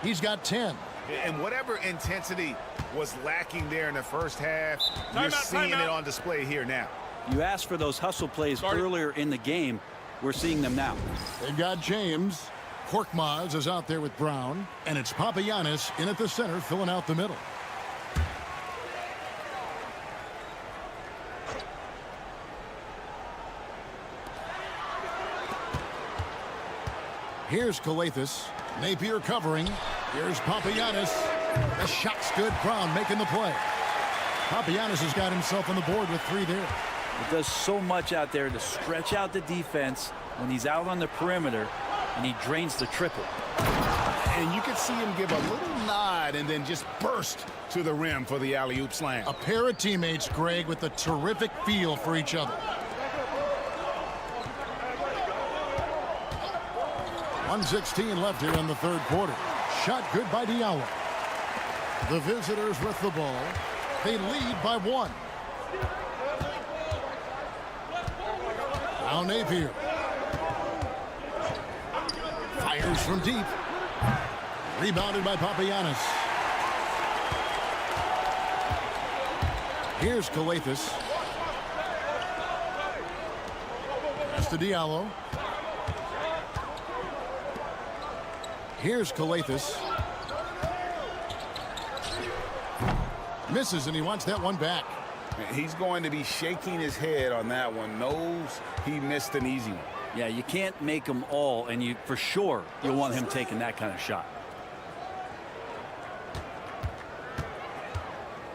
He's got 10. And whatever intensity was lacking there in the first half, you're seeing it on display here now. You asked for those hustle plays earlier in the game. We're seeing them now. They've got James. Korkmaz is out there with Brown. And it's Papagiannis in at the center, filling out the middle. Here's Calathis. Napier covering. Here's Papagiannis. The shot's good. Brown making the play. Papagiannis has got himself on the board with 3 there. It does so much out there to stretch out the defense when he's out on the perimeter, and he drains the triple. And you can see him give a little nod and then just burst to the rim for the alley-oop slam. A pair of teammates, Greg, with a terrific feel for each other. 1:16 left here in the 3rd quarter. Shot good by Diallo. The visitors with the ball. They lead by 1. Now Napier. Fires from deep. Rebounded by Papagiannis. Here's Calathis. Pass to Diallo. Here's Calathis. Misses, and he wants that one back. He's going to be shaking his head on that one. Knows he missed an easy one. Yeah, you can't make them all, and you for sure you'll want him taking that kind of shot.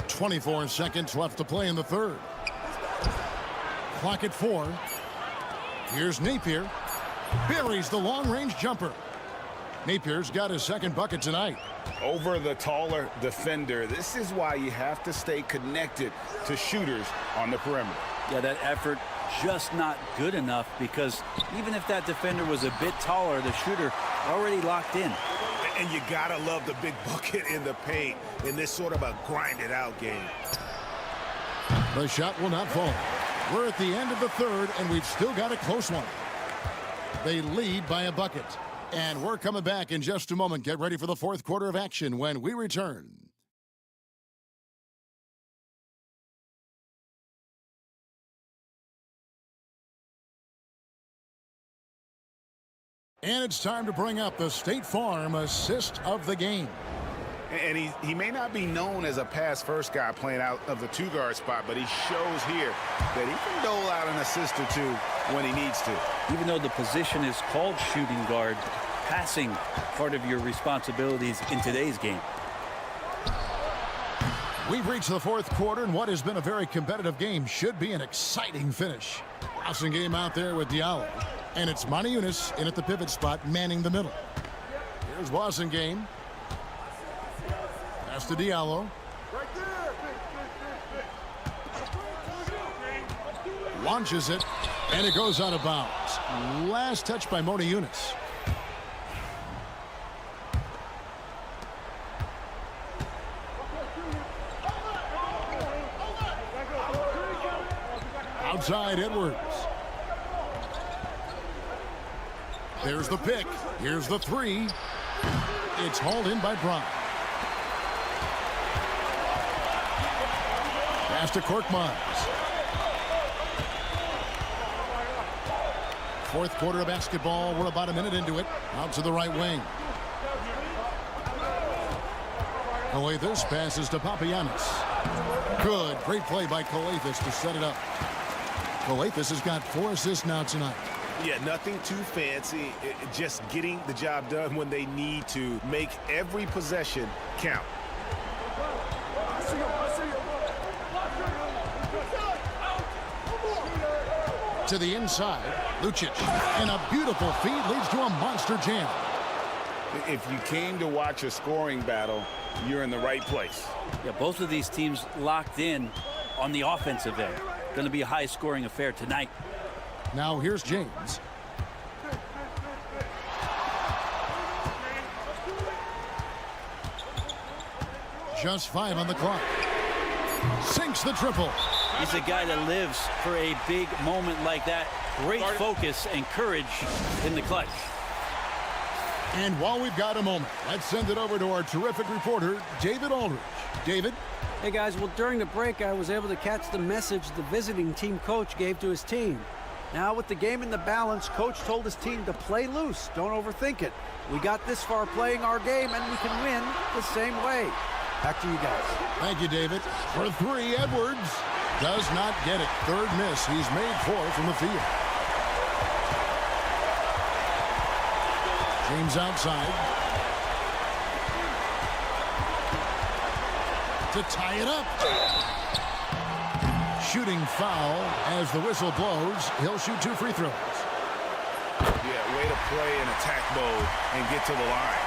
24 seconds left to play in the third. Clock at 4. Here's Napier. Buries the long-range jumper. Napier's got his second bucket tonight. Over the taller defender. This is why you have to stay connected to shooters on the perimeter. Yeah, that effort just not good enough, because even if that defender was a bit taller, the shooter already locked in. And you gotta love the big bucket in the paint in this sort of a grinded-out game. The shot will not fall. We're at the end of the third, and we've still got a close one. They lead by a bucket. And we're coming back in just a moment. Get ready for the fourth quarter of action when we return. And it's time to bring up the State Farm assist of the game. And he may not be known as a pass-first guy playing out of the two-guard spot, but he shows here that he can dole out an assist or two when he needs to. Even though the position is called shooting guard, passing part of your responsibilities in today's game. We've reached the fourth quarter, and what has been a very competitive game should be an exciting finish. Crossing game out there with Diallo. And it's Monty Eunice in at the pivot spot, manning the middle. Here's Boston game. Pass to Diallo. Launches it, and it goes out of bounds. Last touch by Monty Eunice. Outside Edwards. There's the pick. Here's the three. It's hauled in by Brown. Pass to Korkmaz. Fourth quarter of basketball. We're about a minute into it. Out to the right wing. Coathis passes to Papagiannis. Good. Great play by Coathis to set it up. Coathis has got 4 assists now tonight. Yeah, nothing too fancy. Just getting the job done when they need to. Make every possession count. To the inside, Lucic. And a beautiful feed leads to a monster jam. If you came to watch a scoring battle, you're in the right place. Yeah, both of these teams locked in on the offensive end. Going to be a high-scoring affair tonight. Now here's James. Just 5 on the clock. Sinks the triple. He's a guy that lives for a big moment like that. Great focus and courage in the clutch. And while we've got a moment, let's send it over to our terrific reporter, David Aldridge. David? Hey, guys. Well, during the break, I was able to catch the message the visiting team coach gave to his team. Now, with the game in the balance, coach told his team to play loose. Don't overthink it. We got this far playing our game, and we can win the same way. Back to you guys. Thank you, David. For 3, Edwards does not get it. Third miss. He's made 4 from the field. James outside. To tie it up. Shooting foul as the whistle blows. He'll shoot 2 free throws. Yeah, way to play in attack mode and get to the line.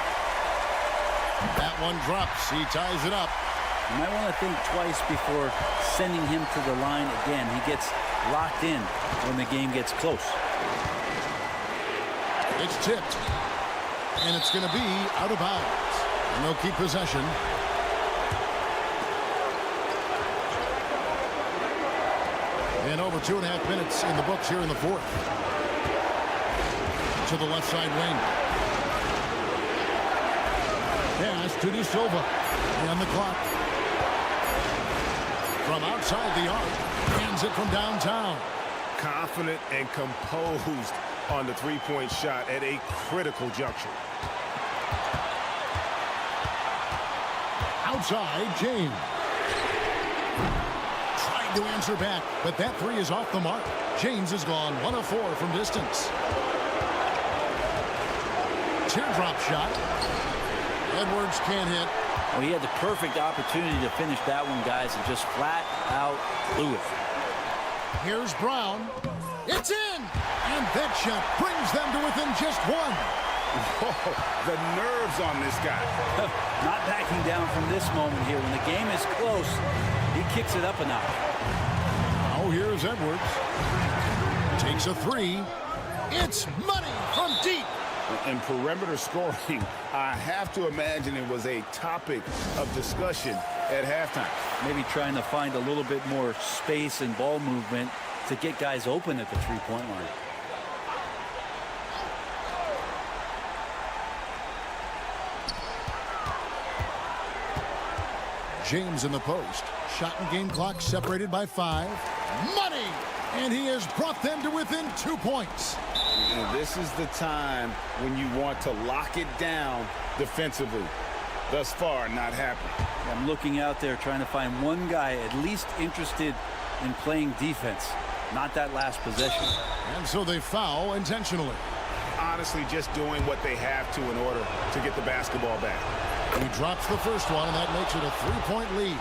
That one drops. He ties it up. You might want to think twice before sending him to the line again. He gets locked in when the game gets close. It's tipped. And it's going to be out of bounds. And they'll keep possession. And over 2.5 minutes in the books here in the fourth. To the left side wing. Pass to De Silva. And the clock. From outside the arc. Hands it from downtown. Confident and composed on the three-point shot at a critical juncture. Outside, James. tried to answer back, but that three is off the mark. James has gone 1 of 4 from distance. Teardrop shot. Edwards can't hit. Well, he had the perfect opportunity to finish that one, guys, and just flat out blew it. Here's Brown. It's in! And that shot brings them to within just 1. Whoa, the nerves on this guy. Not backing down from this moment here. When the game is close, he kicks it up a notch. Oh, here's Edwards. Takes a 3. It's money from deep. In perimeter scoring, I have to imagine it was a topic of discussion at halftime. Maybe trying to find a little bit more space and ball movement to get guys open at the three-point line. James in the post. Shot and game clock separated by 5. Money! And he has brought them to within 2 points. And this is the time when you want to lock it down defensively. Thus far, not happening. I'm looking out there trying to find one guy at least interested in playing defense, not that last possession. And so they foul intentionally. Honestly, just doing what they have to in order to get the basketball back. He drops the first one, and that makes it a 3-point lead.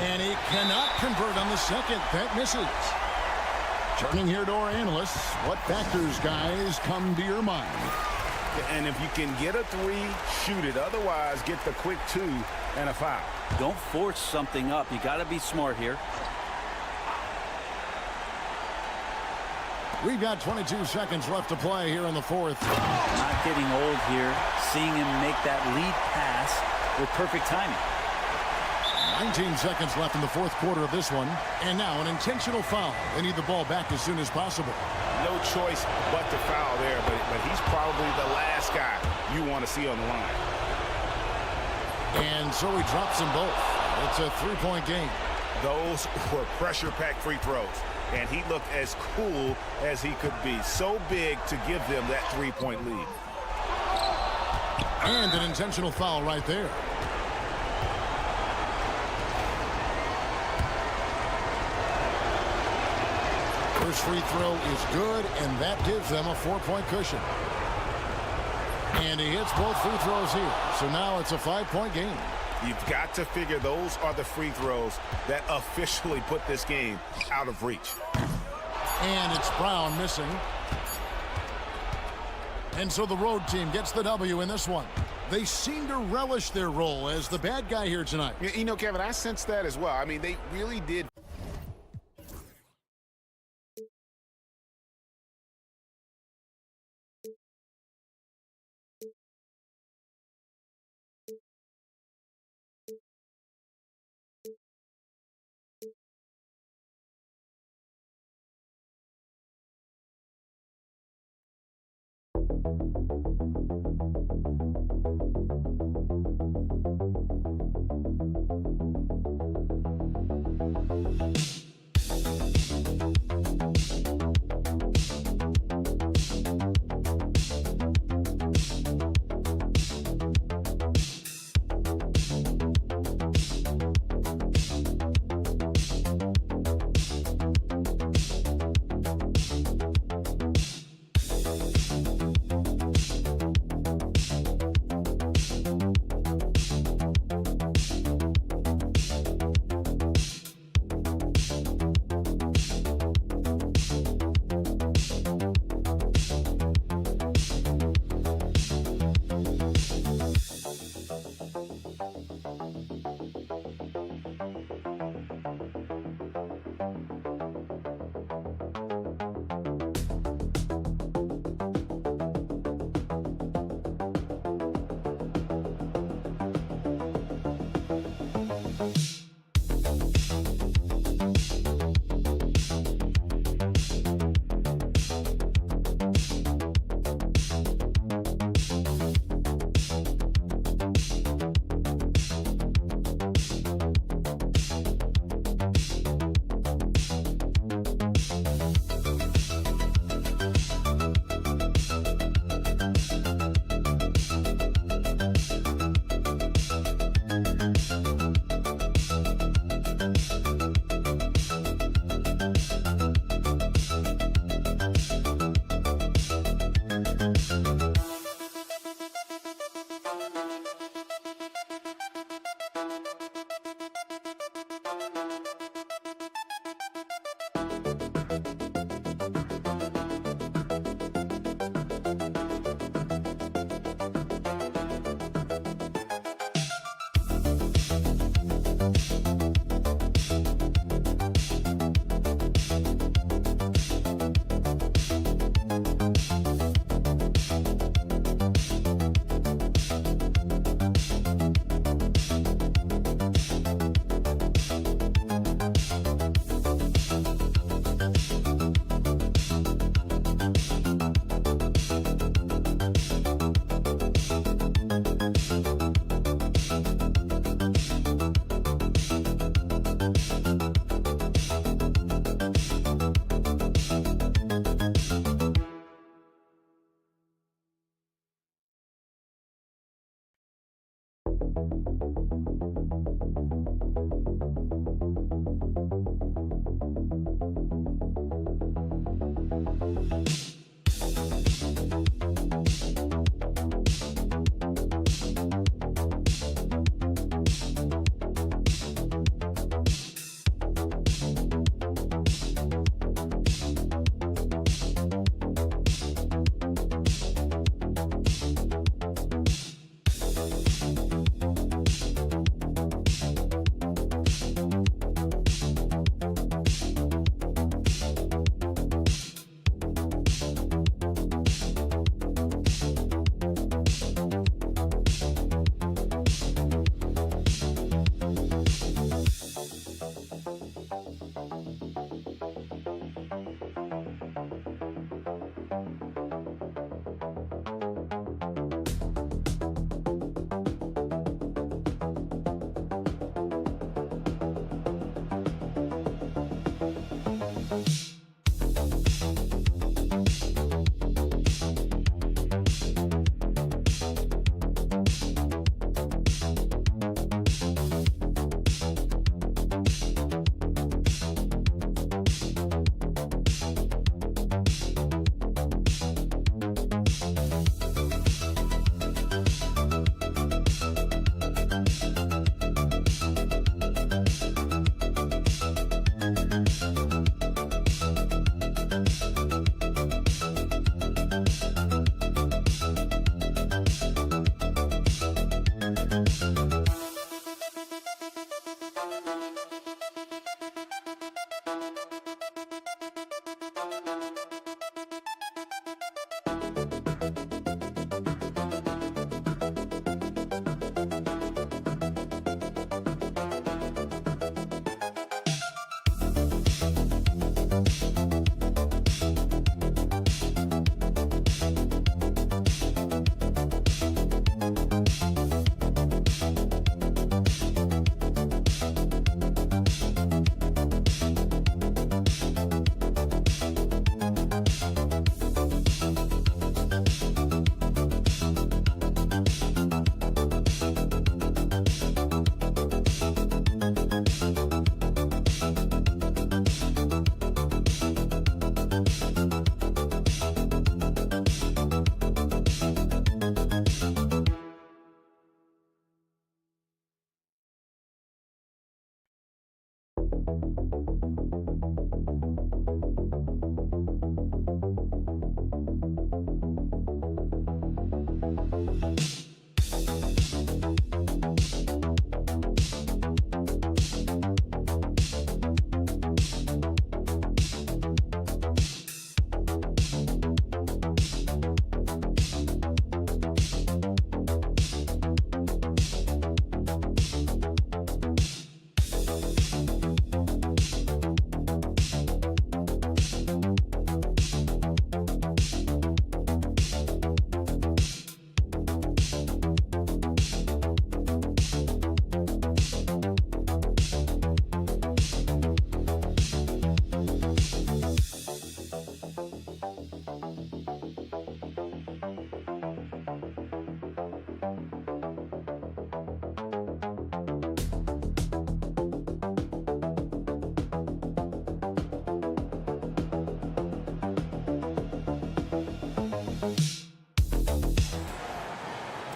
And he cannot convert on the second. That misses. Turning here to our analysts, what factors, guys, come to your mind? And if you can get a 3, shoot it. Otherwise, get the quick 2 and a foul. Don't force something up. You got to be smart here. We've got 22 seconds left to play here in the fourth. Not getting old here. Seeing him make that lead pass with perfect timing. 19 seconds left in the fourth quarter of this one. And now an intentional foul. They need the ball back as soon as possible. No choice but to foul there, but he's probably the last guy you want to see on the line. And so he drops them both. It's a 3-point game. Those were pressure-packed free throws, and he looked as cool as he could be. So big to give them that 3-point lead. And an intentional foul right there. First free throw is good, and that gives them a 4-point cushion. And he hits both free throws here. So now it's a 5-point game. You've got to figure those are the free throws that officially put this game out of reach. And it's Brown missing. And so the road team gets the W in this one. They seem to relish their role as the bad guy here tonight. You know, Kevin, I sense that as well. I mean, they really did.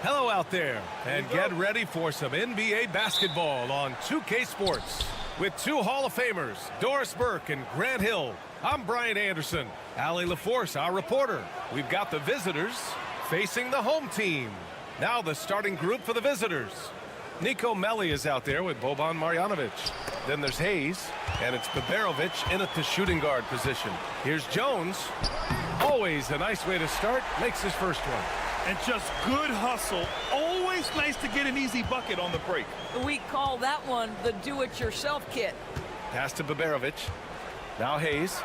Hello out there, and get ready for some NBA basketball on 2K Sports. With two Hall of Famers, Doris Burke and Grant Hill, I'm Brian Anderson. Allie LaForce, our reporter. We've got the visitors facing the home team. Now the starting group for the visitors. Nico Melli is out there with Boban Marjanovic. Then there's Hayes, and it's Baberovic in at the shooting guard position. Here's Jones. Always a nice way to start. Makes his first one. And just good hustle. Always nice to get an easy bucket on the break. We call that one the do-it-yourself kit. Pass to Baberovic. Now Hayes.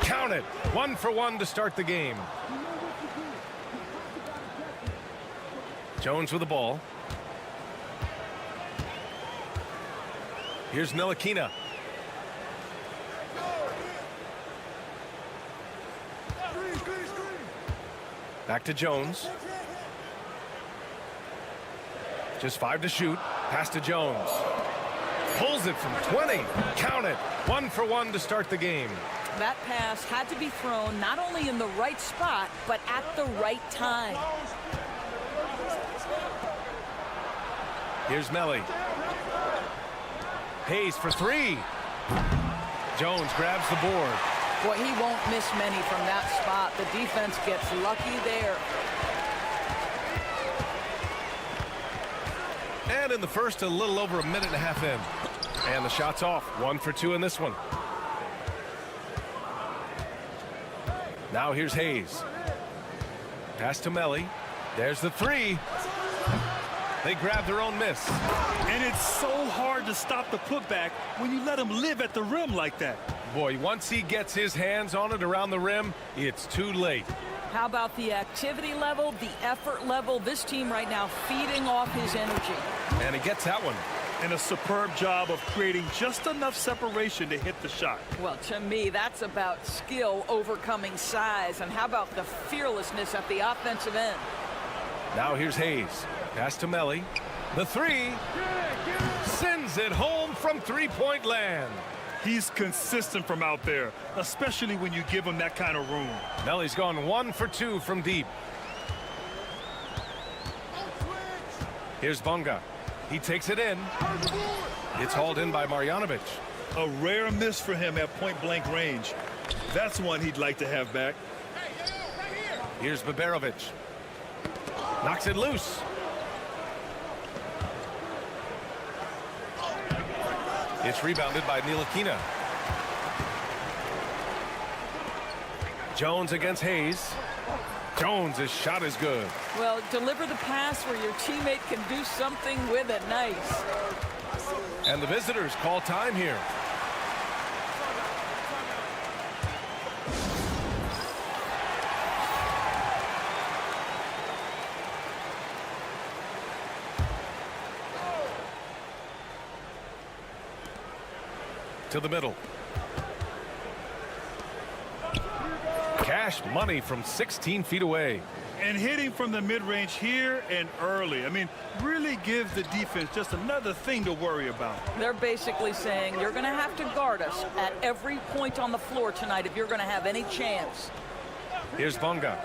Count it. 1 for 1 to start the game. Jones with the ball. Here's Ntilikina. Back to Jones. Just 5 to shoot. Pass to Jones. Pulls it from 20. Count it. 1 for 1 to start the game. That pass had to be thrown not only in the right spot, but at the right time. Here's Melly. Hayes for 3. Jones grabs the board. Boy, he won't miss many from that spot. The defense gets lucky there. And in the first, a little over a minute and a half in. And the shot's off. 1 for 2 in this one. Now here's Hayes. Pass to Melly. There's the 3. They grab their own miss. And it's so hard to stop the putback when you let him live at the rim like that. Boy, once he gets his hands on it around the rim, it's too late. How about the activity level, the effort level? This team right now feeding off his energy. And he gets that one. And a superb job of creating just enough separation to hit the shot. Well, to me, that's about skill overcoming size. And how about the fearlessness at the offensive end? Now here's Hayes. Pass to Melly. The 3. Sends it home from three-point land. He's consistent from out there, especially when you give him that kind of room. Melly's gone 1 for 2 from deep. Here's Bunga. He takes it in. It's hauled in by Marjanovic. A rare miss for him at point-blank range. That's one he'd like to have back. Here's Baberovic. Knocks it loose. It's rebounded by Ntilikina. Jones against Hayes. Jones' shot is good. Well, deliver the pass where your teammate can do something with it. Nice. And the visitors call time here. To the middle. Cash money from 16 feet away. And hitting from the mid-range here and early. I mean, really gives the defense just another thing to worry about. They're basically saying you're going to have to guard us at every point on the floor tonight if you're going to have any chance. Here's Bunga.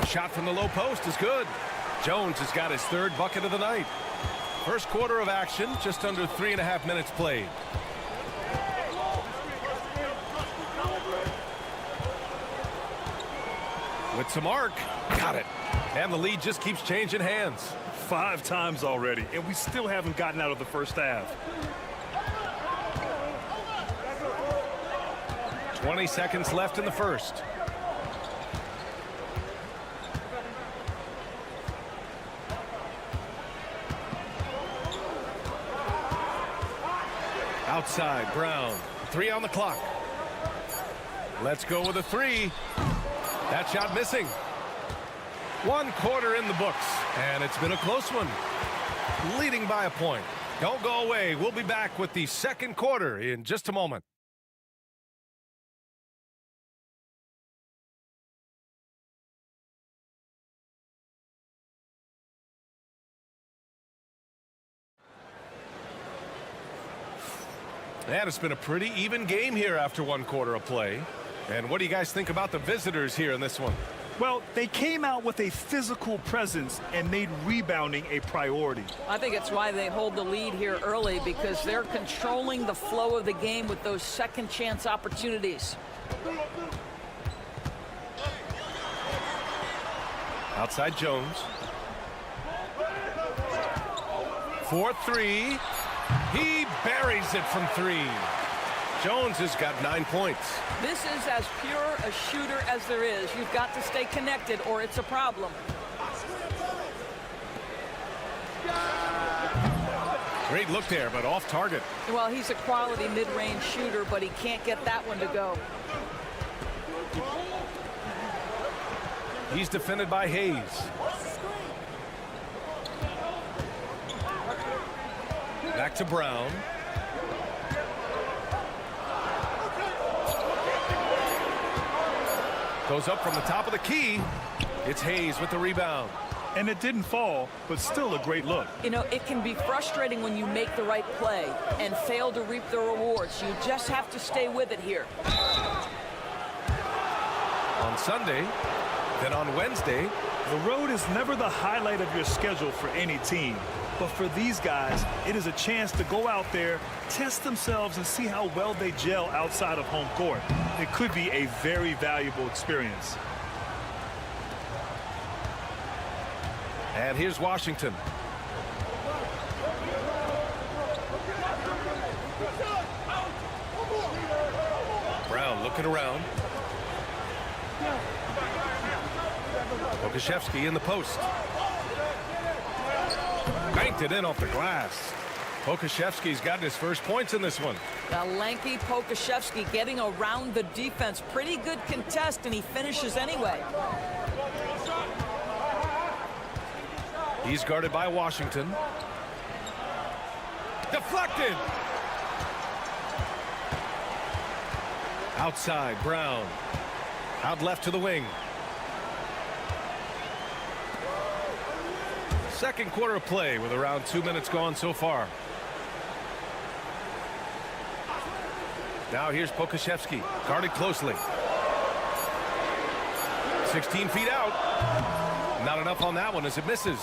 Shot from the low post is good. Jones has got his 3rd bucket of the night. First quarter of action, just under 3.5 minutes played. With some arc, got it. And the lead just keeps changing hands. 5 times already, and we still haven't gotten out of the first half. 20 seconds left in the first. Outside, Brown. 3 on the clock. Let's go with a 3. That shot missing. 1 quarter in the books, and it's been a close one. Leading by a point. Don't go away. We'll be back with the second quarter in just a moment. And it's been a pretty even game here after 1 quarter of play. And what do you guys think about the visitors here in this one? Well, they came out with a physical presence and made rebounding a priority. I think it's why they hold the lead here early, because they're controlling the flow of the game with those second chance opportunities. Outside Jones. 4-3. He buries it from 3. Jones has got 9 points. This is as pure a shooter as there is. You've got to stay connected or it's a problem. Great look there, but off target. Well, he's a quality mid-range shooter, but he can't get that one to go. He's defended by Hayes. Back to Brown. Goes up from the top of the key. It's Hayes with the rebound. And it didn't fall, but still a great look. You know, it can be frustrating when you make the right play and fail to reap the rewards. You just have to stay with it here. On Sunday, then on Wednesday. The road is never the highlight of your schedule for any team. But for these guys, it is a chance to go out there, test themselves, and see how well they gel outside of home court. It could be a very valuable experience. And here's Washington. Brown looking around. Pokashevsky in the post. Banked it in off the glass. Pokashevsky's gotten his first points in this one. The lanky Pokashevsky getting around the defense. Pretty good contest, and he finishes anyway. He's guarded by Washington. Deflected. Outside, Brown. Out left to the wing. Second quarter of play with around 2 minutes gone so far. Now here's Pokashevsky, guarded closely. 16 feet out. Not enough on that one as it misses.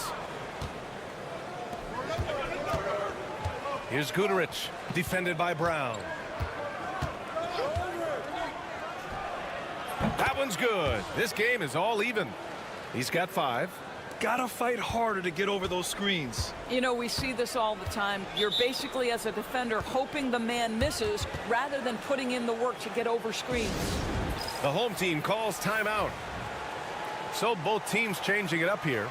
Here's Guduric, defended by Brown. That one's good. This game is all even. He's got 5. Gotta fight harder to get over those screens. You know, we see this all the time. You're basically, as a defender, hoping the man misses rather than putting in the work to get over screens. The home team calls timeout. So both teams changing it up here.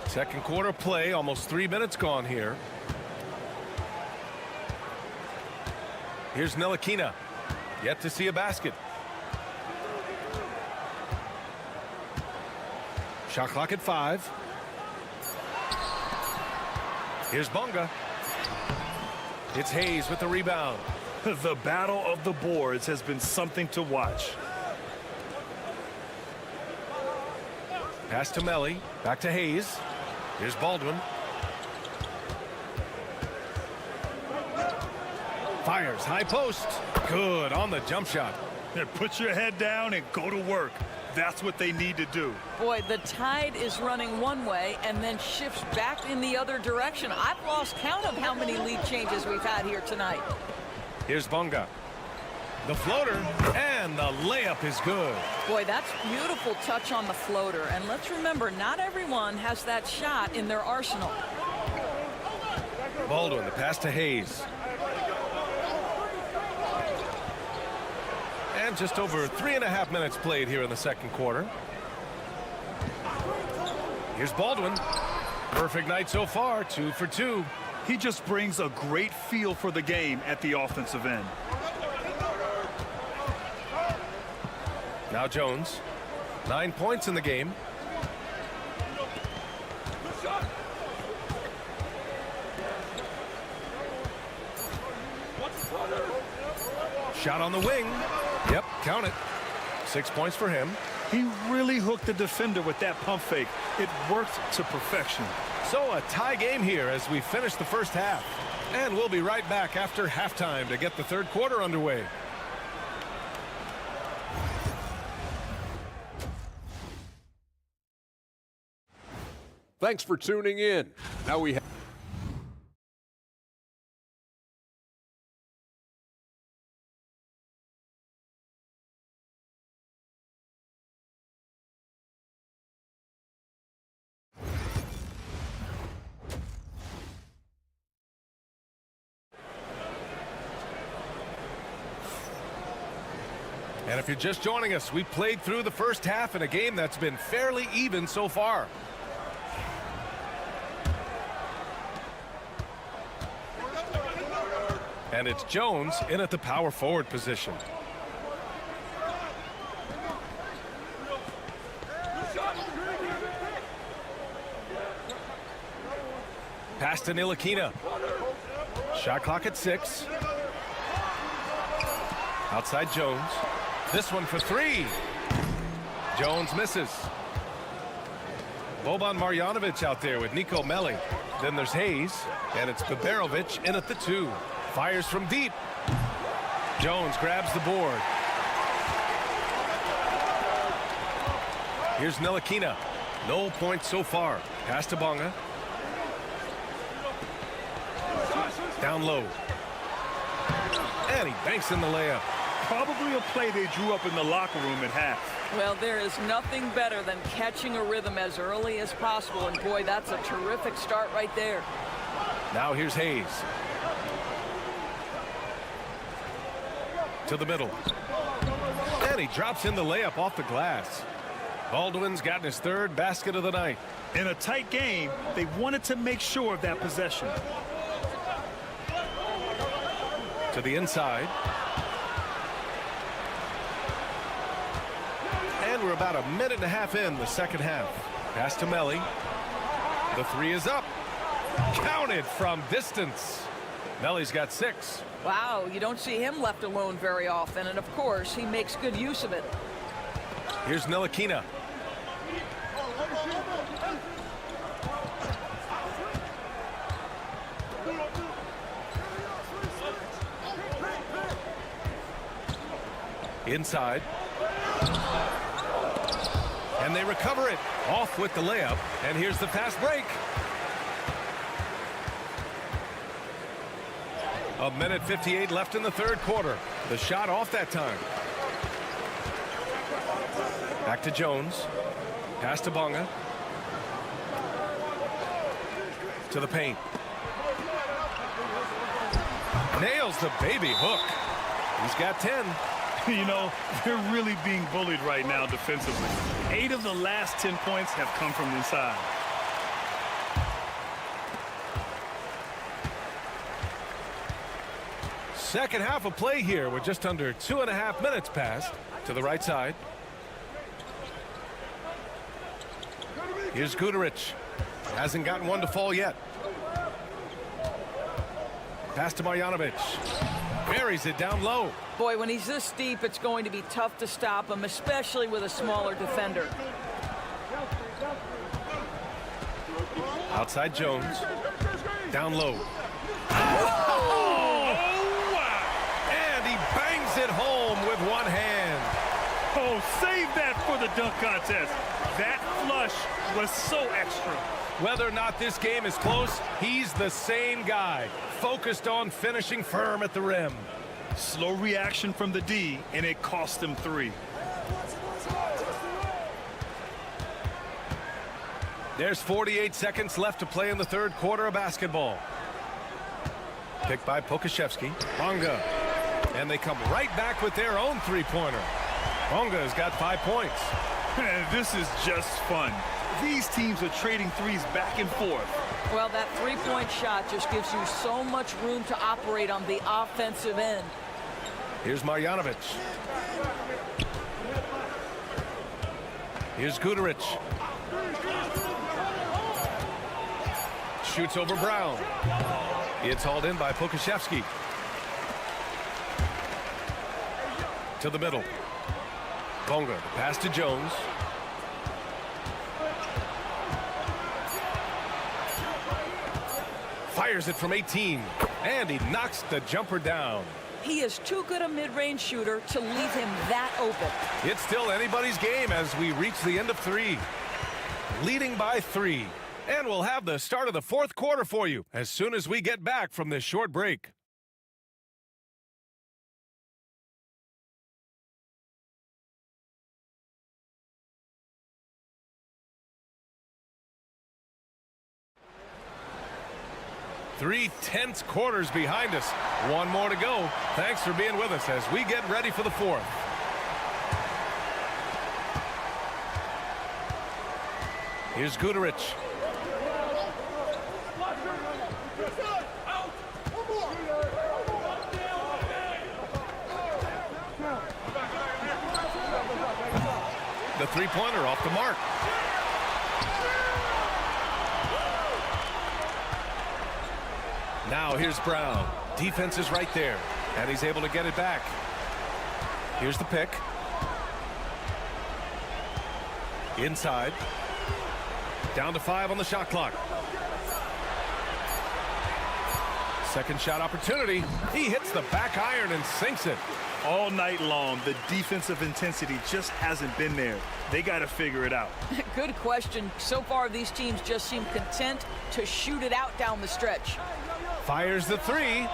Second quarter play, almost 3 minutes gone here. Here's Ntilikina, yet to see a basket. Shot clock at 5. Here's Bonga. It's Hayes with the rebound. The battle of the boards has been something to watch. Pass to Melly. Back to Hayes. Here's Baldwin. Fires high post. Good on the jump shot. Put your head down and go to work. That's what they need to do. Boy, the tide is running one way and then shifts back in the other direction. I've lost count of how many lead changes we've had here tonight. Here's Bonga. The floater, and the layup is good. Boy, that's beautiful touch on the floater. And let's remember, not everyone has that shot in their arsenal. Baldwin, the pass to Hayes. And just over 3.5 minutes played here in the second quarter. Here's Baldwin. Perfect night so far, 2 for 2. He just brings a great feel for the game at the offensive end. Now Jones. 9 points in the game. Shot on the wing. Yep, count it. 6 points for him. He really hooked the defender with that pump fake. It worked to perfection. So a tie game here as we finish the first half. And we'll be right back after halftime to get the third quarter underway. Thanks for tuning in. Now we have And if you're just joining us, we played through the first half in a game that's been fairly even so far. And it's Jones in at the power forward position. Pass to Ntilikina. Shot clock at 6. Outside Jones. This one for three. Jones misses. Boban Marjanovic out there with Nico Melli. Then there's Hayes, and it's Biberovic in at the 2. Fires from deep. Jones grabs the board. Here's Ntilikina. No points so far. Pass to Bonga. Down low. And he banks in the layup. Probably a play they drew up in the locker room at half. Well, there is nothing better than catching a rhythm as early as possible. And, boy, that's a terrific start right there. Now here's Hayes. To the middle. And he drops in the layup off the glass. Baldwin's gotten his 3rd basket of the night. In a tight game, they wanted to make sure of that possession. To the inside. And we're about a minute and a half in the second half. Pass to Melli. The 3 is up. Counted from distance. Melli's got 6. Wow, you don't see him left alone very often. And, of course, he makes good use of it. Here's Ntilikina. Inside. And they recover it. Off with the layup. And here's the fast break. A minute 58 left in the 3rd quarter. The shot off that time. Back to Jones. Pass to Bonga. To the paint. Nails the baby hook. He's got 10. You know, they're really being bullied right now defensively. 8 of the last 10 points have come from inside. Second half of play here with just under 2.5 minutes passed. To the right side. Here's Guduric. Hasn't gotten one to fall yet. Pass to Marjanovic. Buries it down low. Boy, when he's this deep, it's going to be tough to stop him, especially with a smaller defender. Outside Jones. Down low. Oh, wow. And he bangs it home with one hand. Oh, save that for the dunk contest. That flush was so extra. Whether or not this game is close, he's the same guy, focused on finishing firm at the rim. Slow reaction from the D, and it cost him 3. There's 48 seconds left to play in the 3rd quarter of basketball. Picked by Pokashevsky. Bonga. And they come right back with their own 3-pointer. Bonga's got 5 points. This is just fun. These teams are trading threes back and forth. Well, that 3-point shot just gives you so much room to operate on the offensive end. Here's Marjanovic. Here's Guduric. Shoots over Brown. It's hauled in by Pokashevsky. To the middle. Bonga. Pass to Jones. Fires it from 18. And he knocks the jumper down. He is too good a mid-range shooter to leave him that open. It's still anybody's game as we reach the end of 3. Leading by 3. And we'll have the start of the 4th quarter for you as soon as we get back from this short break. Three tense quarters behind us. One more to go. Thanks for being with us as we get ready for the 4th. Here's Guduric. The 3-pointer off the mark. Now here's Brown. Defense is right there, and he's able to get it back. Here's the pick. Inside. Down to 5 on the shot clock. Second shot opportunity. He hits the back iron and sinks it. All night long, the defensive intensity just hasn't been there. They got to figure it out. Good question. So far, these teams just seem content to shoot it out down the stretch. Fires the 3.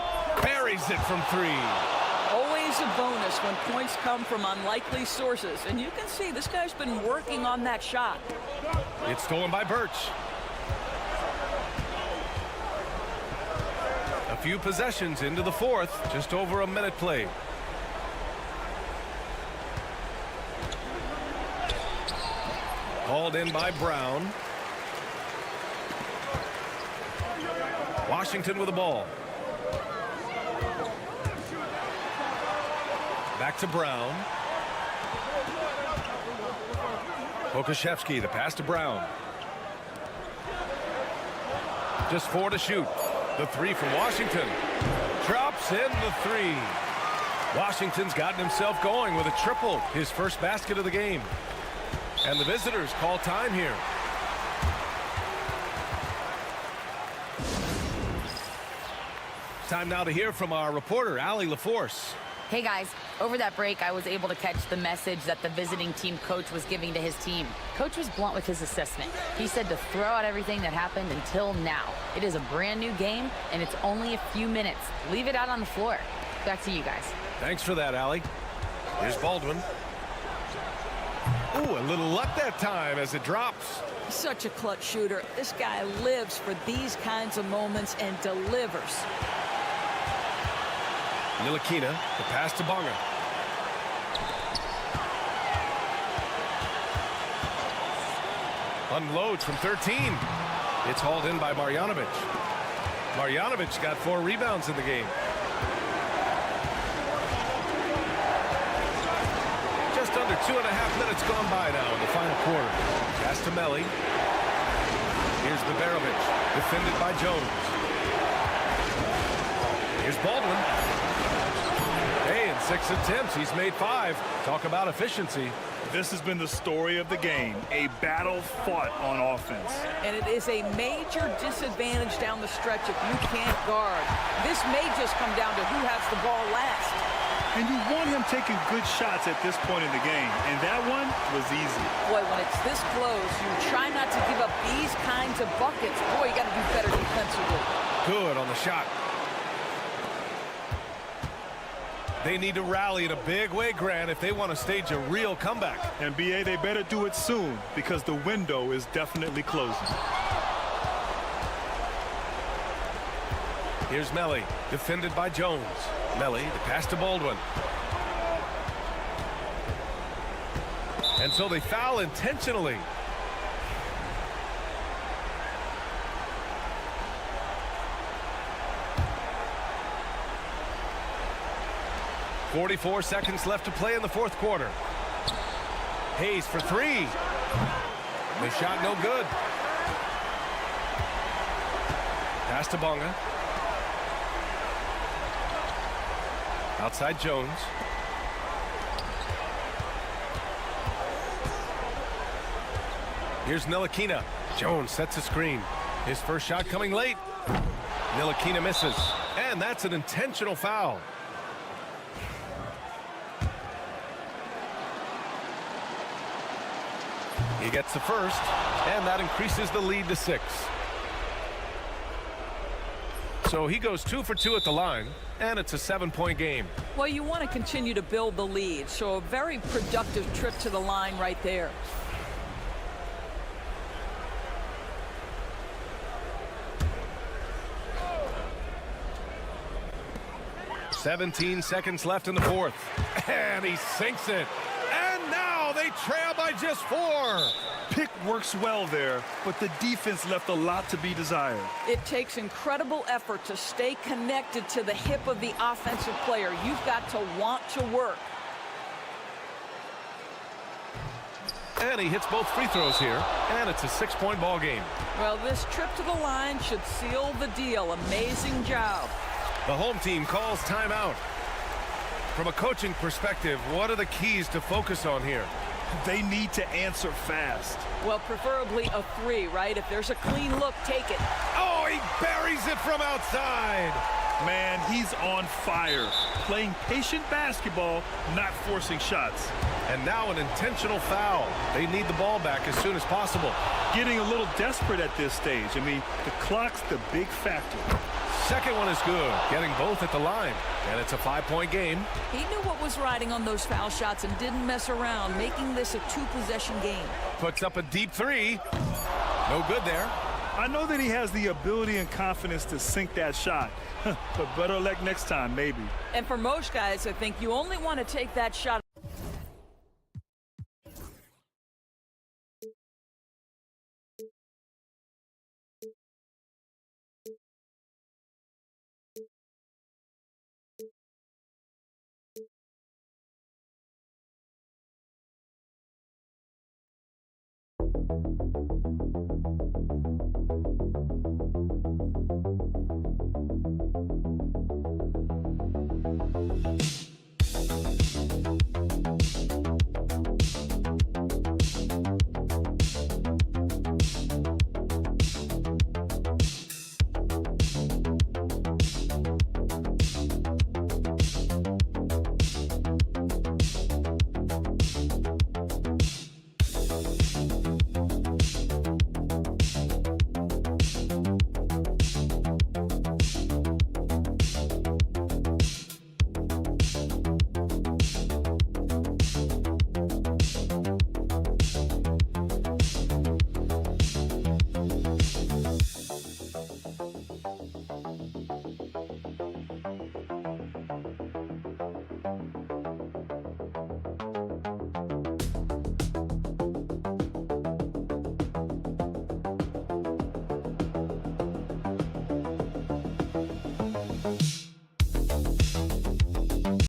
Buries it from 3. Always a bonus when points come from unlikely sources. And you can see this guy's been working on that shot. It's stolen by Birch. A few possessions into the fourth. Just over a minute played. Hauled in by Brown. Washington with the ball. Back to Brown. Pokashevsky, the pass to Brown. Just 4 to shoot. The 3 from Washington. Drops in the 3. Washington's gotten himself going with a triple. His first basket of the game. And the visitors call time here. Time now to hear from our reporter, Allie LaForce. Hey guys, over that break I was able to catch the message that the visiting team coach was giving to his team. Coach was blunt with his assessment. He said to throw out everything that happened until now. It is a brand new game and it's only a few minutes. Leave it out on the floor. Back to you guys. Thanks for that, Allie. Here's Baldwin. Ooh, a little luck that time as it drops. Such a clutch shooter. This guy lives for these kinds of moments and delivers. Ntilikina, the pass to Bonga. Unloads from 13. It's hauled in by Marjanovic. Marjanovic got 4 rebounds in the game. Just under 2.5 minutes gone by now in the final quarter. Pass to Melli. Here's Beberovic, defended by Jones. Here's Baldwin. Hey, in 6 attempts, he's made 5. Talk about efficiency. This has been the story of the game, a battle fought on offense. And it is a major disadvantage down the stretch if you can't guard. This may just come down to who has the ball last. And you want him taking good shots at this point in the game, and that one was easy. Boy, when it's this close, you try not to give up these kinds of buckets. Boy, you got to do better defensively. Good on the shot. They need to rally in a big way, Grant, if they want to stage a real comeback. And BA, they better do it soon because the window is definitely closing. Here's Melli, defended by Jones. Melli, the pass to Baldwin. And so they foul intentionally. .44 seconds left to play in the fourth quarter. Hayes for 3. The shot no good. Pass to Bonga. Outside Jones. Here's Ntilikina. Jones sets a screen. His first shot coming late. Ntilikina misses. And that's an intentional foul. He gets the first, and that increases the lead to 6. So he goes 2 for 2 at the line, and it's a 7-point game. Well, you want to continue to build the lead, so a very productive trip to the line right there. .17 seconds left in the fourth, and he sinks it. And now they trail by just 4. Pick works well there, but the defense left a lot to be desired. It takes incredible effort to stay connected to the hip of the offensive player. You've got to want to work. And he hits both free throws here, and it's a 6-point ball game. Well, this trip to the line should seal the deal. Amazing job. The home team calls timeout. From a coaching perspective, what are the keys to focus on here? They need to answer fast. Well, preferably a 3, right? If there's a clean look, take it. Oh, he buries it from outside. Man, he's on fire. Playing patient basketball, not forcing shots. And now an intentional foul. They need the ball back as soon as possible. Getting a little desperate at this stage. I mean, the clock's the big factor. Second one is good, getting both at the line. And it's a 5-point game. He knew what was riding on those foul shots and didn't mess around, making this a 2-possession game. Puts up a deep 3. No good there. I know that he has the ability and confidence to sink that shot, but better luck next time, maybe. And for most guys, I think you only want to take that shot